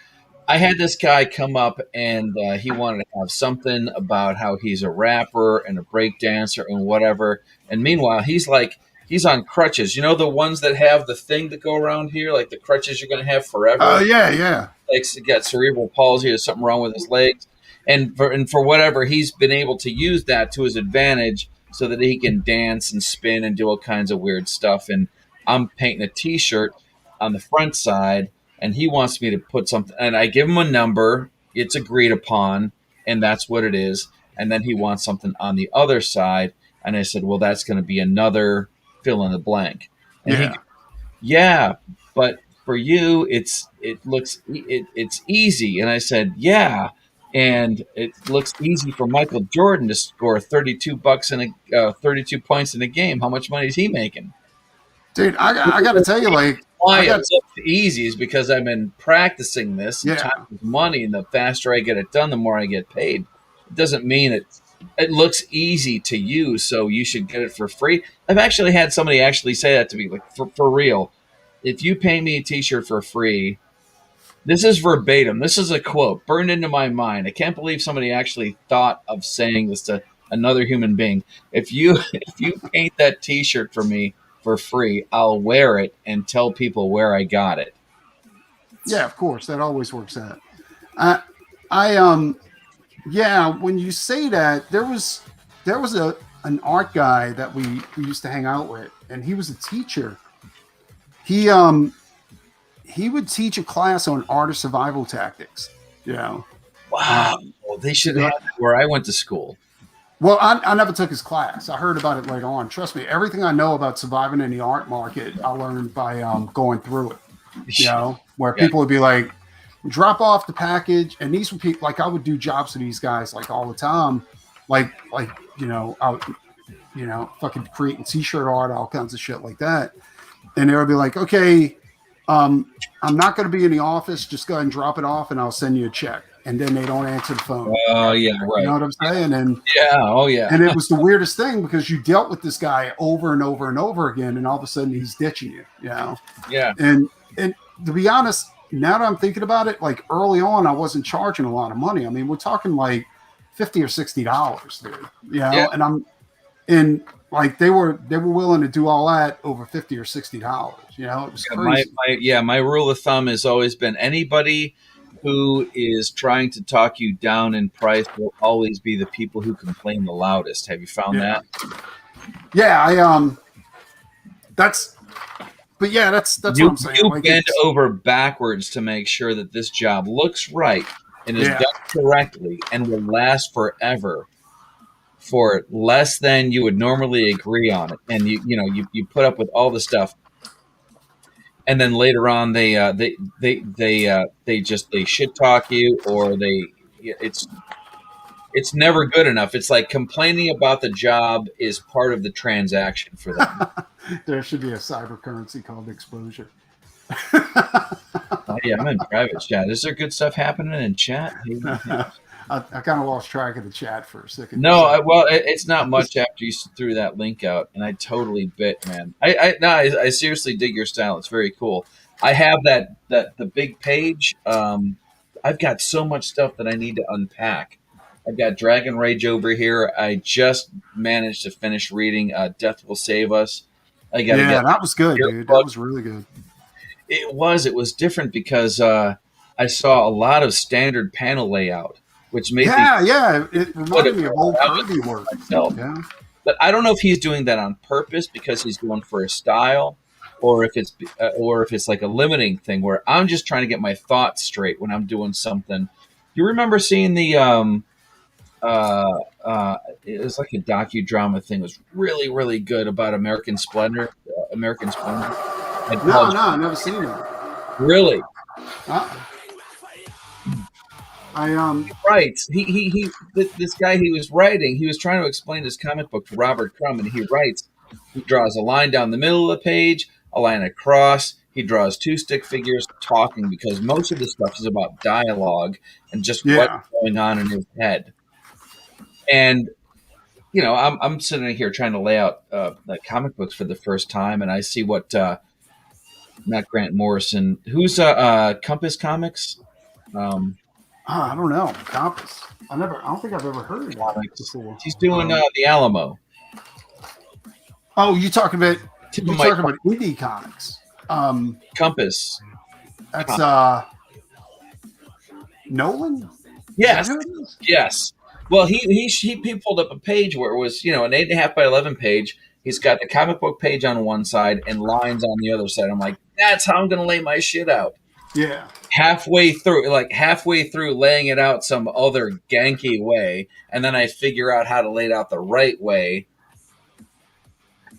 I had this guy come up, and he wanted to have something about how he's a rapper and a break dancer and whatever. And meanwhile, he's on crutches. You know, the ones that have the thing that go around here, like the crutches you're going to have forever. Oh, yeah. Like he got cerebral palsy or something wrong with his legs. And for whatever, he's been able to use that to his advantage so that he can dance and spin and do all kinds of weird stuff. And I'm painting a T-shirt on the front side, and he wants me to put something. And I give him a number. It's agreed upon, and that's what it is. And then he wants something on the other side. And I said, well, that's going to be another fill in the blank. And Yeah. yeah, but for you, it's easy. And I said, yeah. And it looks easy for Michael Jordan to score $32 32 points in a game. How much money is he making? Dude, I got to tell you, like, Why it looks easy is because I've been practicing this. And Yeah. time is money, and the faster I get it done, the more I get paid. It doesn't mean it looks easy to you, so you should get it for free. I've actually had somebody actually say that to me, like, for real. If you pay me a T-shirt for free, this is verbatim. This is a quote burned into my mind. I can't believe somebody actually thought of saying this to another human being. If you paint that T-shirt for me for free, I'll wear it and tell people where I got it. Yeah, of course, that always works out. I yeah, when you say that, there was an art guy that we used to hang out with, and he was a teacher. He he would teach a class on art of survival tactics. You know, Wow, they should have that where I went to school. Well, I never took his class. I heard about it later on. Trust me, everything I know about surviving in the art market, I learned by going through it. You know, where people would be like, drop off the package, and these were people like I would do jobs for these guys like all the time, like you know, fucking creating t-shirt art, all kinds of shit like that, and they would be like, okay, I'm not going to be in the office. Just go ahead and drop it off, and I'll send you a check. And then they don't answer the phone. Oh yeah, right. You know what I'm saying? And yeah. And it was the weirdest thing because you dealt with this guy over and over and over again, and all of a sudden he's ditching you. You know? Yeah. And to be honest, now that I'm thinking about it, like early on, I wasn't charging a lot of money. I mean, we're talking like $50 or $60, dude. You know? Yeah. And like they were willing to do all that over $50 or $60. You know, it was crazy. My rule of thumb has always been anybody who is trying to talk you down in price will always be the people who complain the loudest. Have you found that? Yeah, that's what I'm saying. You like bend over backwards to make sure that this job looks right and is done correctly and will last forever for less than you would normally agree on it. And you put up with all the stuff. And then later on, they shit talk you, or it's never good enough. It's like complaining about the job is part of the transaction for them. There should be a cyber currency called exposure. Oh, yeah, I'm in private chat. Is there good stuff happening in chat? I kind of lost track of the chat for a second. No, it's not much after you threw that link out, and I totally bit, man. I seriously dig your style. It's very cool. I have the big page. I've got so much stuff that I need to unpack. I've got Dragon Rage over here. I just managed to finish reading Death Will Save Us. That was good, dude. That was really good. It was different because I saw a lot of standard panel layout. Which made it reminded me of old Kirby work. Yeah. But I don't know if he's doing that on purpose because he's going for a style, or if it's like a limiting thing where I'm just trying to get my thoughts straight when I'm doing something. You remember seeing the it was like a docudrama thing. It was really, really good about American Splendor. No, I've never seen it. Really? Right. This guy he was writing, he was trying to explain his comic book to Robert Crumb, and he draws a line down the middle of the page, a line across, he draws two stick figures talking because most of the stuff is about dialogue and just what's going on in his head. And I'm sitting here trying to lay out the comic books for the first time, and I see what not Grant Morrison, who's Compass Comics. I don't know. Compass. I don't think I've ever heard of that before. He's doing the Alamo. Oh, you're talking about indie comics. Compass. That's Nolan? Yes. Yes. Well, he pulled up a page where it was, an 8.5 by 11 page. He's got the comic book page on one side and lines on the other side. I'm like, that's how I'm going to lay my shit out. Yeah. Halfway through laying it out some other ganky way, and then I figure out how to lay it out the right way.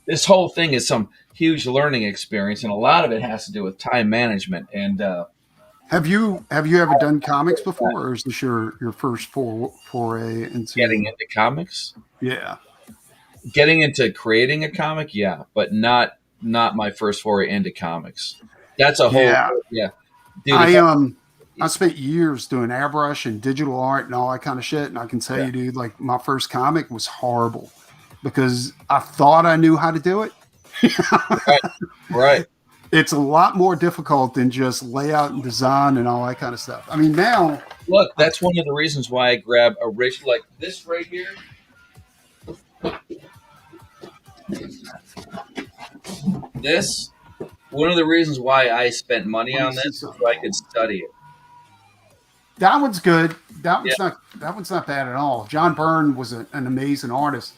This whole thing is some huge learning experience, and a lot of it has to do with time management. And have you ever done comics before, or is this your first foray into getting into comics? Yeah. Getting into creating a comic, yeah, but not my first foray into comics. That's a whole Dude, I spent years doing airbrush and digital art and all that kind of shit, and I can tell you, dude, like my first comic was horrible because I thought I knew how to do it. Right. It's a lot more difficult than just layout and design and all that kind of stuff. I mean, now look, that's one of the reasons why I grab a rich like this right here. This, one of the reasons why I spent money Let me on see this, so something. I could study it. That one's good. That Yeah. one's not bad at all. John Byrne was an amazing artist.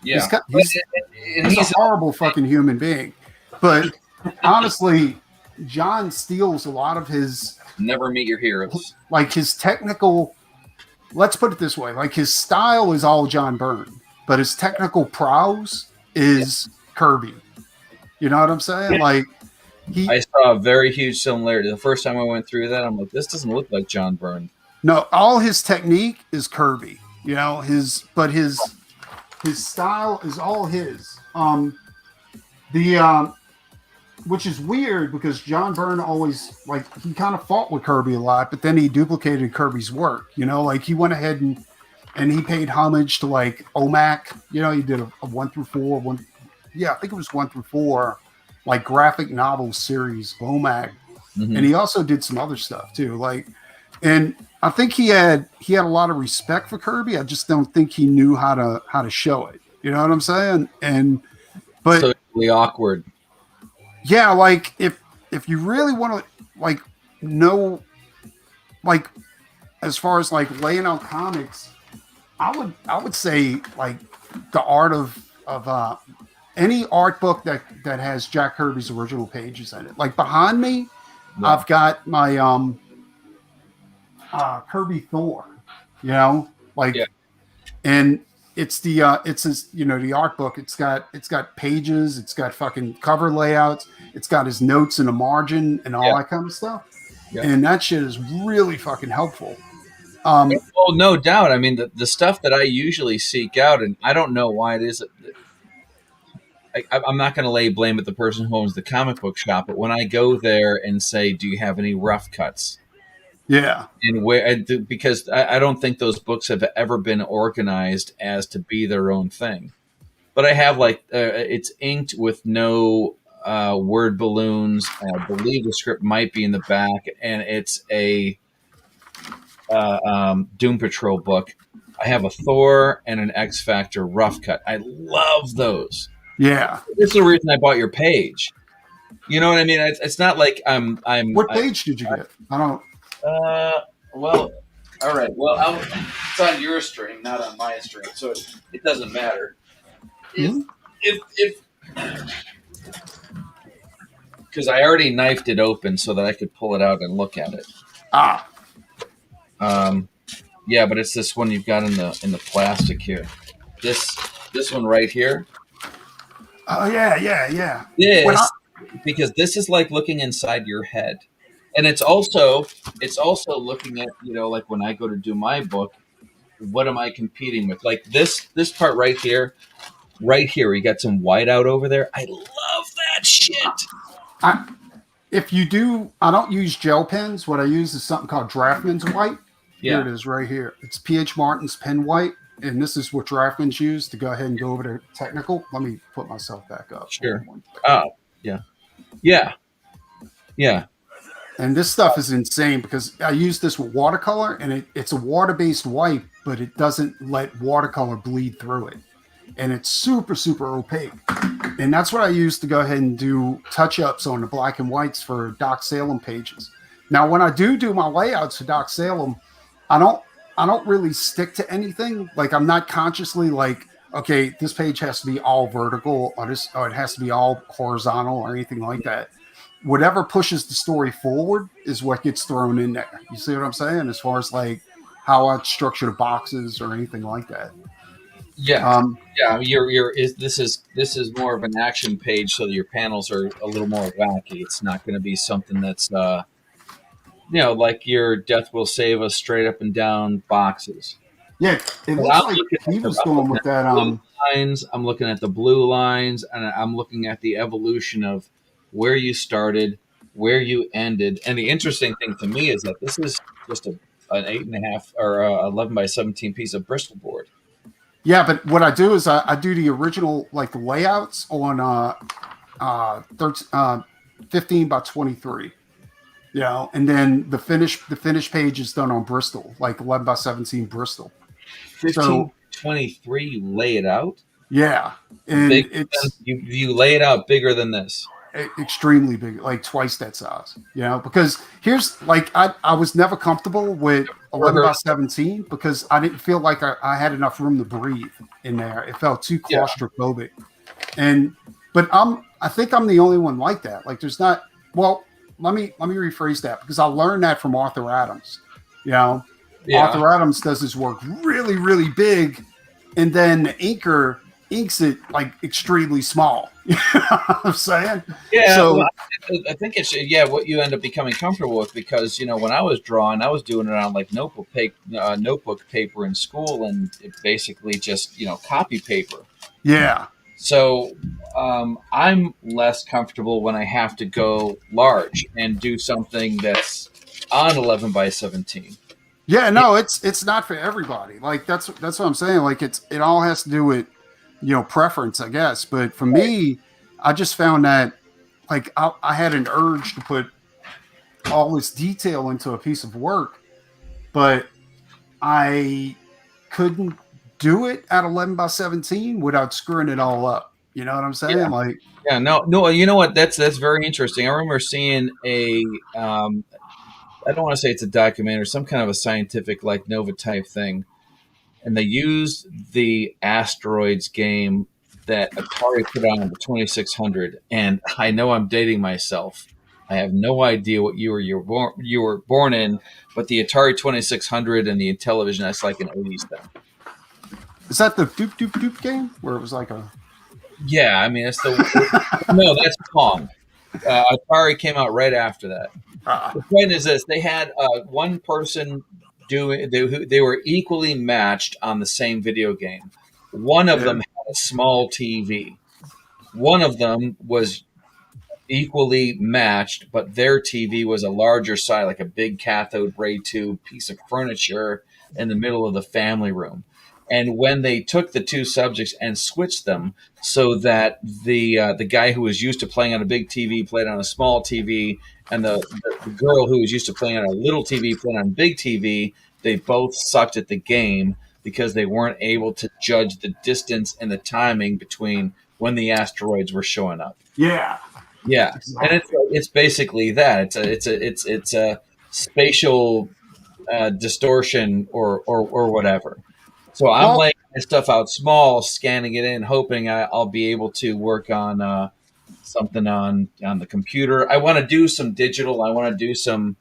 Yeah, He's a horrible fucking human being. But honestly, John steals a lot of his never meet your heroes. like his technical. Let's put it this way: like his style is all John Byrne, but his technical prowess is Kirby. You know what I'm saying? Like I saw a very huge similarity. The first time I went through that, I'm like, this doesn't look like John Byrne. No, all his technique is Kirby. You know, his style is all his. Which is weird because John Byrne always like he kind of fought with Kirby a lot, but then he duplicated Kirby's work. You know, like he went ahead and he paid homage to like OMAC. You know, he did a 1 through 4, I think it was 1 through 4, like graphic novel series OMAC, and he also did some other stuff too. Like, and I think he had a lot of respect for Kirby. I just don't think he knew how to show it. You know what I'm saying? But so really awkward. Yeah, like if you really want to like know, like as far as like laying out comics, I would say like the art of any art book that has Jack Kirby's original pages in it. Like behind me, I've got my Kirby Thor, you know, like, and it's his, you know, the art book. It's got pages, it's got fucking cover layouts, it's got his notes in the margin and all that kind of stuff. And that shit is really fucking helpful. Well, no doubt. I mean, the stuff that I usually seek out, and I don't know why it is. I'm not going to lay blame at the person who owns the comic book shop, but when I go there and say, "Do you have any rough cuts?" Yeah, and because I don't think those books have ever been organized as to be their own thing. But I have like it's inked with no word balloons. I believe the script might be in the back, and it's a Doom Patrol book. I have a Thor and an X Factor rough cut. I love those. Yeah, this is the reason I bought your page. You know what I mean? It's not like I'm. What page did you get? I don't. Well, all right. Well, it's on your stream, not on my stream, so it doesn't matter. If because I already knifed it open so that I could pull it out and look at it. Yeah, but it's this one you've got in the plastic here. This one right here. Oh yeah. Yes, because this is like looking inside your head. And it's also looking at, you know, like when I go to do my book, what am I competing with? Like this part right here, you got some white out over there. I love that shit. If you do, I don't use gel pens. What I use is something called Draftman's White. Here it is right here. It's P.H. Martin's pen white, and this is what Draftman's use to go ahead and go over to technical. Let me put myself back up. Sure. Oh, yeah. And this stuff is insane because I use this with watercolor, and it's a water-based white, but it doesn't let watercolor bleed through it. And it's super, super opaque. And that's what I use to go ahead and do touch-ups on the black and whites for Doc Salem pages. Now, when I do my layouts for Doc Salem, I don't really stick to anything. Like, I'm not consciously like, okay, this page has to be all vertical or it has to be all horizontal or anything like that. Whatever pushes the story forward is what gets thrown in there. You see what I'm saying? As far as like how I structure the boxes or anything like that. Yeah. This is more of an action page, so that your panels are a little more wacky. It's not going to be something that's like your Death Will Save Us straight up and down boxes. Yeah, it looks like he was going with that. Lines. I'm looking at the blue lines, and I'm looking at the evolution of where you started, where you ended. And the interesting thing to me is that this is just an 8.5 or 11 by 17 piece of Bristol board. Yeah, but what I do is I do the original, like the layouts on 15 by 23. You know, and then the finished page is done on Bristol, like 11 by 17 Bristol. 15 23, you lay it out? Yeah, and it's you lay it out bigger than this. Extremely big, like twice that size. Because here's like I was never comfortable with 11 by 17 because I didn't feel like I had enough room to breathe in there. It felt too claustrophobic. But I think I'm the only one like that. Like there's not. Well, let me rephrase that because I learned that from Arthur Adams. Arthur Adams does his work really, really big, and then the inker inks it like extremely small. You know what I'm saying? Yeah. So well, I think it's what you end up becoming comfortable with because when I was drawing, I was doing it on like notebook paper in school, and it basically just copy paper. Yeah. So I'm less comfortable when I have to go large and do something that's on 11 by 17. Yeah, no, it's not for everybody. Like that's what I'm saying. Like it all has to do with preference, I guess. But for me, I just found that like I had an urge to put all this detail into a piece of work, but I couldn't do it at 11 by 17 without screwing it all up. You know what I'm saying? Yeah. Like, yeah, no, you know what? That's very interesting. I remember seeing I don't want to say it's a documentary, some kind of a scientific like Nova type thing, and they used the Asteroids game that Atari put on the 2600. And I know I'm dating myself. I have no idea what year you were born in, but the Atari 2600 and the Intellivision, that's like an 80s thing. Is that the doop doop doop game where it was like a? Yeah, I mean no, that's Pong. Atari came out right after that. The point is this: they had one person doing. They were equally matched on the same video game. One of them had a small TV. One of them was equally matched, but their TV was a larger size, like a big cathode ray tube piece of furniture in the middle of the family room. And when they took the two subjects and switched them so that the guy who was used to playing on a big TV played on a small TV, and the girl who was used to playing on a little TV played on a big TV, they both sucked at the game because they weren't able to judge the distance and the timing between when the asteroids were showing up. Yeah. Yeah, exactly. And it's basically that. It's a spatial distortion or whatever. So I'm laying my stuff out small, scanning it in, hoping I'll be able to work on something on the computer. I want to do some digital. I want to do some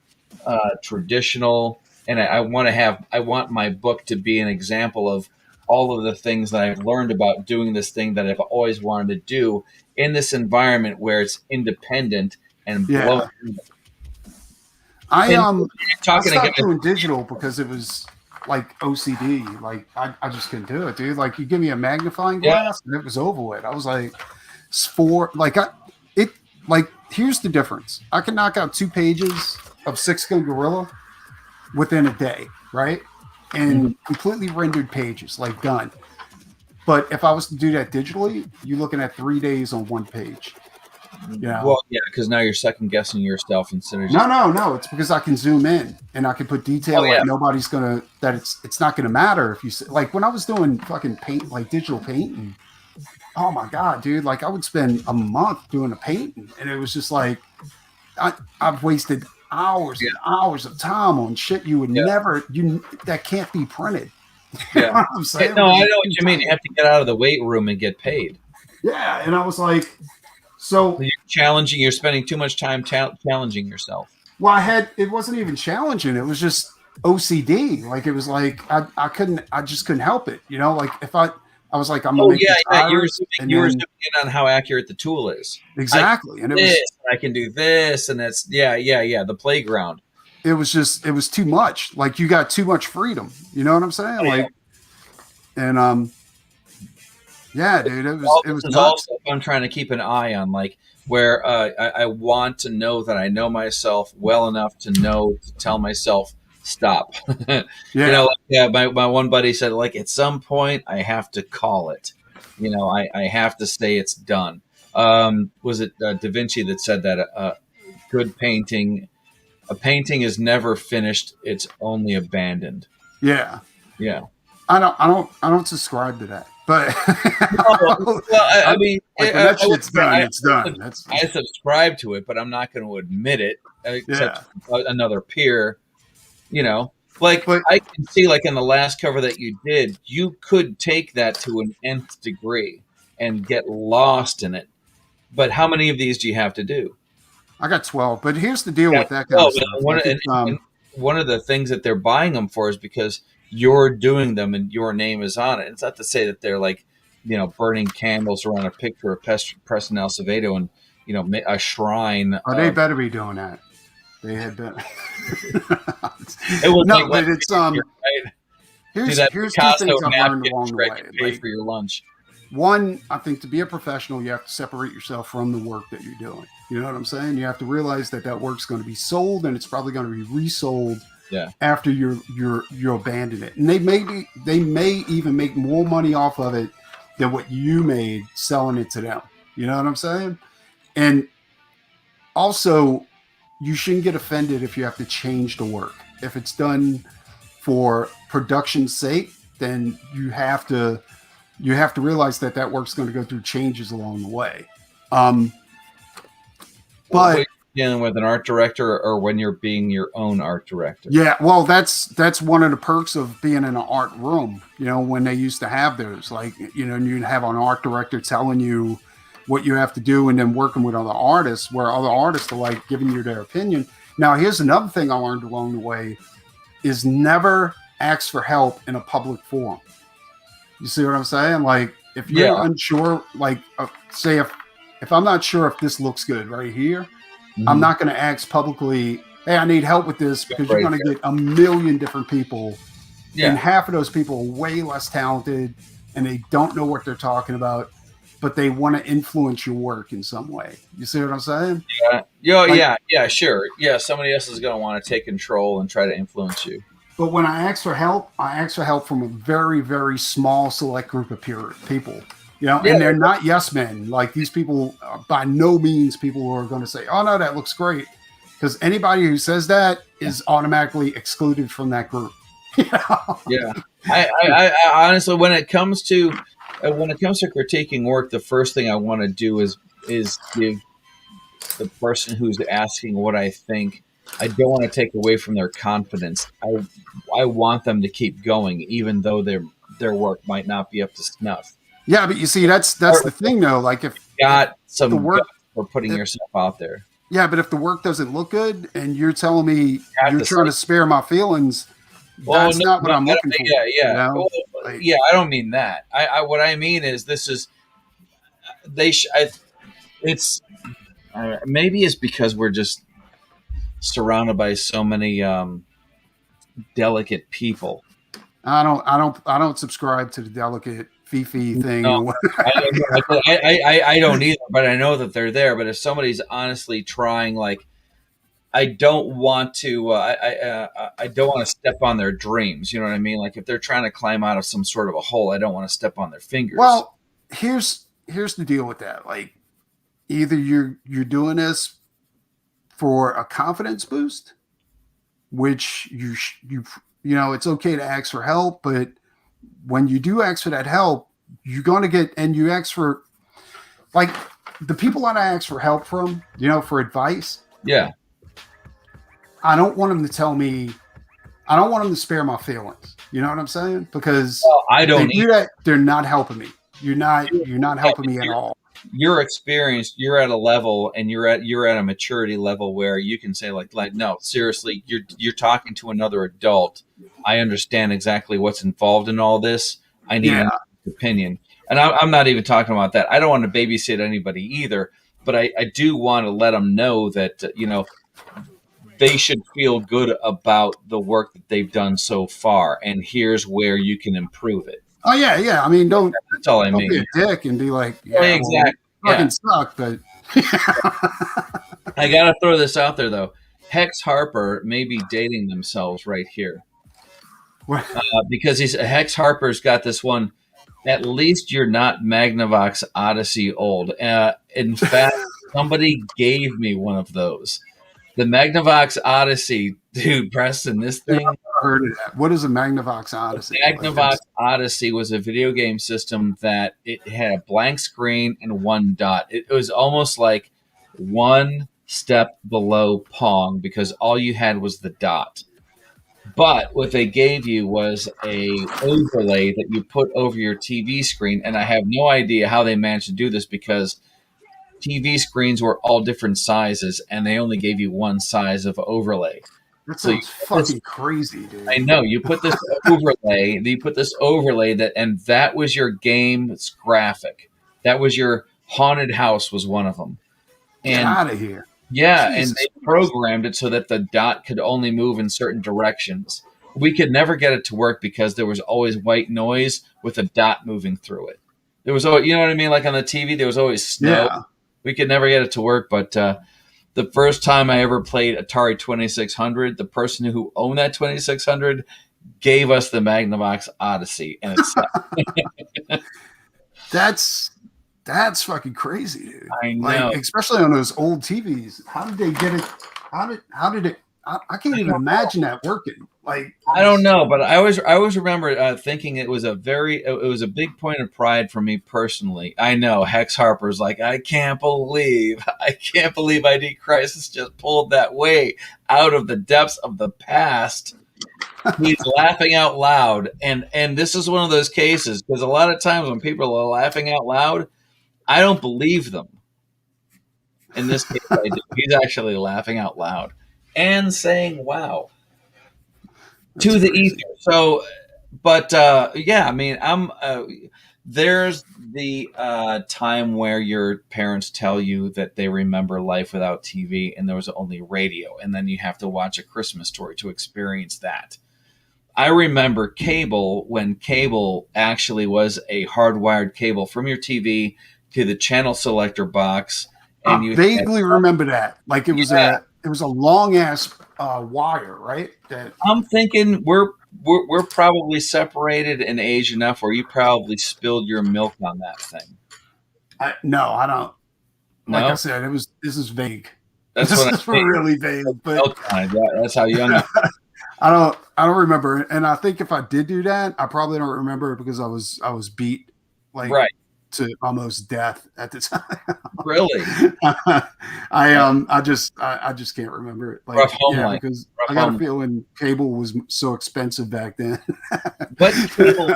traditional, and I want my book to be an example of all of the things that I've learned about doing this thing that I've always wanted to do in this environment where it's independent and blowing. I stopped doing digital because it was like OCD. Like I just couldn't do it, dude. Like you give me a magnifying glass and it was over with. I was like, here's the difference. I can knock out 2 pages of 6-gun Gorilla within a day, right? And completely rendered pages, like done. But if I was to do that digitally, you're looking at 3 days on 1 page. Yeah. Well, yeah, because now you're second guessing yourself instead of No. It's because I can zoom in and I can put detail like nobody's gonna. That it's not gonna matter if you like when I was doing fucking paint, like digital painting. Oh my god, dude! Like I would spend a month doing a painting, and it was just like I've wasted hours and hours of time on shit you would never that can't be printed. Yeah. You know what I'm saying? No, I know what you mean. You have to get out of the weight room and get paid. Yeah, and I was like, so you're spending too much time challenging yourself. Well, it wasn't even challenging. It was just OCD. Like it was like I just couldn't help it. You know, like if I was like, I'm gonna make this you were zooming in on how accurate the tool is. Exactly. I can do this, and that's the playground. It was too much. Like you got too much freedom. You know what I'm saying? Yeah, dude, it was nuts. Also, I'm trying to keep an eye on, like, where I want to know that I know myself well enough to tell myself stop. My one buddy said, like, at some point I have to call it. I have to say it's done. Was it Da Vinci that said that good painting? A painting is never finished; it's only abandoned. Yeah. Yeah. I don't subscribe to that. But well, I mean, like when that shit's done, it's done. I subscribe to it, but I'm not going to admit it, except another peer. You know, like But I can see, like in the last cover that you did, you could take that to an nth degree and get lost in it. But how many of these do you have to do? I got 12. But here's the deal with that kind of stuff. And one of the things that they're buying them for is because you're doing them and your name is on it. It's not to say that they're like, you know, burning candles around a picture of Preston Acevedo and, you know, a shrine. Oh, they better be doing that. They had been. It was no, like, but it's right? Here's two things I've learned along the way. Pay for your lunch. One, I think to be a professional, you have to separate yourself from the work that you're doing. You know what I'm saying? You have to realize that work's going to be sold, and it's probably going to be resold after you abandon it. And they may even make more money off of it than what you made selling it to them. You know what I'm saying? And also, you shouldn't get offended if you have to change the work. If it's done for production's sake, then you have to realize that work's going to go through changes along the way. But dealing with an art director, or when you're being your own art director. Yeah, well, that's one of the perks of being in an art room. You know, when they used to have those, like, you know, you'd have an art director telling you what you have to do, and then working with other artists, where other artists are like giving you their opinion. Now, here's another thing I learned along the way: is never ask for help in a public forum. You see what I'm saying? Like, if you're unsure, like, say if I'm not sure if this looks good right here, I'm not going to ask publicly, hey, I need help with this, because you're going to get a million different people. Yeah. And half of those people are way less talented, and they don't know what they're talking about, but they want to influence your work in some way. You see what I'm saying? Yeah. Yeah, sure. Yeah, somebody else is going to want to take control and try to influence you. But when I ask for help from a very, very small select group of people. You know, and they're not yes men. Like, these people are by no means people who are going to say, oh, no, that looks great. Because anybody who says that is automatically excluded from that group. You know? Yeah. I honestly, when it comes to critiquing work, the first thing I want to do is give the person who's asking what I think. I don't want to take away from their confidence. I want them to keep going, even though their work might not be up to snuff. Yeah, but you see, that's the thing, though. Like, if got some work for putting yourself out there. Yeah, but if the work doesn't look good, and you're telling me you're trying to spare my feelings, that's not what I'm looking for. Yeah. You know? Well, I don't mean that. What I mean is, this is it's maybe it's because we're just surrounded by so many delicate people. I don't subscribe to the delicate Fifi thing. No, I don't either, but I know that they're there. But if somebody's honestly trying, like, I don't want to I don't want to step on their dreams. You know what I mean? Like, if they're trying to climb out of some sort of a hole, I don't want to step on their fingers. Well, here's the deal with that. Like, either you're doing this for a confidence boost, which you know, it's okay to ask for help, but when you do ask for that help, you're going to get, and you ask for, like, the people that I ask for help from, you know, for advice. Yeah. I don't want them to tell me, I don't want them to spare my feelings. You know what I'm saying? Because I don't do that, they're not helping me. You're not helping me at all. You're experienced, you're at a level, and you're at a maturity level where you can say, like, no, seriously, you're talking to another adult. I understand exactly what's involved in all this. I need an opinion. And I'm not even talking about that. I don't want to babysit anybody either, but I do want to let them know that, you know, they should feel good about the work that they've done so far, and here's where you can improve it. Oh yeah. I mean, that's all I mean. Be a dick and be like, exactly. Fucking suck, but I gotta throw this out there though. Hex Harper may be dating themselves right here, because Hex Harper's got this one. At least you're not Magnavox Odyssey old. In fact, somebody gave me one of those. The Magnavox Odyssey Dude, Preston, this Dude, thing. I've never heard of that. What is a Magnavox Odyssey? Magnavox Odyssey was a video game system that it had a blank screen and one dot. It was almost like one step below Pong because all you had was the dot. But what they gave you was a overlay that you put over your TV screen, and I have no idea how they managed to do this because TV screens were all different sizes, and they only gave you one size of overlay. That So you sounds put this, fucking crazy, dude. I know you put this overlay that, and that was your game's graphic. That was your haunted house was one of them. Get And out of here. yeah, Jesus and they programmed it so that the dot could only move in certain directions. We could never get it to work because there was always white noise with a dot moving through it. There was always, you know what I mean? Like on the TV, there was always snow. Yeah. We could never get it to work. But the first time I ever played Atari 2600, the person who owned that 2600 gave us the Magnavox Odyssey, and it's That's fucking crazy, dude. I know. Like, especially on those old TVs. How did they get it? How did it? I can't even imagine that working. Like, I don't know, but I always remember thinking it was a big point of pride for me personally. I know Hex Harper's like, I can't believe ID Crisis just pulled that way out of the depths of the past. He's laughing out loud, and this is one of those cases because a lot of times when people are laughing out loud, I don't believe them. In this case, I do. He's actually laughing out loud and saying, "Wow." That's To the crazy. ether. So, but yeah, I mean, there's the time where your parents tell you that they remember life without TV and there was only radio, and then you have to watch A Christmas Story to experience that. I remember cable when cable actually was a hardwired cable from your TV to the channel selector box, and I you vaguely remember that. Like it was Yeah. a long ass wire, right? That I'm thinking we're probably separated in age enough where you probably spilled your milk on that thing. no, I don't. Like No, I said, this is vague. that's This what is I mean. really vague, but Milk on it. Yeah, that's how young. I don't remember. And I think if I did do that, I probably don't remember it because I was beat like Right? to almost death at the time. Really I just can't remember it. Like rough home yeah, life. because Rough I got home. a feeling cable was so expensive back then. What cable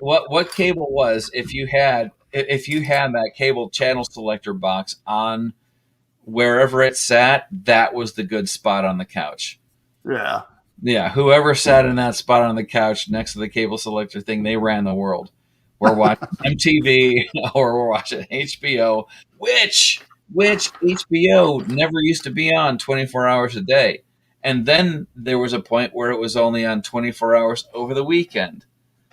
was? What cable was? If you had that cable channel selector box on wherever it sat, that was the good spot on the couch. Yeah. Yeah, whoever sat in that spot on the couch next to the cable selector thing, they ran the world. We're watching MTV or we're watching HBO, which HBO never used to be on 24 hours a day. And then there was a point where it was only on 24 hours over the weekend.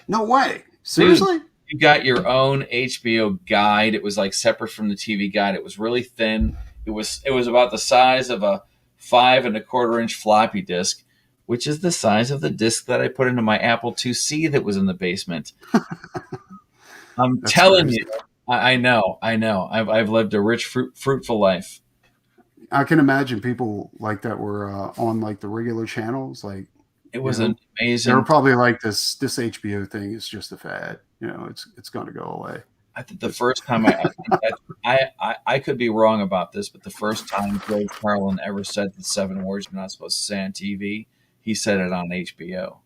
No way. Dude, Seriously? you got your own HBO guide. It was like separate from the TV guide. It was really thin. It was about the size of a 5 1/4 inch floppy disk, which is the size of the disk that I put into my Apple IIc that was in the basement. I'm That's telling crazy. you, I know. I've lived a rich, fruitful life. I can imagine people like that were on like the regular channels. Like It was you know, an they were amazing. probably like this HBO thing is just a fad. You know, it's going to go away. I think the first time I could be wrong about this, but the first time George Carlin ever said the 7 words you're not supposed to say on TV, he said it on HBO.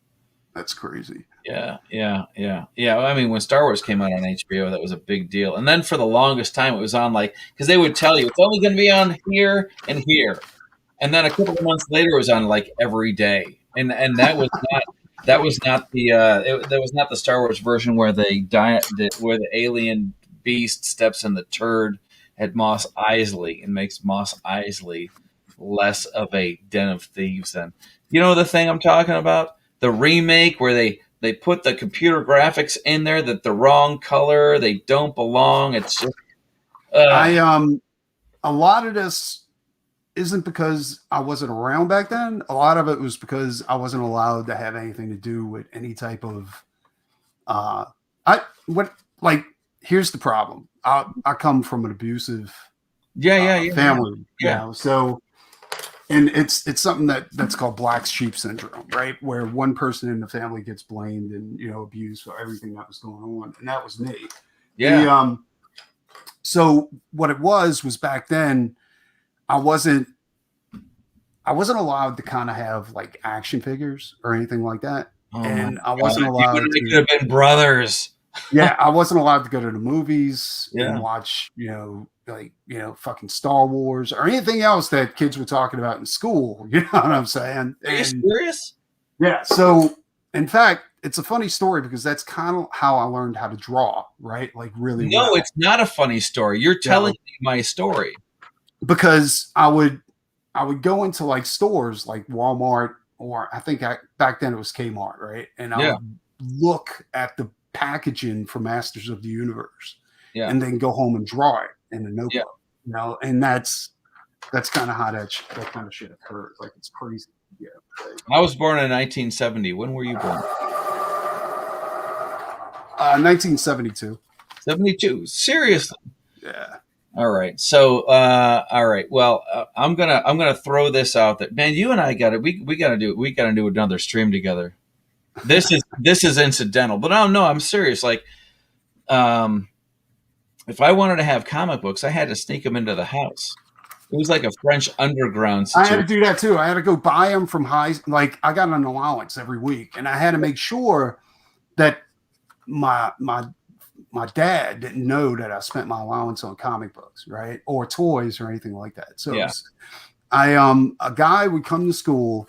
That's crazy. Yeah. I mean, when Star Wars came out on HBO, that was a big deal. And then for the longest time, it was on like because they would tell you it's only going to be on here and here, and then a couple of months later, it was on like every day, and that was not that was not the Star Wars version where where the alien beast steps in the turd at Mos Eisley and makes Mos Eisley less of a den of thieves than you know the thing I'm talking about. The remake where they put the computer graphics in there that the wrong color, they don't belong. It's just a lot of this isn't because I wasn't around back then. A lot of it was because I wasn't allowed to have anything to do with any type of here's the problem. I come from an abusive yeah. family, Yeah. you know, so And it's something that's called black sheep syndrome, right? Where one person in the family gets blamed and abused for everything that was going on, and that was me. Yeah. So what it was back then, I wasn't allowed to kind of have like action figures or anything like that, and I wasn't allowed to. to. Could have been brothers. Yeah, I wasn't allowed to go to the movies Yeah. and watch, fucking Star Wars or anything else that kids were talking about in school. You know what I'm saying? Are you serious? Yeah. So, in fact, it's a funny story because that's kind of how I learned how to draw, right? Like really. No, well. It's not a funny story. You're telling me my story. Because I would go into like stores like Walmart, or I think back then it was Kmart, right? And I would look at the packaging for Masters of the Universe, and then go home and draw it in a notebook, and that's kind of how that kind of shit occurred. Like, it's crazy. Yeah. I was born in 1970. When were you born? 1972. 72. Seriously? Yeah. All right. So, all right. Well, I'm gonna throw this out there, man. You and I we gotta do another stream together. This is incidental, but no, I'm serious. Like, if I wanted to have comic books, I had to sneak them into the house. It was like a French underground situation. I had to do that too. I had to go buy them from like I got an allowance every week, and I had to make sure that my dad didn't know that I spent my allowance on comic books, right, or toys or anything like that. So a guy would come to school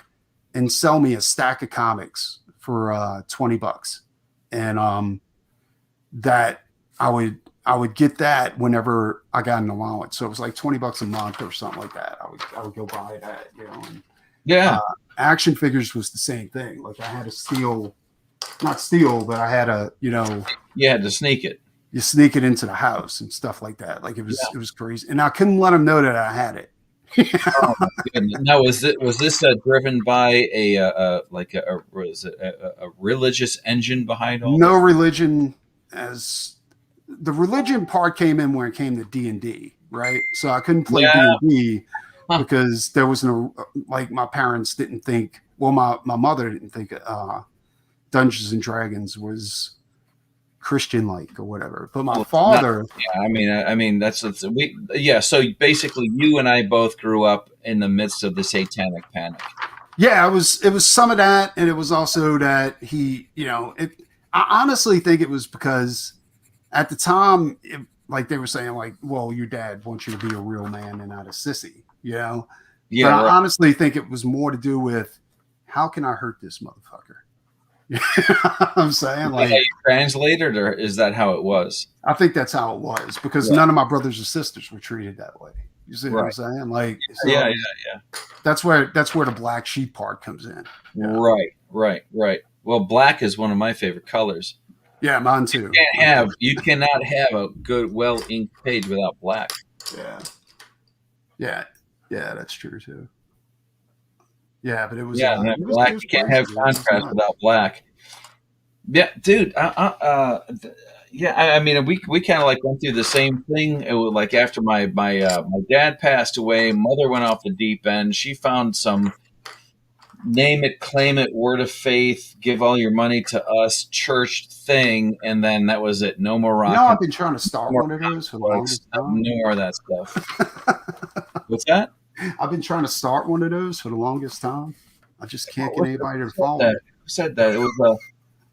and sell me a stack of comics for $20, and that I would get that whenever I got an allowance. So it was like $20 a month or something like that. I would go buy that, And, action figures was the same thing. Like, I had to not steal, but I had to, You had to sneak it. You sneak it into the house and stuff like that. Like, it was crazy, and I couldn't let them know that I had it. Oh my goodness. Now, was this driven by a religious engine behind all? No religion. As the religion part came in when it came to D&D, right? So I couldn't play D&D because there was no, like, my parents didn't think. Well, my mother didn't think Dungeons and Dragons was Christian-like or whatever. But my father, I mean that's So basically, you and I both grew up in the midst of the satanic panic. Yeah, it was some of that, and it was also that he, I honestly think it was because at the time, like, they were saying, like, well, your dad wants you to be a real man and not a sissy, Yeah. But I honestly think it was more to do with, how can I hurt this motherfucker? You know what I'm saying? Like, how you translated, or is that how it was? I think that's how it was, because none of my brothers or sisters were treated that way. You see what I'm saying? Like, so yeah. That's where the black sheep part comes in. Right. Well, black is one of my favorite colors. Yeah, mine too. You cannot have a good, well inked page without black. Yeah, that's true too. Yeah, but it was black. You can't have contrast without black. Yeah, dude. I mean, we kind of like went through the same thing. It was like after my dad passed away, mother went off the deep end. She found some name it, claim it, word of faith, give all your money to us church thing, and then that was it. No more rock. I've been trying to start one of those for the longest time. No more of that stuff. What's that? I've been trying to start one of those for the longest time. I just can't get anybody to follow me. Who said that? It was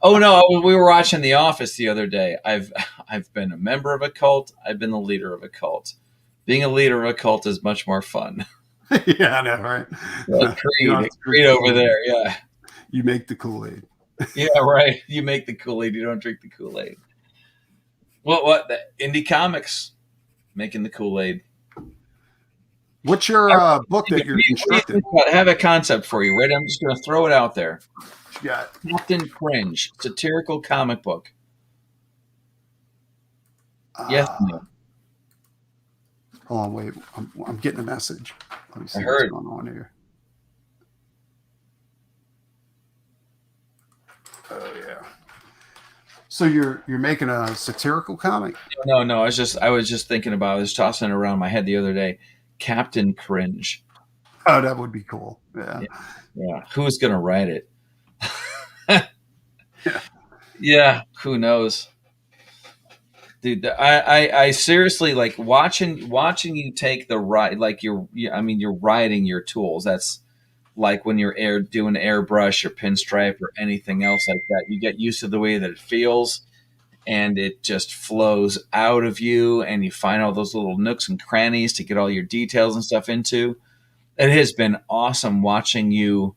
oh no, we were watching The Office the other day. I've been a member of a cult. I've been the leader of a cult. Being a leader of a cult is much more fun. Yeah, I know, right? Creed over there, yeah. You make the Kool-Aid. Yeah, right. You make the Kool-Aid. You don't drink the Kool-Aid. What? The indie comics making the Kool-Aid. What's your book that you're constructing? I have a concept for you, right? I'm just going to throw it out there. Yeah. Captain Cringe, satirical comic book. Yes. No. Hold on, wait. I'm getting a message. Let me see what's going on here. Oh yeah. So you're making a satirical comic? No. I was just thinking about. I was tossing it around my head the other day. Captain Cringe. Oh, that would be cool. Yeah. Yeah. Who's gonna write it? Yeah. Yeah. Who knows? Dude, I seriously like watching you take the ride. Like I mean, you're riding your tools. That's like when you're doing airbrush or pinstripe or anything else like that. You get used to the way that it feels, and it just flows out of you, and you find all those little nooks and crannies to get all your details and stuff into. It has been awesome watching you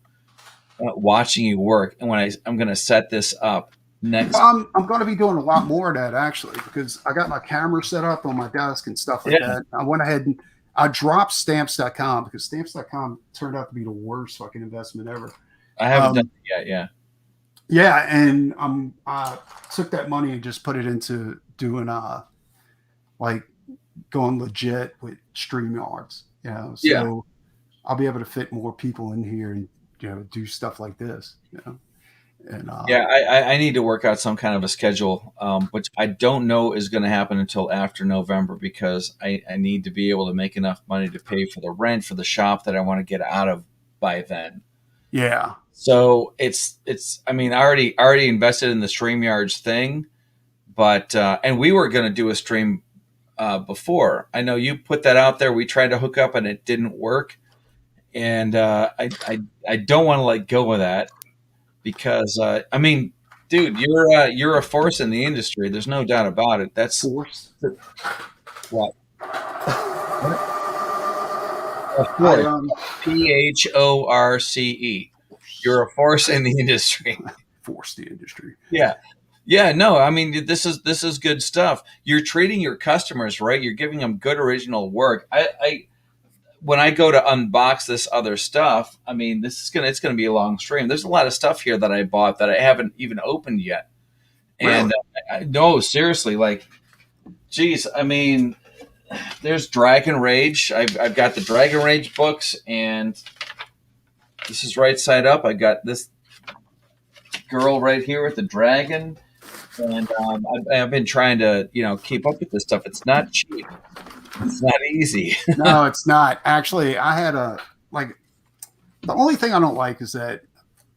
work. And when I'm going to set this up next. Well, I'm going to be doing a lot more of that actually, because I got my camera set up on my desk and stuff like that. I went ahead and I dropped stamps.com because stamps.com turned out to be the worst fucking investment ever. I haven't done it yet. Yeah. Yeah. And I took that money and just put it into doing, like going legit with StreamYards, you know, so I'll be able to fit more people in here and, you know, do stuff like this, you know. And, I need to work out some kind of a schedule, which I don't know is going to happen until after November, because I need to be able to make enough money to pay for the rent for the shop that I want to get out of by then. Yeah. So it's I mean, I already invested in the StreamYards thing, but and we were going to do a stream before. I know you put that out there. We tried to hook up and it didn't work, and I don't want to let go of that. Because I mean, dude, you're a force in the industry. There's no doubt about it. That's force. What? PHORCE. You're a force in the industry. Force the industry. Yeah. Yeah, no, I mean this is good stuff. You're treating your customers right. You're giving them good original work. I when I go to unbox this other stuff, I mean, it's gonna be a long stream. There's a lot of stuff here that I bought that I haven't even opened yet. And no, seriously, like, geez, I mean, there's Dragon Rage. I've got the Dragon Rage books, and this is right side up. I got this girl right here with the dragon, and I've been trying to, you know, keep up with this stuff. It's not cheap. It's not easy. No, it's not. Actually, I had the only thing I don't like is that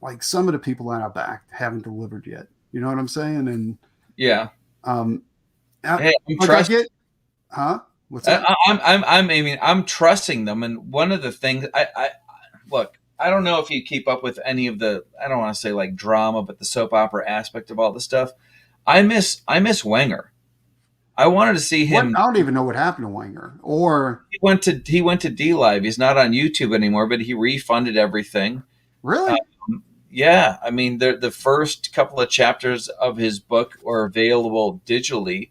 like some of the people that I backed haven't delivered yet. You know what I'm saying? And yeah. Hey, What's that? I'm trusting them, and one of the things I look, I don't know if you keep up with any of the, I don't want to say like drama, but the soap opera aspect of all the stuff. I miss Wenger. I wanted to see him. I don't even know what happened to Wenger. Or he went to D Live. He's not on YouTube anymore, but he refunded everything. Really? Yeah. I mean, the first couple of chapters of his book are available digitally,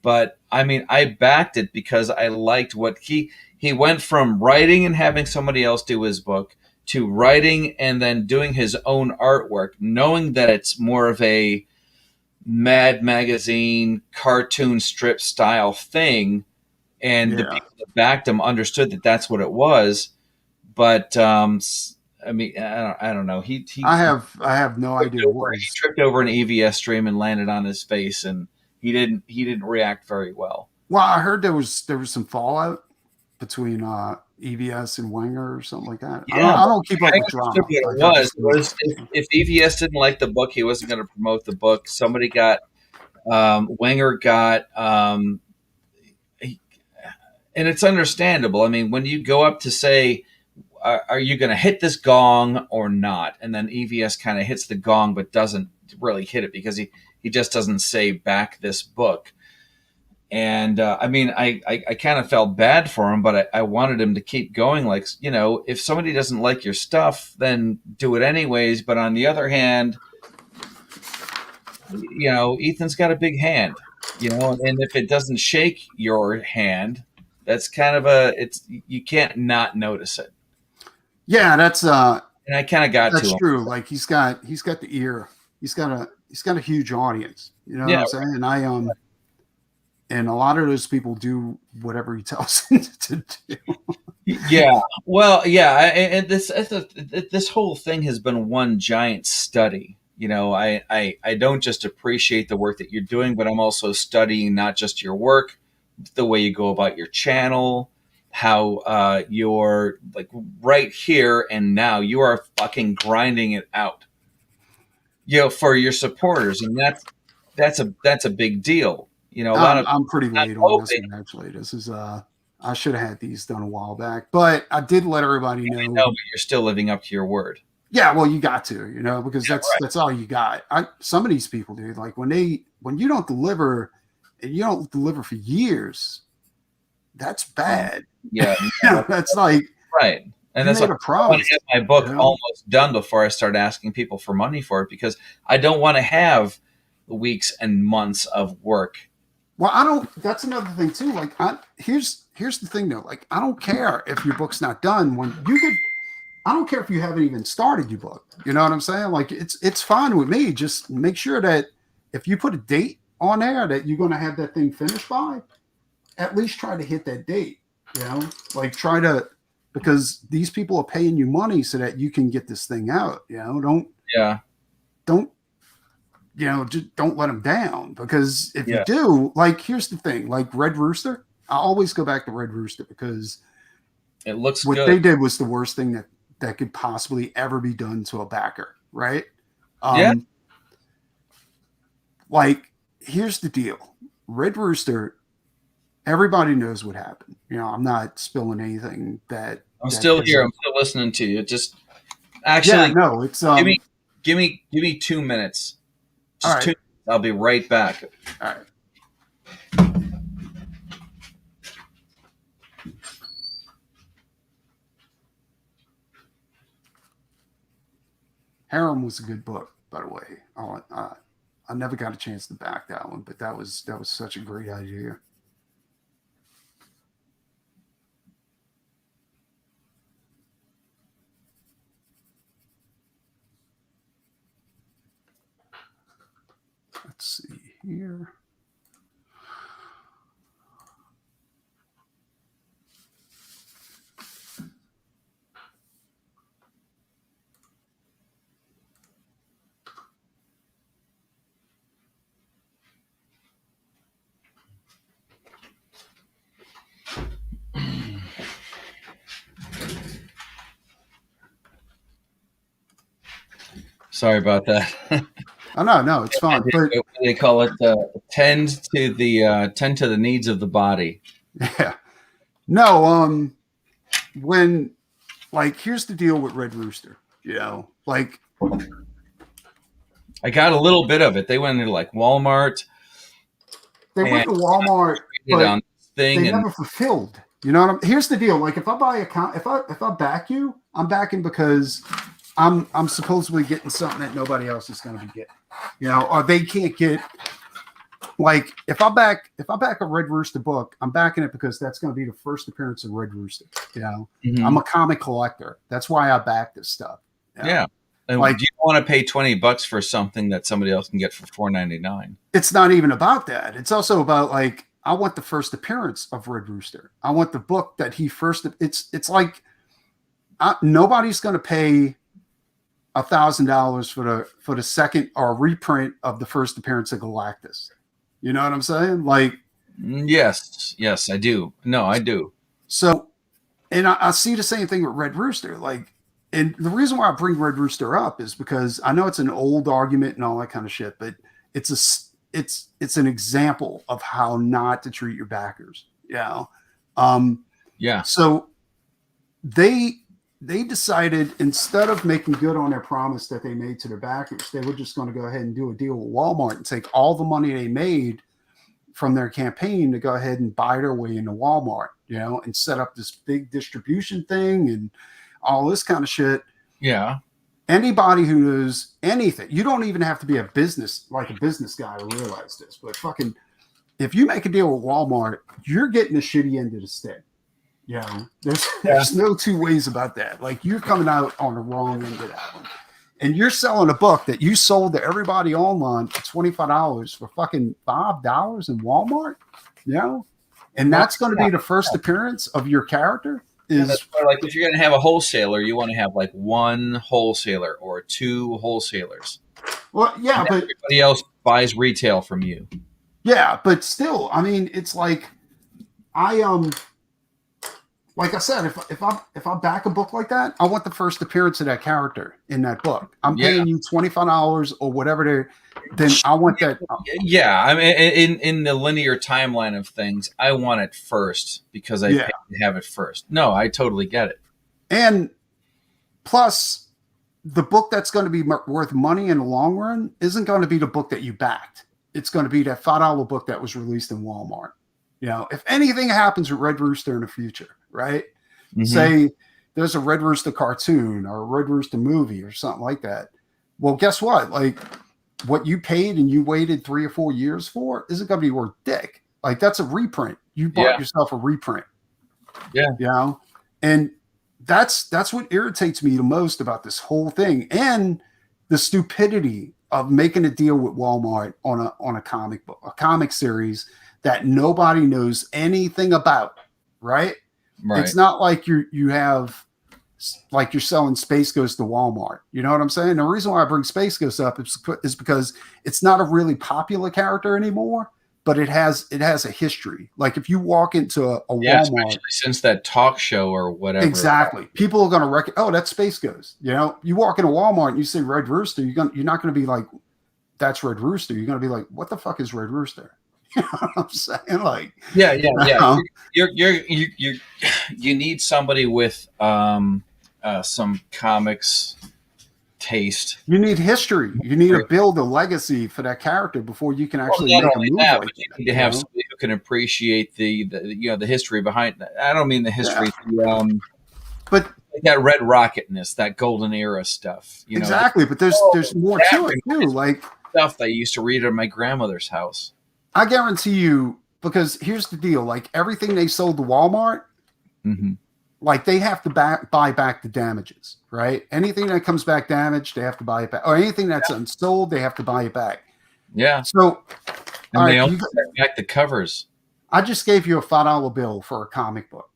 but I mean, I backed it because I liked what he went from writing and having somebody else do his book to writing and then doing his own artwork, knowing that it's more of a Mad Magazine cartoon strip style thing, and the people that backed him understood that that's what it was. But I mean, I don't know. I have no idea. He tripped over an EVS stream and landed on his face, and he didn't react very well. Well, I heard there was some fallout between EVS and Wenger or something like that. Yeah, I don't keep up with drama. What it was if EVS didn't like the book, he wasn't going to promote the book. Somebody got Wenger got, and it's understandable. I mean, when you go up to say, "Are you going to hit this gong or not?" and then EVS kind of hits the gong but doesn't really hit it because he just doesn't say back this book. And I mean, I kind of felt bad for him, but I wanted him to keep going. Like, you know, if somebody doesn't like your stuff, then do it anyways. But on the other hand, you know, Ethan's got a big hand, you know, and if it doesn't shake your hand, that's kind of you can't not notice it. Yeah, that's and I kind of got that's to him. true. Like he's got the ear. He's got a huge audience. You know what I'm saying? And and a lot of those people do whatever he tells them to do. Yeah. Well, yeah. And this whole thing has been one giant study. You know, I don't just appreciate the work that you're doing, but I'm also studying not just your work, the way you go about your channel, how you're like right here and now you are fucking grinding it out, for your supporters, and that's a big deal. A lot of I'm pretty not late on this hoping. one actually. This is I should have had these done a while back, but I did let everybody know. No, but you're still living up to your word. Yeah, well, you got to, because right. that's all you got. Some of these people, dude, like when you don't deliver, and you don't deliver for years, that's bad. Yeah, that's like right. And that's made like, a promise. I want to have my book almost done before I start asking people for money for it, because I don't want to have weeks and months of work. Well, I don't. That's another thing too. Like, here's the thing though. Like, I don't care if your book's not done. When you could, I don't care if you haven't even started your book. You know what I'm saying? Like, it's fine with me. Just make sure that if you put a date on there that you're going to have that thing finished by, at least try to hit that date. Like try to, because these people are paying you money so that you can get this thing out. Don't just don't let them down, because if you do, like, here's the thing, like Red Rooster, I always go back to Red Rooster because it looks what good. They did was the worst thing that could possibly ever be done to a backer, right? Like, here's the deal. Red Rooster, everybody knows what happened. I'm not spilling anything that I'm still here. I'm still listening to you. Just actually, yeah, no, it's give me 2 minutes. Just all right. 2 minutes. I'll be right back. All right. Harem was a good book, by the way. I never got a chance to back that one, but that was such a great idea. Let's see here. Sorry about that. Oh, no, it's fine. But they call it tend to the needs of the body. Yeah. No, when, like, here's the deal with Red Rooster, like, I got a little bit of it. They went into like Walmart. They went to Walmart, but they never fulfilled. You know what I'm? Here's the deal. Like, if I buy if I back you, I'm backing because I'm supposedly getting something that nobody else is going to be getting. Or they can't get. Like, if I back a Red Rooster book, I'm backing it because that's going to be the first appearance of Red Rooster. I'm a comic collector. That's why I back this stuff. Yeah. And like, you don't want to pay $20 for something that somebody else can get for $4.99. It's not even about that. It's also about, like, I want the first appearance of Red Rooster. I want the book that he first. It's like nobody's going to pay $1,000 for the second or reprint of the first appearance of Galactus. You know what I'm saying? Like, yes, I do. No, I do. So, and I see the same thing with Red Rooster. Like, and the reason why I bring Red Rooster up is because I know it's an old argument and all that kind of shit, but it's an example of how not to treat your backers. Yeah. So they decided, instead of making good on their promise that they made to their backers, they were just going to go ahead and do a deal with Walmart and take all the money they made from their campaign to go ahead and buy their way into Walmart, and set up this big distribution thing and all this kind of shit. Yeah. Anybody who knows anything, you don't even have to be a business guy to realize this, but fucking, if you make a deal with Walmart, you're getting the shitty end of the stick. There's no two ways about that. Like, you're coming out on the wrong end of that one. And you're selling a book that you sold to everybody online for $25 for fucking $5 in Walmart, and that's going to be the first appearance of your character. That's why, like, if you're going to have a wholesaler, you want to have like one wholesaler or two wholesalers. Well, yeah, but everybody else buys retail from you. Yeah, but still, I mean, it's like like I said, if I back a book like that, I want the first appearance of that character in that book. I'm paying you $25 or whatever. Then I want that. Yeah, I mean, in the linear timeline of things, I want it first because I paid to have it first. No, I totally get it. And plus, the book that's going to be worth money in the long run isn't going to be the book that you backed. It's going to be that $5 book that was released in Walmart. You know, if anything happens with Red Rooster in the future, right? Mm-hmm. Say there's a Red Rooster cartoon or a Red Rooster movie or something like that. Well, guess what? Like, what you paid and you waited 3 or 4 years for isn't going to be worth dick. Like, that's a reprint. You bought yourself a reprint. Yeah. You know? And that's what irritates me the most about this whole thing, and the stupidity of making a deal with Walmart on a comic book, a comic series that nobody knows anything about, right? It's not like you're selling Space Ghost to Walmart. You know what I'm saying? The reason why I bring Space Ghost up is because it's not a really popular character anymore, but it has a history. Like if you walk into a Walmart, especially since that talk show or whatever, exactly, people are going to recognize. Oh, that's Space Ghost. You know, you walk into Walmart and you see Red Rooster, you're not going to be like, that's Red Rooster. You're going to be like, what the fuck is Red Rooster? You know what I'm saying? Like, yeah. You need somebody with some comics taste. You need history. You need to build a legacy for that character before you can actually make a move like that. You need to have somebody who can appreciate the history behind that. I don't mean the history, but that Red Rocketness, that golden era stuff. Exactly, but there's more to it too. Like stuff that I used to read at my grandmother's house. I guarantee you, because here's the deal: like everything they sold to Walmart, like they have to buy back the damages, right? Anything that comes back damaged, they have to buy it back, or anything that's unsold, they have to buy it back. Yeah. So, and they also send back the covers. I just gave you a $5 bill for a comic book.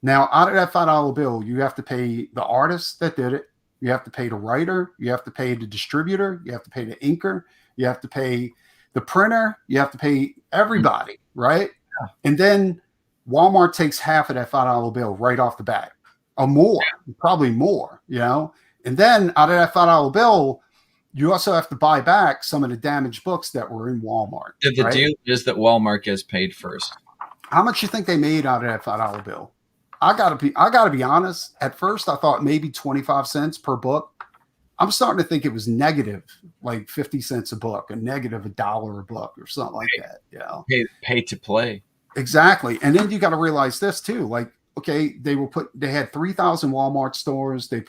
Now, out of that $5 bill, you have to pay the artist that did it. You have to pay the writer. You have to pay the distributor. You have to pay the inker. You have to pay the printer. You have to pay everybody, right? Yeah. And then Walmart takes half of that $5 bill right off the bat, or more, probably more, you know? And then out of that $5 bill, you also have to buy back some of the damaged books that were in Walmart. The deal is that Walmart gets paid first. How much you think they made out of that $5 bill? I gotta be honest. At first, I thought maybe 25 cents per book. I'm starting to think it was negative, like 50 cents a book, a negative $1 a book, or something like that. Yeah, pay to play. Exactly. And then you got to realize this too. Like, okay, they had 3,000 Walmart stores. They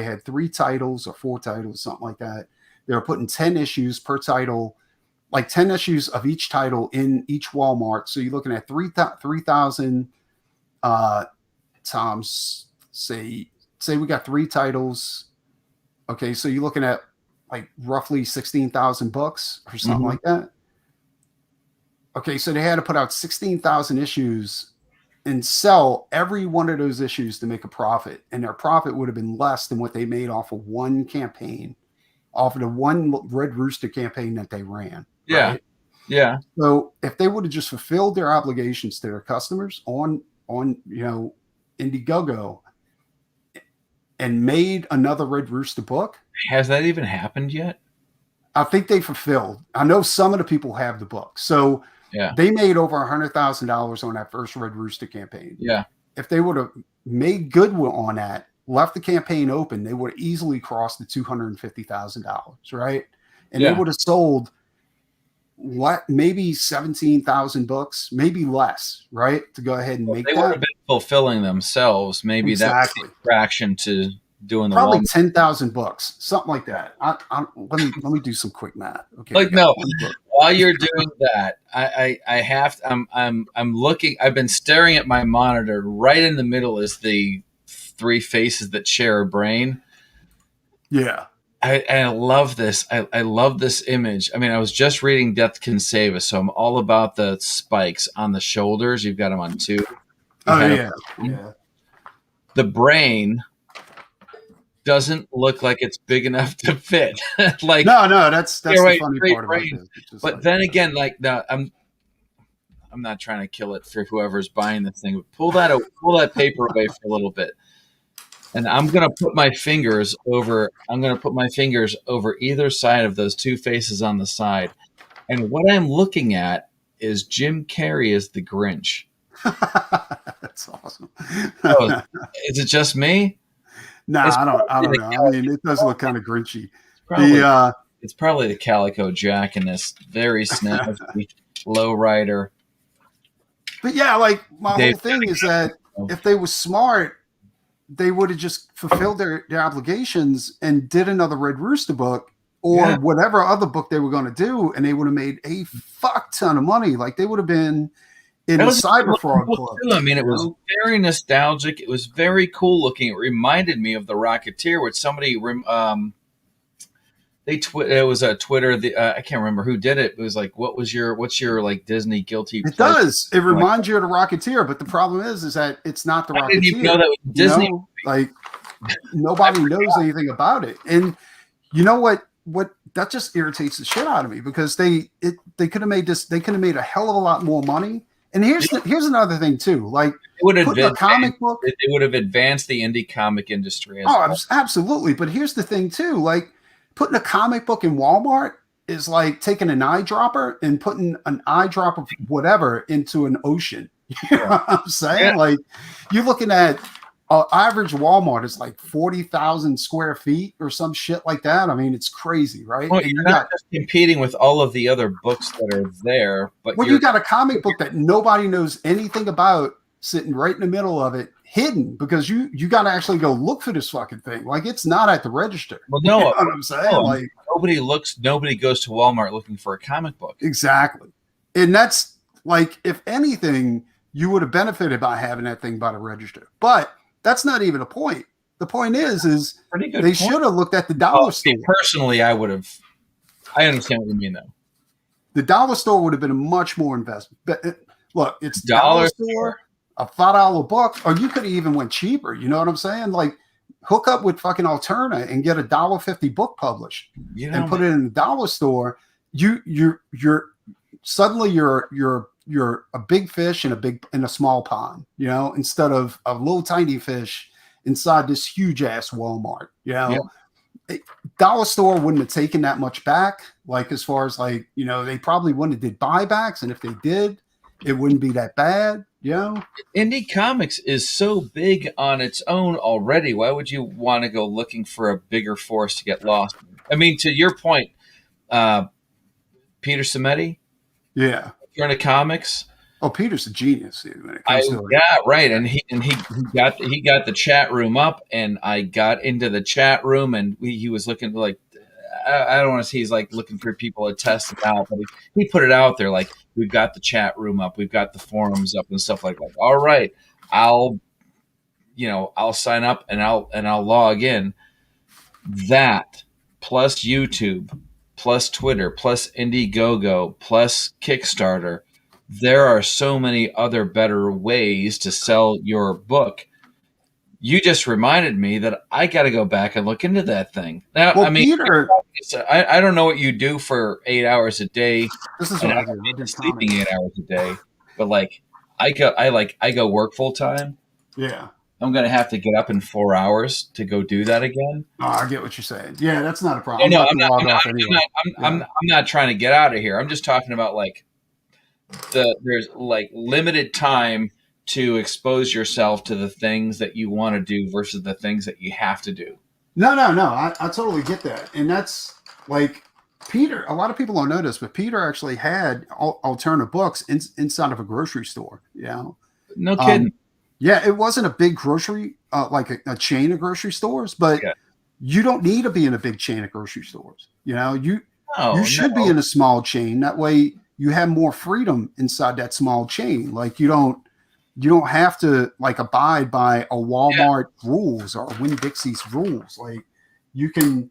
had 3 titles or 4 titles, something like that. They were putting 10 issues per title, like 10 issues of each title in each Walmart. So you're looking at 3,000 times, say we got 3 titles. Okay, so you're looking at like roughly 16,000 books or something like that. Okay, so they had to put out 16,000 issues and sell every one of those issues to make a profit. And their profit would have been less than what they made off of one campaign, off of the one Red Rooster campaign that they ran. Yeah. Right? Yeah. So if they would have just fulfilled their obligations to their customers on Indiegogo and made another Red Rooster book. Has that even happened yet? I think they fulfilled. I know some of the people have the book. So they made over $100,000 on that first Red Rooster campaign. Yeah. If they would have made goodwill on that, left the campaign open, they would have easily crossed the $250,000, right? And they would have sold maybe 17,000 books, maybe less, right? To go ahead and make that. They would have been fulfilling themselves. Maybe that's a fraction to doing the probably 10,000 books, something like that. Let me do some quick math. Okay. Like while you're doing that, I have to, I'm looking. I've been staring at my monitor. Right in the middle is the 3 faces that share a brain. Yeah. I love this. I love this image. I mean, I was just reading Death Can Save Us, so I'm all about the spikes on the shoulders. You've got them on 2. Yeah. The brain doesn't look like it's big enough to fit. Like no, that's the funny part about this. But then again, like I'm not trying to kill it for whoever's buying this thing. But pull that paper away for a little bit, and I'm gonna put my fingers over. I'm gonna put my fingers over either side of those two faces on the side, and what I'm looking at is Jim Carrey as the Grinch. That's awesome. Oh, is it just me? No, I don't know. I mean, it does look kind of grinchy. It's probably the Calico Jack in this very snappy lowrider. But yeah, like my whole thing is that if they were smart, they would have just fulfilled their obligations and did another Red Rooster book or whatever other book they were going to do, and they would have made a fuck ton of money. Like they would have been in the Cyber Fraud Club. I mean, it was very nostalgic. It was very cool looking. It reminded me of the Rocketeer, which somebody it was a Twitter. I can't remember who did it. It was like, what's your like Disney guilty pleasure? It does. It reminds you of the Rocketeer, but the problem is that it's not the Rocketeer. I didn't even know that was Disney. Like nobody knows anything about it. And you know what that just irritates the shit out of me because they could have made this. They could have made a hell of a lot more money. And here's another thing too. Like putting a comic book, it would have advanced the indie comic industry. Absolutely. But here's the thing too. Like putting a comic book in Walmart is like taking an eyedropper and putting an eyedrop of whatever into an ocean. You know what I'm saying? Yeah. Like you're looking at average Walmart is like 40,000 square feet or some shit like that. I mean, it's crazy, right? Well, you're not just competing with all of the other books that are there, but you got a comic book that nobody knows anything about sitting right in the middle of it, hidden because you got to actually go look for this fucking thing. Like it's not at the register. Well, no, you know what I'm saying? No, like nobody goes to Walmart looking for a comic book. Exactly. And that's like, if anything, you would have benefited by having that thing by the register, but that's not even a point. The point is they should have looked at the dollar store. Personally, I would have. I understand what you mean, though. The dollar store would have been a much more investment. But look, it's dollar store, a $5 book, or you could have even went cheaper. You know what I'm saying? Like hook up with fucking Alterna and get a $1.50 book published and put it in the dollar store. You're suddenly you're a big fish in a small pond, you know, instead of a little tiny fish inside this huge ass Walmart, you know. Dollar store wouldn't have taken that much back. Like as far as like, you know, they probably wouldn't have did buybacks. And if they did, it wouldn't be that bad, you know. Indie comics is so big on its own already. Why would you want to go looking for a bigger force to get lost? I mean, to your point, Peter Simeti. Yeah. You're into comics. Oh, Peter's a genius when it comes to it. Yeah, right. And he got the chat room up, and I got into the chat room, and he was looking like I don't want to say he's like looking for people to test it out, but he put it out there like we've got the chat room up, we've got the forums up, and stuff like that. All right, I'll sign up and I'll log in. That plus YouTube, plus Twitter, plus Indiegogo, plus Kickstarter. There are so many other better ways to sell your book. You just reminded me that I got to go back and look into that thing. Now, well, I mean, Peter, I don't know what you do for 8 hours a day. This is what I do. I'm sleeping 8 hours a day, but like I go work full time. Yeah. I'm going to have to get up in 4 hours to go do that again. Oh, I get what you're saying. Yeah, that's not a problem. I'm not trying to get out of here. I'm just talking about like there's like limited time to expose yourself to the things that you want to do versus the things that you have to do. No. I totally get that. And that's like Peter. A lot of people don't know this, but Peter actually had alternative books inside of a grocery store. You know? No kidding. Yeah, it wasn't a big grocery, like a chain of grocery stores, but you don't need to be in a big chain of grocery stores. You know, you should be in a small chain. That way you have more freedom inside that small chain. Like you don't have to like abide by a Walmart rules or Winn-Dixie's rules. Like you can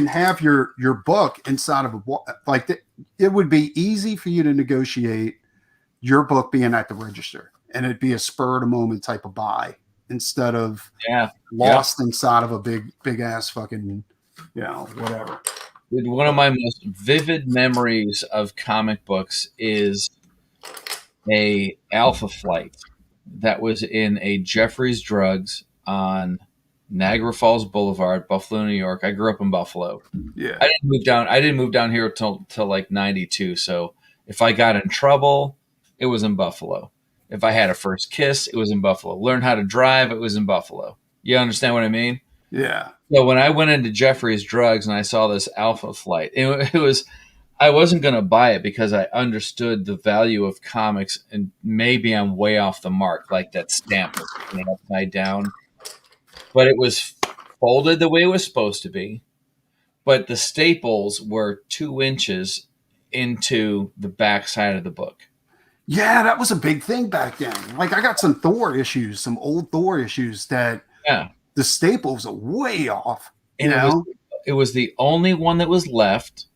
have your book inside of it would be easy for you to negotiate your book being at the register. And it'd be a spur of the moment type of buy instead of lost inside of a big ass fucking, you know, whatever. One of my most vivid memories of comic books is a Alpha Flight that was in a Jeffrey's Drugs on Niagara Falls Boulevard, Buffalo, New York. I grew up in Buffalo. Yeah. I didn't move down here till like 92. So if I got in trouble, it was in Buffalo. If I had a first kiss, it was in Buffalo. Learn how to drive, it was in Buffalo. You understand what I mean? Yeah. So when I went into Jeffrey's Drugs and I saw this Alpha Flight, it was I wasn't going to buy it because I understood the value of comics, and maybe I'm way off the mark, like that stamp was upside down. But it was folded the way it was supposed to be. But the staples were 2 inches into the back side of the book. Yeah, that was a big thing back then. Like I got some Thor issues, some old Thor issues that the staples are way off. And it was the only one that was left.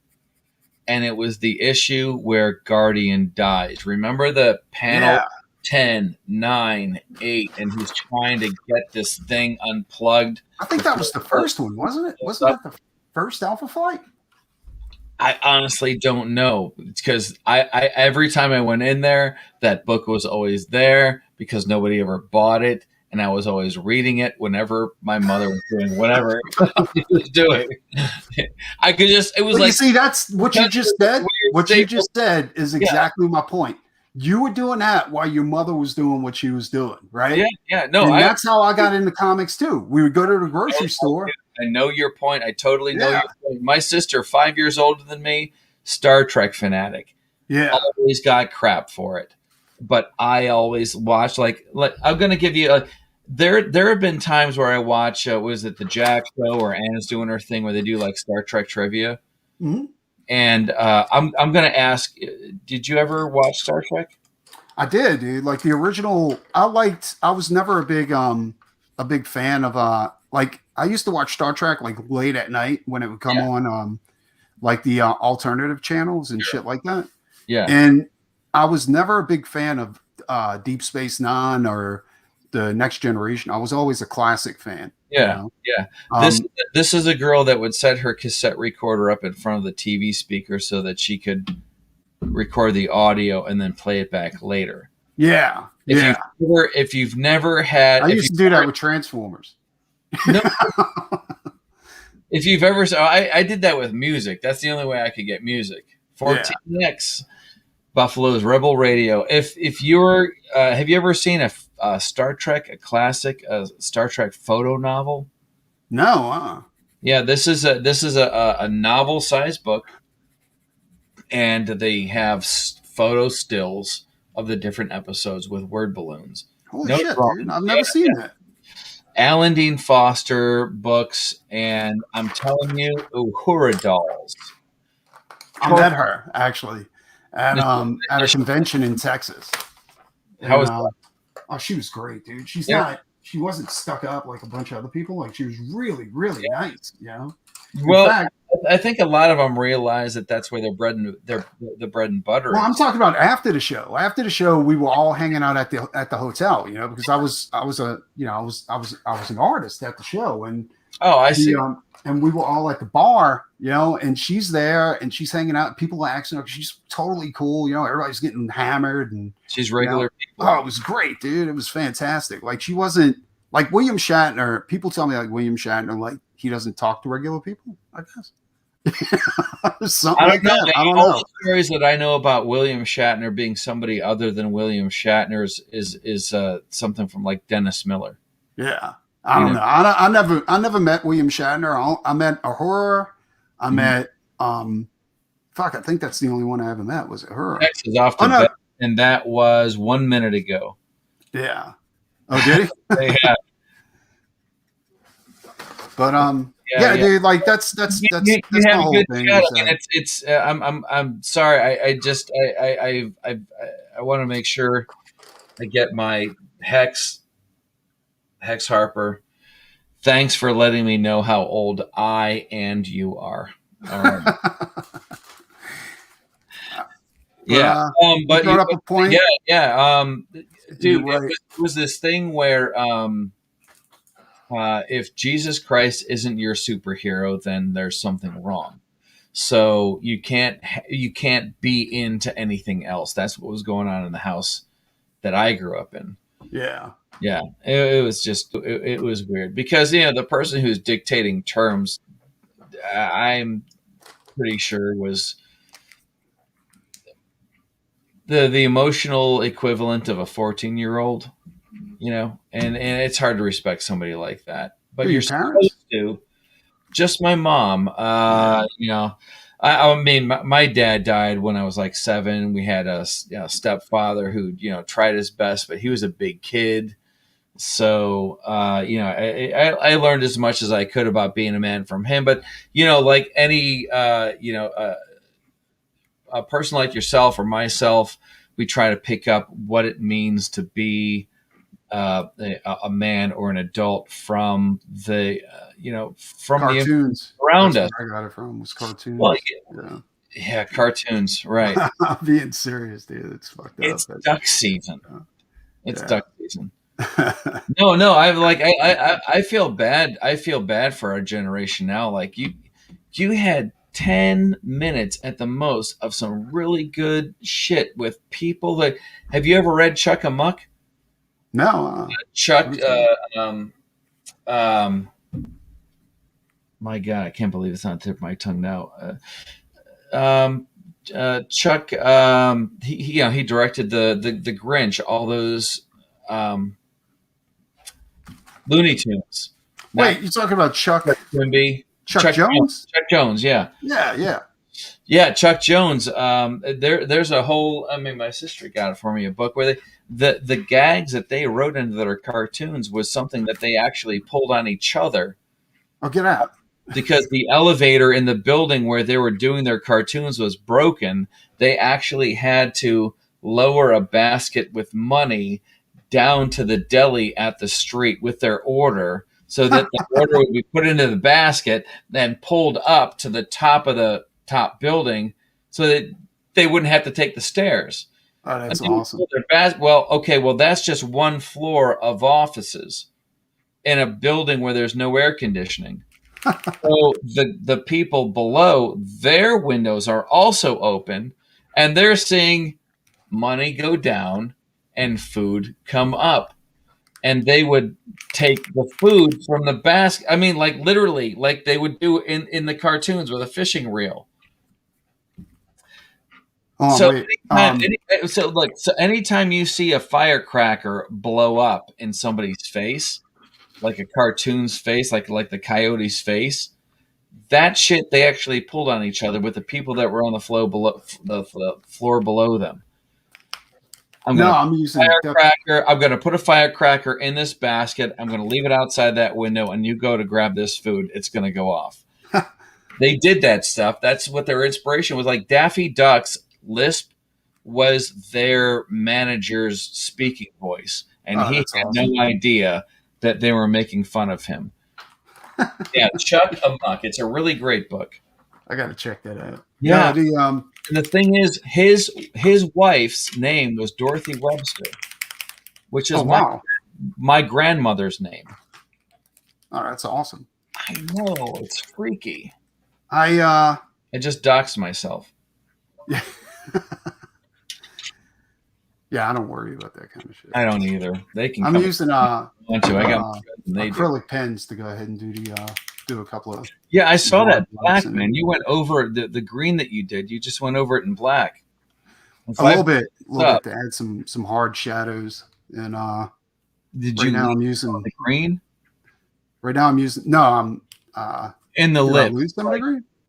And it was the issue where Guardian dies. Remember the panel 10, 9, 8, and he's trying to get this thing unplugged? I think that was the first one, wasn't it? Wasn't that the first Alpha Flight? I honestly don't know, because I every time I went in there, that book was always there because nobody ever bought it. And I was always reading it whenever my mother was doing whatever she was doing. I could just, it was like. You see, that's what you just said. What you just said is exactly my point. You were doing that while your mother was doing what she was doing, right? Yeah. No, and that's how I got into comics too. We would go to the grocery store. I know your point. I totally know your point. My sister, 5 years older than me, Star Trek fanatic. Yeah. Always got crap for it. But I always watch, like I'm going to give you a. There have been times where I watch, was it the Jack show or Anna's doing her thing where they do like Star Trek trivia? Mm-hmm. And I'm going to ask, did you ever watch Star Trek? I did, dude. Like the original, I was never a big fan of like I used to watch Star Trek like late at night when it would come on like the alternative channels and shit like that. Yeah. And I was never a big fan of Deep Space Nine or the Next Generation. I was always a classic fan. Yeah. This is a girl that would set her cassette recorder up in front of the TV speaker so that she could record the audio and then play it back later. Yeah. If you've never had, I used to do that with Transformers. No, if you've ever, I did that with music. That's the only way I could get music. 14X, Buffalo's Rebel Radio. If you're, have you ever seen a Star Trek, a classic, a Star Trek photo novel? No. Yeah, this is a novel size book, and they have photo stills of the different episodes with word balloons. Holy shit, dude. I've never seen that. Alan Dean Foster books, and I'm telling you, Uhura dolls. I met her actually at a convention in Texas. How was that? Oh, she was great, dude. She wasn't stuck up like a bunch of other people. Like she was really, really nice, you know? Well, fact, I think a lot of them realize that that's where the bread and butter. Well, I'm talking about after the show. After the show, we were all hanging out at the hotel, you know, because I was an artist at the show, and I see. And we were all at the bar, you know, and she's there and she's hanging out. People are asking her, she's totally cool, you know. Everybody's getting hammered, and she's regular people. Oh, it was great, dude. It was fantastic. Like she wasn't like William Shatner. People tell me like William Shatner, like he doesn't talk to regular people, I guess. Something like that. I don't know. All the stories that I know about William Shatner being somebody other than William Shatner is something from like Dennis Miller. Yeah, I don't know. I never met William Shatner. I met Uhura. I met I think that's the only one I ever met was Uhura. X is off to bed, and that was 1 minute ago. Yeah. Oh, did he? Yeah. But dude, like that's you my have whole a good thing. chat. I mean, it's I'm sorry. I want to make sure I get my Hex Harper. Thanks for letting me know how old I and you are. Yeah, but you brought up a point. Yeah. Dude, right. it was this thing where if Jesus Christ isn't your superhero, then there's something wrong. So you can't be into anything else. That's what was going on in the house that I grew up in. Yeah. Yeah, it was just it was weird because the person who's dictating terms, I'm pretty sure was the emotional equivalent of a 14-year-old, and it's hard to respect somebody like that. But Who, you're your parents? supposed to. Just my mom. I mean, my dad died when I was like 7. We had a stepfather who tried his best, but he was a big kid. So I learned as much as I could about being a man from him. But like any a person like yourself or myself, we try to pick up what it means to be a man or an adult from the from Cartoons. the around That's us. where I got it from, was cartoons. Well, Yeah. yeah, cartoons, right? I'm being serious, dude. It's fucked up. It's duck season. It's Yeah. duck season. No, I feel bad. I feel bad for our generation now. Like you had 10 minutes at the most of some really good shit with people that. Have you ever read Chuck Amuck? No. Chuck, my God, I can't believe it's on the tip of my tongue now. Chuck, he directed the Grinch, all those Looney Tunes. Wait, you're talking about Chuck Quimby? Chuck Jones? Chuck Jones, yeah. Yeah. Chuck Jones. There's a whole. I mean, my sister got it for me, a book where the gags that they wrote into their cartoons was something that they actually pulled on each other. Oh, get out. Because the elevator in the building where they were doing their cartoons was broken, they actually had to lower a basket with money down to the deli at the street with their order so that the order would be put into the basket, then pulled up to the top of the top building so that they wouldn't have to take the stairs. Oh, that's awesome. Well, that's just one floor of offices in a building where there's no air conditioning. So the people below, their windows are also open, and they're seeing money go down and food come up. And they would take the food from the basket. I mean, like literally, like they would do in the cartoons with a fishing reel. Oh, So, wait. Anytime you see a firecracker blow up in somebody's face, like a cartoon's face, like the coyote's face, that shit they actually pulled on each other with the people that were on the floor below them. I'm going to put a firecracker in this basket. I'm going to leave it outside that window, and you go to grab this food. It's going to go off. They did that stuff. That's what their inspiration was. Like Daffy Duck's lisp was their manager's speaking voice, and he had no idea that they were making fun of him. Yeah, Chuck Amuck. It's a really great book. I got to check that out. Yeah. The thing is, his wife's name was Dorothy Webster, which is my grandmother's name. Oh, that's awesome. I know, it's freaky. I just doxed myself. Yeah. Yeah, I don't worry about that kind of shit. I don't either. They can. I'm using I got acrylic pens to go ahead and do a couple of. Yeah, I saw that black, man. You went over the green that you did. You just went over it in black. A little bit to add some hard shadows. And now I'm using the green. Right now I'm using in the lip.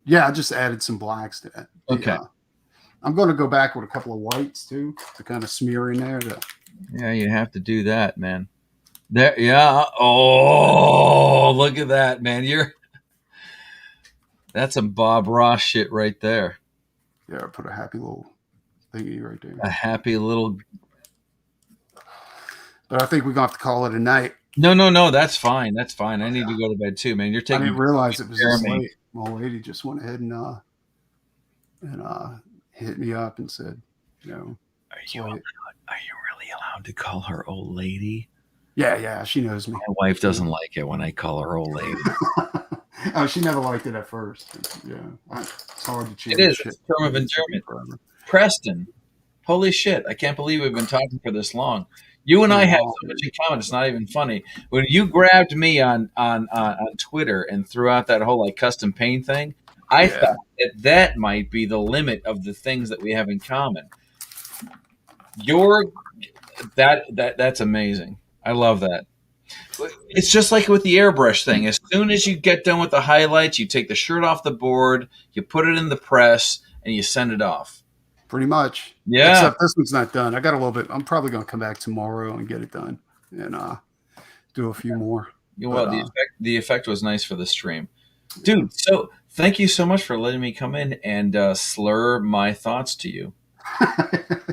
Yeah, I just added some blacks to it. Okay. I'm going to go back with a couple of whites too to kind of smear in there. Yeah, you have to do that, man. There, yeah. Oh, look at that, man. That's some Bob Ross shit right there. Yeah, I put a happy little thingy right there. A happy little. But I think we're going to have to call it a night. No. That's fine. That's fine. I need to go to bed too, man. You're taking. I didn't realize it was this late. My old lady just went ahead and hit me up and said, Are you really allowed to call her old lady? Yeah, she knows me. My wife doesn't like it when I call her old lady. Oh, she never liked it at first. Yeah, it's hard to change. It is. Shit. It's a term of endearment. Forever. Preston, holy shit! I can't believe we've been talking for this long. You and I have so much in common. It's not even funny. When you grabbed me on Twitter and threw out that whole like custom paint thing, I thought that might be the limit of the things that we have in common. That's amazing. I love that. It's just like with the airbrush thing. As soon as you get done with the highlights, you take the shirt off the board, you put it in the press, and you send it off. Pretty much. Yeah. Except this one's not done. I got a little bit. I'm probably going to come back tomorrow and get it done and do a few more. Well, but, the effect was nice for the stream. Dude, so thank you so much for letting me come in and slur my thoughts to you.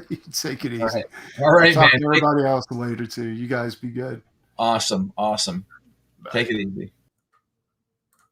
You take it easy. All right, man. Talk to everybody else later, too. You guys be good. Awesome. Bye. Take it easy.